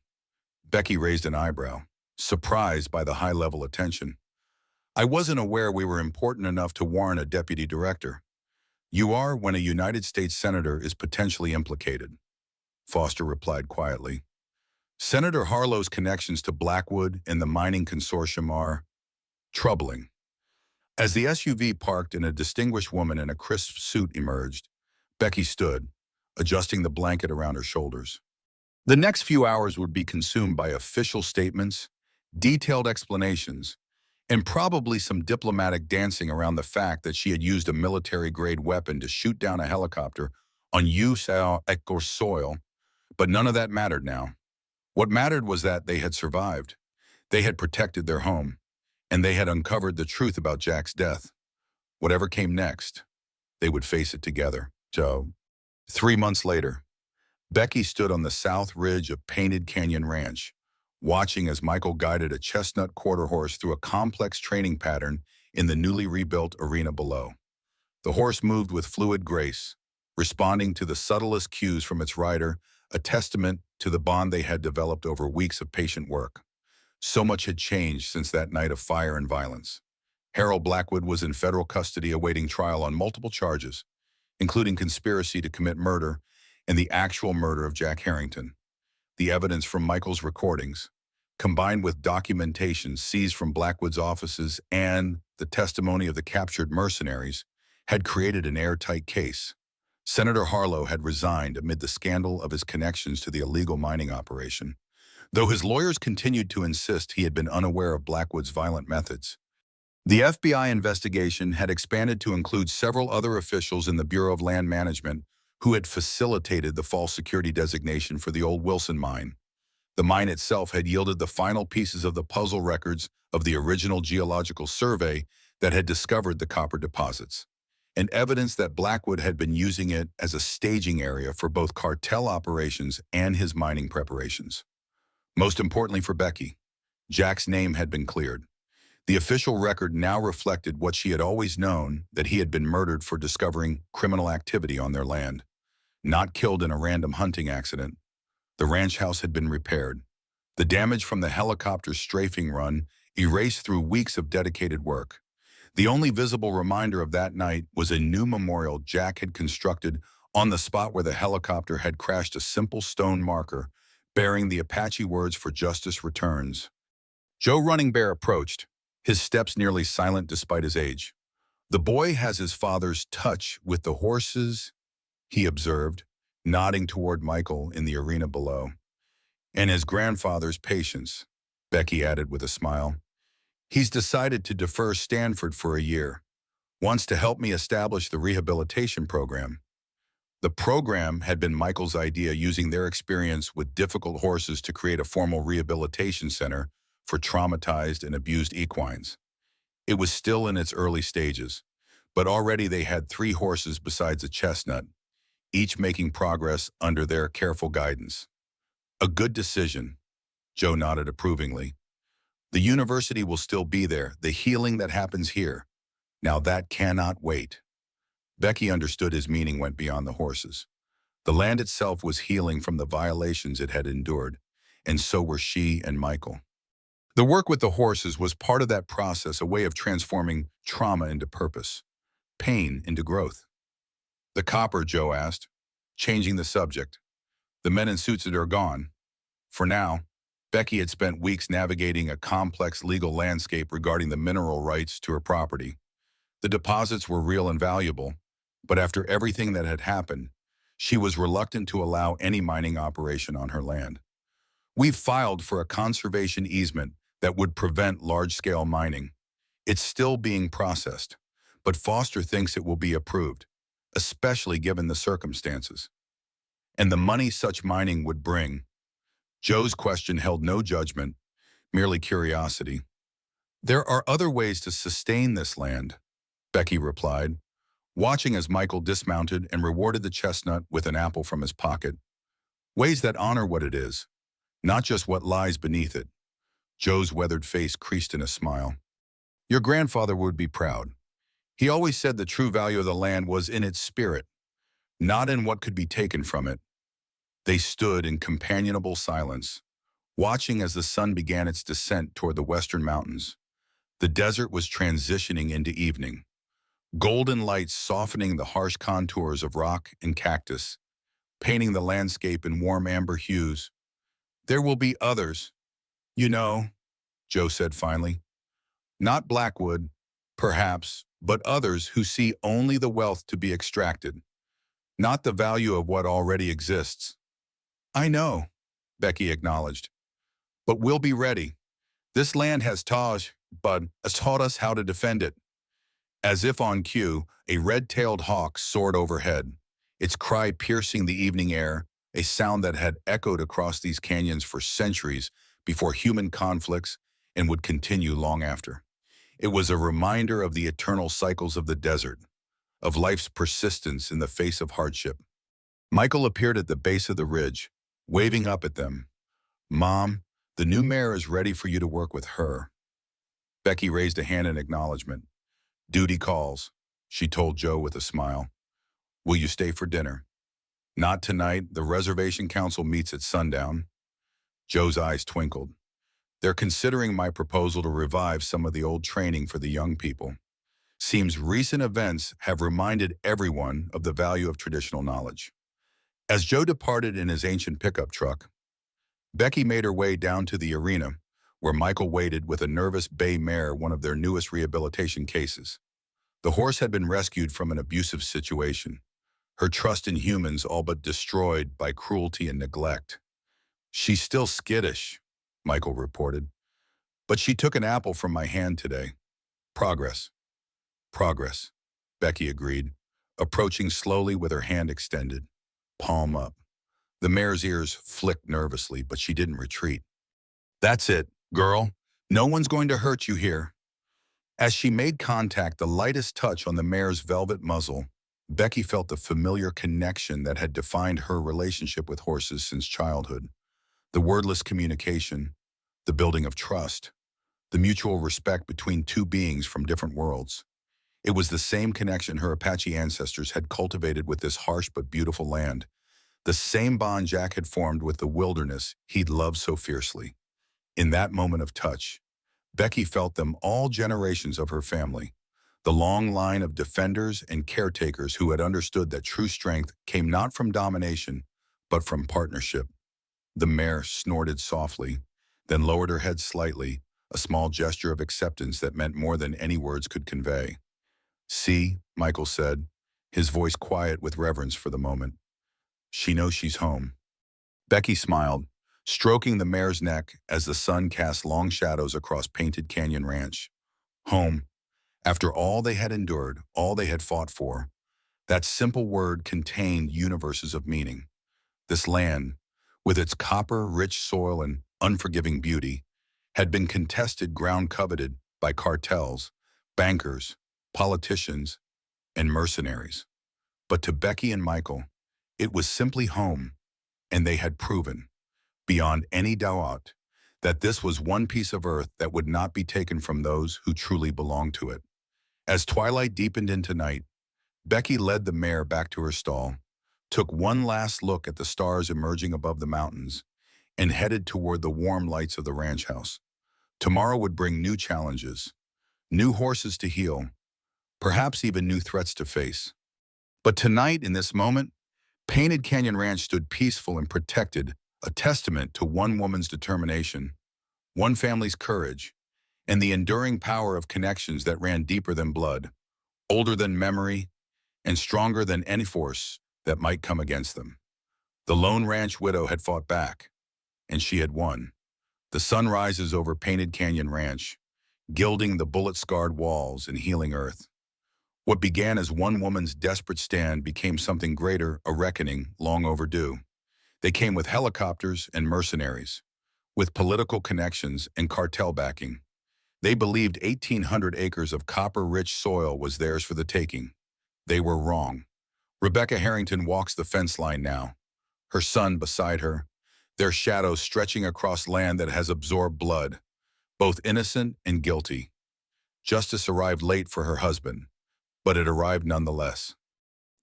Becky raised an eyebrow, surprised by the high-level attention. "I wasn't aware we were important enough to warrant a Deputy Director." "You are when a United States Senator is potentially implicated," Foster replied quietly. "Senator Harlow's connections to Blackwood and the mining consortium are troubling." As the SUV parked and a distinguished woman in a crisp suit emerged, Becky stood, adjusting the blanket around her shoulders. The next few hours would be consumed by official statements, detailed explanations, and probably some diplomatic dancing around the fact that she had used a military-grade weapon to shoot down a helicopter on U.S. soil, but none of that mattered now. What mattered was that they had survived, they had protected their home, and they had uncovered the truth about Jack's death. Whatever came next, they would face it together. So, 3 months later, Becky stood on the south ridge of Painted Canyon Ranch, watching as Michael guided a chestnut quarter horse through a complex training pattern in the newly rebuilt arena below. The horse moved with fluid grace, responding to the subtlest cues from its rider, a testament to the bond they had developed over weeks of patient work. So much had changed since that night of fire and violence. Harold Blackwood was in federal custody awaiting trial on multiple charges, including conspiracy to commit murder and the actual murder of Jack Harrington. The evidence from Michael's recordings, combined with documentation seized from Blackwood's offices and the testimony of the captured mercenaries, had created an airtight case. Senator Harlow had resigned amid the scandal of his connections to the illegal mining operation, though his lawyers continued to insist he had been unaware of Blackwood's violent methods. The FBI investigation had expanded to include several other officials in the Bureau of Land Management who had facilitated the false security designation for the old Wilson mine. The mine itself had yielded the final pieces of the puzzle records of the original geological survey that had discovered the copper deposits, and evidence that Blackwood had been using it as a staging area for both cartel operations and his mining preparations. Most importantly for Becky, Jack's name had been cleared. The official record now reflected what she had always known, that he had been murdered for discovering criminal activity on their land, not killed in a random hunting accident. The ranch house had been repaired. The damage from the helicopter's strafing run erased through weeks of dedicated work. The only visible reminder of that night was a new memorial Jack had constructed on the spot where the helicopter had crashed, a simple stone marker bearing the Apache words for justice returns. Joe Running Bear approached, his steps nearly silent despite his age. "The boy has his father's touch with the horses," he observed, nodding toward Michael in the arena below. "And his grandfather's patience," Becky added with a smile. "He's decided to defer Stanford for a year. Wants to help me establish the rehabilitation program." The program had been Michael's idea, using their experience with difficult horses to create a formal rehabilitation center for traumatized and abused equines. It was still in its early stages, but already they had 3 horses besides a chestnut, each making progress under their careful guidance. "A good decision," Joe nodded approvingly. "The university will still be there, the healing that happens here. Now that cannot wait." Becky understood his meaning went beyond the horses. The land itself was healing from the violations it had endured, and so were she and Michael. The work with the horses was part of that process, a way of transforming trauma into purpose, pain into growth. "The copper," Joe asked, changing the subject. "The men in suits are gone." For now, Becky had spent weeks navigating a complex legal landscape regarding the mineral rights to her property. The deposits were real and valuable, but after everything that had happened, she was reluctant to allow any mining operation on her land. "We've filed for a conservation easement that would prevent large-scale mining. It's still being processed, but Foster thinks it will be approved, especially given the circumstances. And the money such mining would bring." Joe's question held no judgment, merely curiosity. "There are other ways to sustain this land," Becky replied, watching as Michael dismounted and rewarded the chestnut with an apple from his pocket. "Ways that honor what it is, not just what lies beneath it." Joe's weathered face creased in a smile. "Your grandfather would be proud. He always said the true value of the land was in its spirit, not in what could be taken from it." They stood in companionable silence, watching as the sun began its descent toward the western mountains. The desert was transitioning into evening, golden lights softening the harsh contours of rock and cactus, painting the landscape in warm amber hues. "There will be others, you know," Joe said finally. "Not Blackwood, perhaps, but others who see only the wealth to be extracted, not the value of what already exists." "I know," Becky acknowledged, "but we'll be ready. This land has taught us how to defend it." As if on cue, a red-tailed hawk soared overhead, its cry piercing the evening air, a sound that had echoed across these canyons for centuries before human conflicts and would continue long after. It was a reminder of the eternal cycles of the desert, of life's persistence in the face of hardship. Michael appeared at the base of the ridge, waving up at them. "Mom, the new mayor is ready for you to work with her." Becky raised a hand in acknowledgement. "Duty calls." she told Joe with a smile. Will you stay for dinner? Not tonight. The reservation council meets at sundown. Joe's eyes twinkled. They're considering my proposal to revive some of the old training for the young people. Seems recent events have reminded everyone of the value of traditional knowledge. As Joe departed in his ancient pickup truck, Becky made her way down to the arena, where Michael waited with a nervous bay mare, one of their newest rehabilitation cases. The horse had been rescued from an abusive situation, her trust in humans all but destroyed by cruelty and neglect. She's still skittish, Michael reported, but she took an apple from my hand today. Progress. Progress, Becky agreed, approaching slowly with her hand extended, palm up. The mare's ears flicked nervously, but she didn't retreat. That's it, girl. No one's going to hurt you here. As she made contact, the lightest touch on the mare's velvet muzzle, Becky felt the familiar connection that had defined her relationship with horses since childhood. The wordless communication, the building of trust, the mutual respect between two beings from different worlds. It was the same connection her Apache ancestors had cultivated with this harsh but beautiful land, the same bond Jack had formed with the wilderness he'd loved so fiercely. In that moment of touch, Becky felt them all generations of her family, the long line of defenders and caretakers who had understood that true strength came not from domination, but from partnership. The mare snorted softly, then lowered her head slightly, a small gesture of acceptance that meant more than any words could convey. See, Michael said, his voice quiet with reverence for the moment. She knows she's home. Becky smiled, stroking the mare's neck as the sun cast long shadows across Painted Canyon Ranch. Home. After all they had endured, all they had fought for, that simple word contained universes of meaning. This land, with its copper-rich soil and unforgiving beauty, had been contested ground coveted by cartels, bankers, politicians, and mercenaries. But to Becky and Michael, it was simply home, and they had proven, beyond any doubt, that this was one piece of earth that would not be taken from those who truly belonged to it. As twilight deepened into night, Becky led the mare back to her stall, took one last look at the stars emerging above the mountains, and headed toward the warm lights of the ranch house. Tomorrow would bring new challenges, new horses to heel, perhaps even new threats to face. But tonight, in this moment, Painted Canyon Ranch stood peaceful and protected, a testament to one woman's determination, one family's courage, and the enduring power of connections that ran deeper than blood, older than memory, and stronger than any force that might come against them. The lone ranch widow had fought back, and she had won. The sun rises over Painted Canyon Ranch, gilding the bullet-scarred walls and healing earth. What began as one woman's desperate stand became something greater, a reckoning long overdue. They came with helicopters and mercenaries, with political connections and cartel backing. They believed 1,800 acres of copper-rich soil was theirs for the taking. They were wrong. Rebecca Harrington walks the fence line now, her son beside her, their shadows stretching across land that has absorbed blood, both innocent and guilty. Justice arrived late for her husband, but it arrived nonetheless.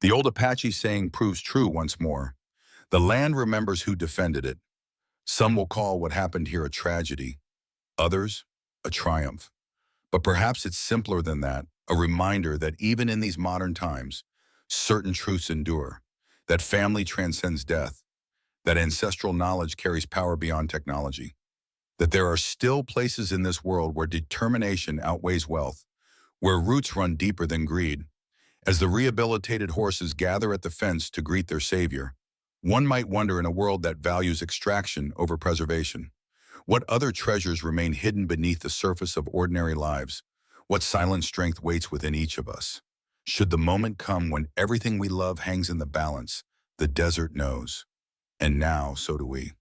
The old Apache saying proves true once more. The land remembers who defended it. Some will call what happened here a tragedy, others, a triumph. But perhaps it's simpler than that, a reminder that even in these modern times, certain truths endure, that family transcends death, that ancestral knowledge carries power beyond technology, that there are still places in this world where determination outweighs wealth, where roots run deeper than greed. As the rehabilitated horses gather at the fence to greet their savior, one might wonder, in a world that values extraction over preservation, what other treasures remain hidden beneath the surface of ordinary lives? What silent strength waits within each of us? Should the moment come when everything we love hangs in the balance, the desert knows. And now, so do we.